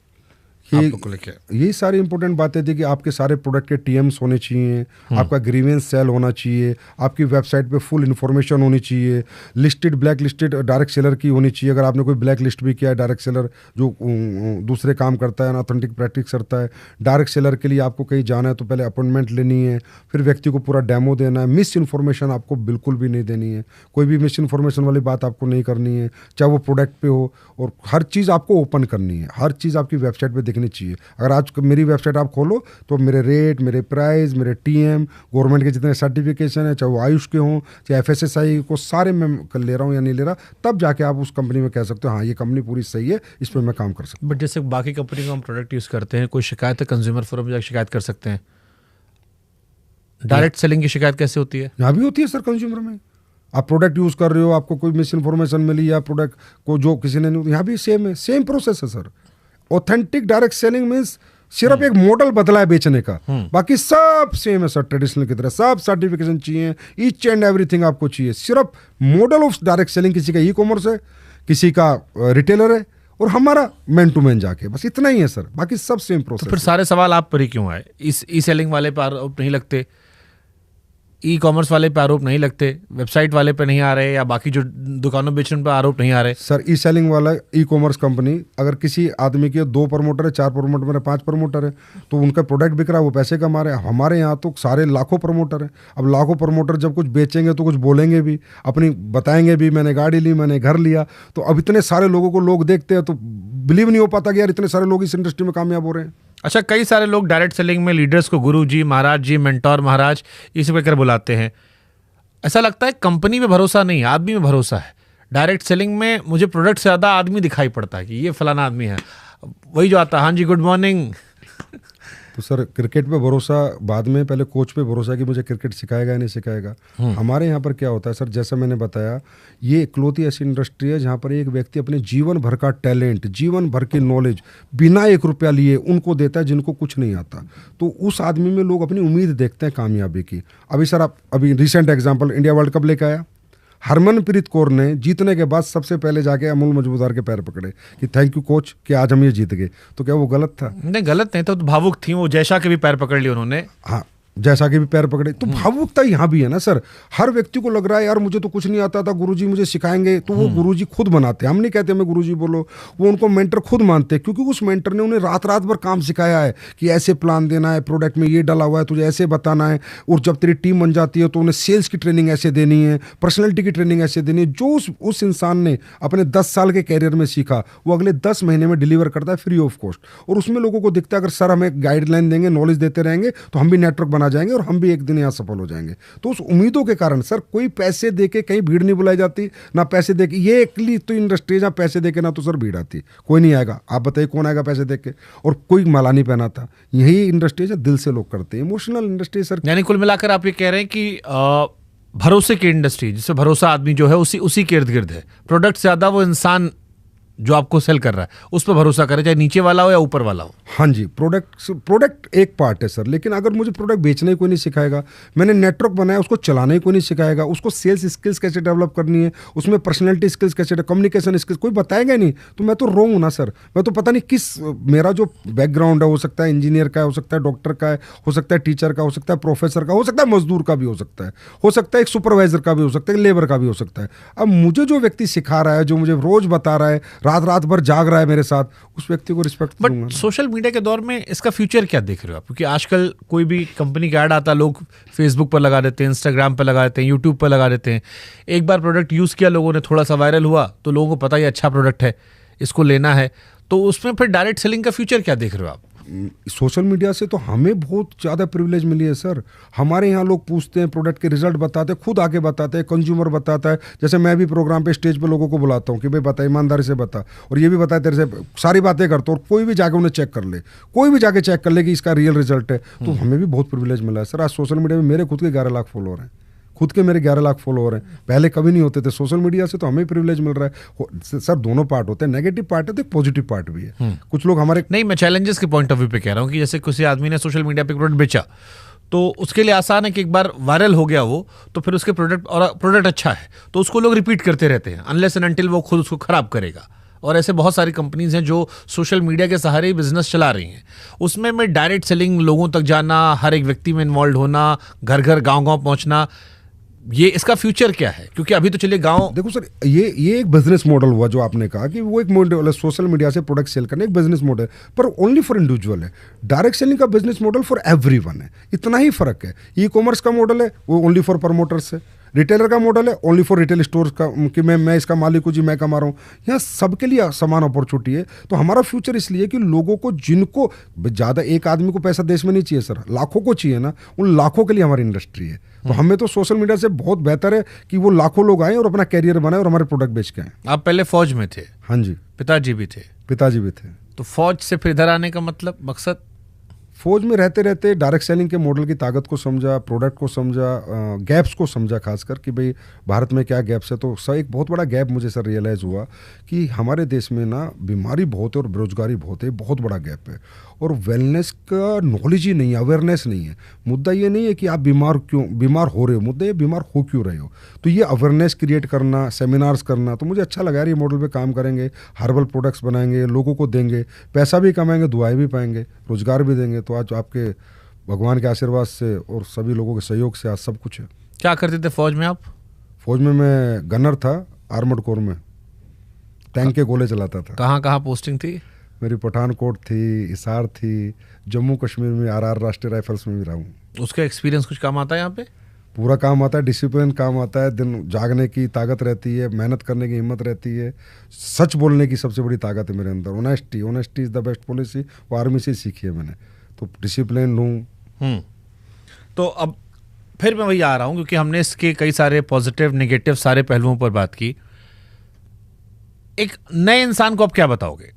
आप लोग को लेके? यही सारी इंपॉर्टेंट बातें थी कि आपके सारे प्रोडक्ट के टीएम्स होने चाहिए, आपका ग्रीवेंस सेल होना चाहिए, आपकी वेबसाइट पे फुल इन्फॉर्मेशन होनी चाहिए, listed black listed direct seller की होनी चाहिए। अगर आपने कोई ब्लैक लिस्ट भी किया है डायरेक्ट सेलर जो दूसरे काम करता है, ऑथेंटिक प्रैक्टिस करता है, डायरेक्ट सेलर के लिए आपको कहीं जाना है तो पहले अपॉइंटमेंट लेनी है, फिर व्यक्ति को पूरा डेमो देना है। मिस इन्फॉर्मेशन आपको बिल्कुल भी नहीं देनी है, कोई भी मिस इन्फॉर्मेशन वाली बात आपको नहीं करनी है, चाहे वो प्रोडक्ट पे हो, और हर चीज़ आपको ओपन करनी है, हर चीज़ आपकी वेबसाइट पे दिखनी चाहिए। अगर आज मेरी वेबसाइट आप खोलो तो मेरे रेट, मेरे प्राइस, मेरे टीएम, गवर्नमेंट के जितने सर्टिफिकेशन है, चाहे वो आयुष के हों, चाहे एफएसएसआई को, सारे मैं ले रहा हूँ या नहीं ले रहा, तब जाके आप उस कंपनी में कह सकते हो हाँ ये कंपनी पूरी सही है, इस पर मैं काम कर सकता हूँ। बट जैसे बाकी कंपनी का हम प्रोडक्ट यूज़ करते हैं, कोई शिकायत है कंज्यूमर फोरम में जाकर शिकायत कर सकते हैं, डायरेक्ट सेलिंग की शिकायत कैसे होती है? यहाँ भी होती है सर कंज्यूमर में। आप प्रोडक्ट यूज़ कर रहे हो, आपको कोई मिस इन्फॉर्मेशन मिली या प्रोडक्ट को जो किसी ने नहीं, यहाँ भी सेम है, सेम प्रोसेस है sir. Authentic direct selling means सिर्फ एक मॉडल बदला है बेचने का, बाकी सब सेम है सर, ट्रेडिशनल की तरह सब सर्टिफिकेशन चाहिए, ईच एंड एवरीथिंग आपको चाहिए। सिर्फ मॉडल ऑफ डायरेक्ट सेलिंग किसी का ई कॉमर्स है, किसी का रिटेलर है, और हमारा मैन टू मैन जाके, बस इतना ही है सर, बाकी सब सेम प्रोसेस। तो फिर सारे सवाल आप पर ही क्यों आए? इस ई सेलिंग वाले पर आरोप नहीं लगते, ई कॉमर्स वाले पे आरोप नहीं लगते, वेबसाइट वाले पे नहीं आ रहे, या बाकी जो दुकानों बेचने पे आरोप नहीं आ रहे? सर ई सेलिंग वाला ई कॉमर्स कंपनी, अगर किसी आदमी के 2 प्रमोटर है, 4 प्रमोटर है, 5 प्रमोटर है, तो उनका प्रोडक्ट बिक रहा है, वो पैसे कमा रहे हैं। हमारे यहाँ तो सारे लाखों प्रमोटर हैं। अब लाखों प्रमोटर जब कुछ बेचेंगे तो कुछ बोलेंगे भी, अपनी बताएंगे भी, मैंने गाड़ी ली, मैंने घर लिया। तो अब इतने सारे लोगों को लोग देखते हैं तो बिलीव नहीं हो पाता कि यार इतने सारे लोग इस इंडस्ट्री में कामयाब हो रहे हैं। अच्छा, कई सारे लोग डायरेक्ट सेलिंग में लीडर्स को गुरु जी, महाराज जी, मेंटोर महाराज ये सब कहकर बुलाते हैं। ऐसा लगता है कंपनी में भरोसा नहीं, आदमी में भरोसा है। डायरेक्ट सेलिंग में मुझे प्रोडक्ट से ज़्यादा आदमी दिखाई पड़ता है कि ये फलाना आदमी है, वही जो आता है, हाँ जी गुड मॉर्निंग। तो सर क्रिकेट पे भरोसा बाद में, पहले कोच पे भरोसा कि मुझे क्रिकेट सिखाएगा या नहीं सिखाएगा। हमारे यहाँ पर क्या होता है सर, जैसा मैंने बताया, ये इकलौती ऐसी इंडस्ट्री है जहाँ पर एक व्यक्ति अपने जीवन भर का टैलेंट, जीवन भर की नॉलेज बिना 1 रुपया लिए उनको देता है जिनको कुछ नहीं आता। तो उस आदमी में लोग अपनी उम्मीद देखते हैं कामयाबी की। अभी सर आप अभी recent example, India world cup लेकर आया, हरमनप्रीत कौर ने जीतने के बाद सबसे पहले जाके अमूल मजमूदार के पैर पकड़े कि थैंक यू कोच कि आज हम ये जीत गए। तो क्या वो गलत था? नहीं, गलत नहीं था, तो भावुक थी वो, जयशा के भी पैर पकड़ लिए उन्होंने। हाँ, जैसा कि भी पैर पकड़े। तो भावुकता यहाँ भी है ना सर, हर व्यक्ति को लग रहा है यार मुझे तो कुछ नहीं आता था, गुरुजी मुझे सिखाएंगे, तो वो गुरुजी खुद बनाते हैं। हम नहीं कहते हमें गुरुजी बोलो, वो उनको मेंटर खुद मानते हैं, क्योंकि उस मेंटर ने उन्हें रात रात भर काम सिखाया है कि ऐसे प्लान देना है, प्रोडक्ट में ये डला हुआ है, तुझे ऐसे बताना है, और जब तेरी टीम बन जाती है तो उन्हें सेल्स की ट्रेनिंग ऐसे देनी है, पर्सनैलिटी की ट्रेनिंग ऐसे देनी है। जो उस इंसान ने अपने 10 साल के कैरियर में सीखा वो अगले 10 महीने में डिलीवर करता है फ्री ऑफ कॉस्ट, और उसमें लोगों को दिखता है अगर सर हमें गाइडलाइन देंगे, नॉलेज देते रहेंगे तो हम भी नेटवर्क बना जाएंगे और हम भी एक दिन यहाँ सफल हो जाएंगे। तो उस उम्मीदों के कारण सर कोई पैसे देके कहीं भीड़ नहीं बुलाई जाती, ना पैसे देके, ये एकली तो इंडस्ट्री जहाँ पैसे देके ना तो सर भीड़ आती, कोई नहीं आएगा। आप बताइए कौन आएगा पैसे देके, और कोई माला नहीं पहनाता। यही इंडस्ट्री है दिल से लोग करते हैं, इमोशनल इंडस्ट्री सर। यानी कुल मिलाकर आप ये कह रहे हैं कि भरोसे की इंडस्ट्री, जिससे भरोसा आदमी जो है उसी के इर्द गिर्द है। प्रोडक्ट से ज्यादा वो इंसान जो आपको सेल कर रहा है उस पर भरोसा करे, चाहे नीचे वाला हो या ऊपर वाला हो। हाँ जी, प्रोडक्ट एक पार्ट है सर, लेकिन अगर मुझे प्रोडक्ट बेचना ही कोई नहीं सिखाएगा, मैंने नेटवर्क बनाया उसको चलाना ही कोई नहीं सिखाएगा, उसको सेल्स स्किल्स कैसे डेवलप करनी है, उसमें पर्सनैलिटी स्किल्स कैसे, कम्युनिकेशन स्किल्स कोई बताएगा नहीं, तो मैं तो रॉन्ग हूँ ना सर। मैं तो पता नहीं किस, मेरा जो बैकग्राउंड है हो सकता है इंजीनियर का, हो सकता है डॉक्टर का, हो सकता है टीचर का, हो सकता है प्रोफेसर का, हो सकता है मजदूर का भी हो सकता है एक सुपरवाइजर का भी हो सकता है, लेबर का भी हो सकता है। अब मुझे जो व्यक्ति सिखा रहा है, जो मुझे रोज बता रहा है, रात भर जाग रहा है मेरे साथ, उस व्यक्ति को रिस्पेक्ट दूंगा। बट सोशल मीडिया के दौर में इसका फ्यूचर क्या देख रहे हो आप? क्योंकि आजकल कोई भी कंपनी का ऐड आता, लोग फेसबुक पर लगा देते हैं, इंस्टाग्राम पर लगा देते हैं, यूट्यूब पर लगा देते हैं। एक बार प्रोडक्ट यूज किया, लोगों ने थोड़ा सा वायरल हुआ तो लोगों को पता ही अच्छा प्रोडक्ट है, इसको लेना है, तो उसमें फिर डायरेक्ट सेलिंग का फ्यूचर क्या देख रहे हो आप? सोशल मीडिया से तो हमें बहुत ज़्यादा प्रिविलेज मिली है सर। हमारे यहाँ लोग पूछते हैं, प्रोडक्ट के रिजल्ट बताते हैं, खुद आके बताते हैं, कंज्यूमर बताता है। जैसे मैं भी प्रोग्राम पे स्टेज पे लोगों को बुलाता हूँ कि भाई बता, ईमानदारी से बता, और ये भी बताए तेरे से सारी बातें करता हूँ, और कोई भी जाके उन्हें चेक कर ले, कोई भी जाके चेक कर ले कि इसका रियल रिजल्ट है। तो हमें भी बहुत प्रिविलेज मिला है सर। आज सोशल मीडिया में मेरे खुद के 11 लाख फॉलोअर हैं, खुद के मेरे 11 लाख फॉलोअर हैं, पहले कभी नहीं होते थे। सोशल मीडिया से तो हमें प्रिविलेज मिल रहा है सर। दोनों पार्ट होते हैं, नेगेटिव पार्ट है तो एक पॉजिटिव पार्ट भी है। कुछ लोग हमारे, नहीं, मैं चैलेंजेस के पॉइंट ऑफ व्यू पे कह रहा हूँ कि जैसे किसी आदमी ने सोशल मीडिया पे प्रोडक्ट बेचा, तो उसके लिए आसान है कि एक बार वायरल हो गया वो, तो फिर उसके प्रोडक्ट अच्छा है तो उसको लोग रिपीट करते रहते हैं, अनलेस एंड अनटिल वो खुद उसको खराब करेगा। और ऐसे बहुत सारी कंपनीज हैं जो सोशल मीडिया के सहारे ही बिजनेस चला रही हैं। उसमें मैं डायरेक्ट सेलिंग, लोगों तक जाना, हर एक व्यक्ति में इन्वॉल्व होना, घर घर गांव-गांव पहुंचना, ये इसका फ्यूचर क्या है? क्योंकि अभी तो चलिए गांव, देखो सर, ये एक बिजनेस मॉडल हुआ जो आपने कहा कि वो एक मॉडल है, सोशल मीडिया से प्रोडक्ट सेल करने, एक बिजनेस मॉडल, पर ओनली फॉर इंडिविजुअल है। डायरेक्ट सेलिंग का बिजनेस मॉडल फॉर एवरीवन है, इतना ही फर्क है। ई कॉमर्स का मॉडल है वो ओनली फॉर प्रमोटर्स है, रिटेलर का मॉडल है ओनली फॉर रिटेल स्टोर्स का, कि मैं इसका मालिक हूँ जी, मैं कमा रहा हूँ। यहाँ सबके लिए समान अपॉर्चुनिटी है। तो हमारा फ्यूचर इसलिए कि लोगों को, जिनको ज़्यादा, एक आदमी को पैसा देश में नहीं चाहिए सर, लाखों को चाहिए ना, उन लाखों के लिए हमारी इंडस्ट्री है। तो हमें तो सोशल मीडिया से बहुत बेहतर है कि वो लाखों लोग आए और अपना कैरियर बनाए और हमारे प्रोडक्ट बेच के आए। आप पहले फौज में थे? हाँ जी। पिताजी भी थे? पिताजी भी थे। तो फौज से फिर इधर आने का मतलब, मकसद? फौज में रहते रहते डायरेक्ट सेलिंग के मॉडल की ताकत को समझा, प्रोडक्ट को समझा, गैप्स को समझा, खासकर कि भाई भारत में क्या गैप्स है। तो सर एक बहुत बड़ा गैप मुझे सर रियलाइज़ हुआ कि हमारे देश में ना बीमारी बहुत है और बेरोजगारी बहुत है, बहुत बड़ा गैप है। और वेलनेस का नॉलेज ही नहीं है, अवेयरनेस नहीं है। मुद्दा ये नहीं है कि आप बीमार हो रहे हो, मुद्दा ये बीमार हो क्यों रहे हो। तो ये अवेयरनेस क्रिएट करना, सेमिनार्स करना, तो मुझे अच्छा लगा यार, ये मॉडल पे काम करेंगे, हर्बल प्रोडक्ट्स बनाएंगे, लोगों को देंगे, पैसा भी कमाएंगे, दुआएं भी पाएंगे, रोजगार भी देंगे। तो आज आपके भगवान के आशीर्वाद से और सभी लोगों के सहयोग से आज सब कुछ है। क्या करते थे फौज में आप? फौज में मैं गनर था, आर्मर्ड कोर में, टैंक के गोले चलाता था। कहाँ पोस्टिंग थी? मेरी पठानकोट थी, हिसार थी, जम्मू कश्मीर में RR राष्ट्रीय राइफल्स में भी रहा हूँ। उसका एक्सपीरियंस कुछ काम आता है यहाँ पे? पूरा काम आता है, डिसिप्लिन काम आता है, दिन जागने की ताकत रहती है, मेहनत करने की हिम्मत रहती है, सच बोलने की सबसे बड़ी ताकत है मेरे अंदर। Honesty is the best policy, वो आर्मी से सीखी है मैंने। तो डिसिप्लिन हूँ। तो अब फिर मैं वही आ रहा हूँ, क्योंकि हमने इसके कई सारे पॉजिटिव नेगेटिव सारे पहलुओं पर बात की। एक नए इंसान को आप क्या बताओगे?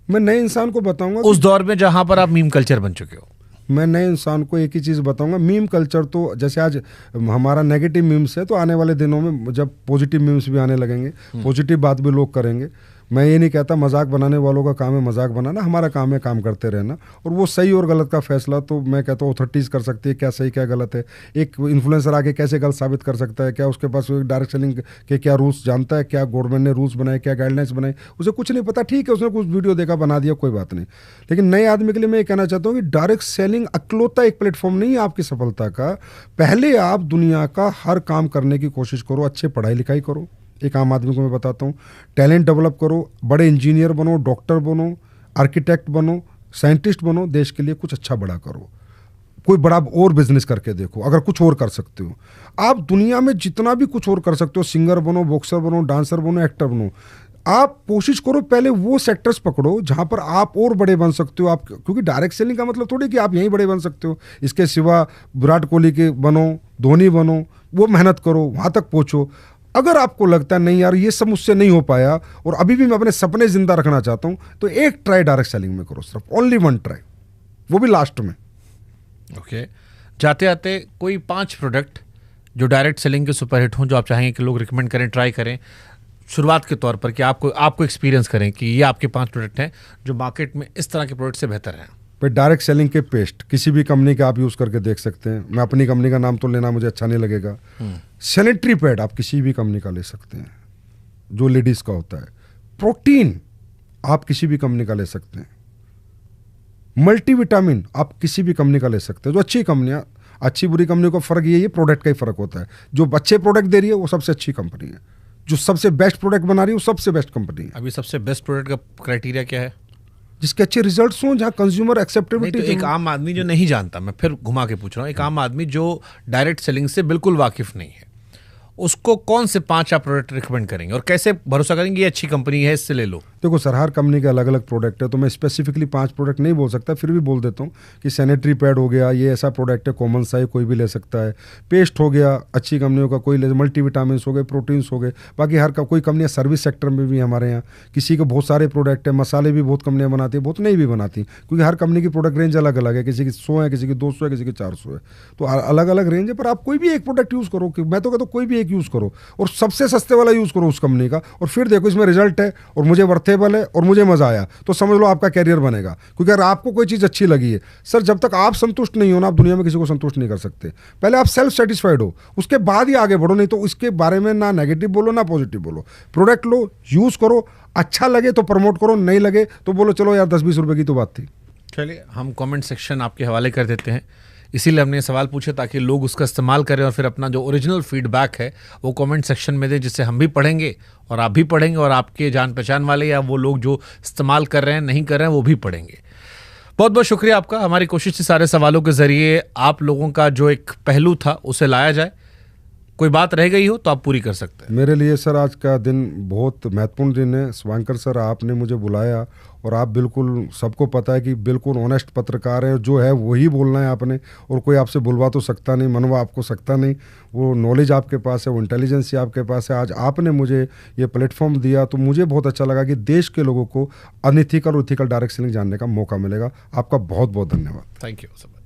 मैं नए इंसान को बताऊंगा उस दौर में जहां पर आप मीम कल्चर बन चुके हो, मैं नए इंसान को एक ही चीज़ बताऊंगा। मीम कल्चर तो जैसे आज हमारा नेगेटिव मीम्स है, तो आने वाले दिनों में जब पॉजिटिव मीम्स भी आने लगेंगे, पॉजिटिव बात भी लोग करेंगे। मैं ये नहीं कहता मजाक बनाने वालों का काम है मजाक बनाना, हमारा काम है काम करते रहना, और वो सही और गलत का फैसला तो मैं कहता हूँ अथॉरिटीज़ कर सकती है, क्या सही क्या गलत है। एक इन्फ्लुएंसर आके कैसे गलत साबित कर सकता है, क्या उसके पास डायरेक्ट सेलिंग के क्या रूल्स जानता है, क्या गवर्नमेंट ने रूल्स बनाए, क्या गाइडलाइंस बनाई, उसे कुछ नहीं पता। ठीक है, उसने कुछ वीडियो देखा बना दिया, कोई बात नहीं। लेकिन नए आदमी के लिए मैं ये कहना चाहता हूँ कि डायरेक्ट सेलिंग अकेलौता एक प्लेटफॉर्म नहीं है आपकी सफलता का। पहले आप दुनिया का हर काम करने की कोशिश करो, अच्छे पढ़ाई लिखाई करो। एक आम आदमी को मैं बताता हूँ, टैलेंट डेवलप करो, बड़े इंजीनियर बनो, डॉक्टर बनो, आर्किटेक्ट बनो, साइंटिस्ट बनो, देश के लिए कुछ अच्छा बड़ा करो। कोई बड़ा और बिजनेस करके देखो, अगर कुछ और कर सकते हो। आप दुनिया में जितना भी कुछ और कर सकते हो, सिंगर बनो, बॉक्सर बनो, डांसर बनो, एक्टर बनो, आप कोशिश करो पहले वो सेक्टर्स पकड़ो जहां पर आप और बड़े बन सकते हो। आप क्योंकि डायरेक्ट सेलिंग का मतलब थोड़ी कि आप यहीं बड़े बन सकते हो। इसके सिवा विराट कोहली के बनो, धोनी बनो, वो मेहनत करो, वहां तक पहुंचो। अगर आपको लगता है नहीं यार ये सब मुझसे नहीं हो पाया और अभी भी मैं अपने सपने जिंदा रखना चाहता हूं, तो एक ट्राई डायरेक्ट सेलिंग में करो, सिर्फ ओनली वन ट्राई, वो भी लास्ट में। ओके, जाते आते कोई 5 प्रोडक्ट जो डायरेक्ट सेलिंग के सुपरहिट हों, जो आप चाहेंगे कि लोग रिकमेंड करें, ट्राई करें शुरुआत के तौर पर, कि आपको एक्सपीरियंस करें कि ये आपके 5 प्रोडक्ट हैं जो मार्केट में इस तरह के प्रोडक्ट से बेहतर हैं। भाई डायरेक्ट सेलिंग के पेस्ट किसी भी कंपनी के आप यूज़ करके देख सकते हैं। मैं अपनी कंपनी का नाम तो लेना मुझे अच्छा नहीं लगेगा। सैनिटरी पैड आप किसी भी कंपनी का ले सकते हैं जो लेडीज़ का होता है। प्रोटीन आप किसी भी कंपनी का ले सकते हैं। मल्टीविटामिन आप किसी भी कंपनी का ले सकते हैं। जो अच्छी कंपनियां, अच्छी बुरी कंपनी का फ़र्क ये प्रोडक्ट का ही फ़र्क होता है। जो अच्छे प्रोडक्ट दे रही है वो सबसे अच्छी कंपनी है, जो सबसे बेस्ट प्रोडक्ट बना रही है वो सबसे बेस्ट कंपनी है। अभी सबसे बेस्ट प्रोडक्ट का क्राइटेरिया क्या है? जिसके अच्छे रिजल्ट्स हों, जहां कंज्यूमर नहीं, एक्सेप्टेबिलिटी। तो एक आम आदमी जो नहीं जानता, मैं फिर घुमा के पूछ रहा हूँ, एक आम आदमी जो डायरेक्ट सेलिंग से बिल्कुल वाकिफ नहीं है, उसको कौन से 5 आप प्रोडक्ट रिकमेंड करेंगे और कैसे भरोसा करेंगे ये अच्छी कंपनी है इससे ले लो? देखो सर, हर कंपनी के अलग अलग प्रोडक्ट है, तो मैं स्पेसिफिकली 5 प्रोडक्ट नहीं बोल सकता, फिर भी बोल देता हूँ कि सैनिटरी पैड हो गया, ये ऐसा प्रोडक्ट है कॉमन सा है, कोई भी ले सकता है। पेस्ट हो गया अच्छी कंपनियों का, कोई ले, मल्टीविटामिन हो गए, प्रोटीन्स हो गए। बाकी हर का कोई कंपनियाँ सर्विस सेक्टर में भी हमारे यहाँ किसी के बहुत सारे प्रोडक्ट है। मसाले भी बहुत कंपनियाँ बनाती है, बहुत नहीं भी बनाती, क्योंकि हर कंपनी की प्रोडक्ट रेंज अलग अलग है। किसी की 100 है, किसी की 200 है, किसी की 400 है, तो अलग अलग रेंज है। पर आप कोई भी एक प्रोडक्ट यूज़ करो, मैं तो कहता हूँ कोई भी एक यूज़ करो और सबसे सस्ते वाला यूज़ करो उस कंपनी का, और फिर देखो इसमें रिजल्ट है और मुझे वर्थेबल है और मुझे मजा आया, तो समझ लो आपका कैरियर बनेगा। क्योंकि अगर आपको कोई चीज़ अच्छी लगी है सर, जब तक आप संतुष्ट नहीं हो ना, आप दुनिया में किसी को संतुष्ट नहीं कर सकते। पहले आप सेल्फ सेटिस्फाइड हो, उसके बाद ही आगे बढ़ो, नहीं तो इसके बारे में ना नेगेटिव बोलो ना पॉजिटिव बोलो। प्रोडक्ट लो, यूज़ करो, अच्छा लगे तो प्रमोट करो, नहीं लगे तो बोलो चलो यार 10-20 रुपए की तो बात थी। चलिए, हम कमेंट सेक्शन आपके हवाले कर देते हैं, इसीलिए हमने सवाल पूछे ताकि लोग उसका इस्तेमाल करें और फिर अपना जो ओरिजिनल फीडबैक है वो कमेंट सेक्शन में दें, जिससे हम भी पढ़ेंगे और आप भी पढ़ेंगे और आपके जान पहचान वाले या वो लोग जो इस्तेमाल कर रहे हैं नहीं कर रहे हैं वो भी पढ़ेंगे। बहुत बहुत शुक्रिया आपका। हमारी कोशिश थी सारे सवालों के ज़रिए आप लोगों का जो एक पहलू था उसे लाया जाए। कोई बात रह गई हो तो आप पूरी कर सकते हैं। मेरे लिए सर आज का दिन बहुत महत्वपूर्ण दिन है। शुभंकर सर, आपने मुझे बुलाया और आप बिल्कुल, सबको पता है कि बिल्कुल ऑनेस्ट पत्रकार है, जो है वही बोलना है आपने, और कोई आपसे बुलवा तो सकता नहीं, मनवा आपको सकता नहीं। वो नॉलेज आपके पास है, वो इंटेलिजेंस आपके पास है। आज आपने मुझे ये प्लेटफॉर्म दिया तो मुझे बहुत अच्छा लगा कि देश के लोगों को अनइथिकल और इथिकल डायरेक्ट सेलिंग जानने का मौका मिलेगा। आपका बहुत बहुत धन्यवाद। Thank you.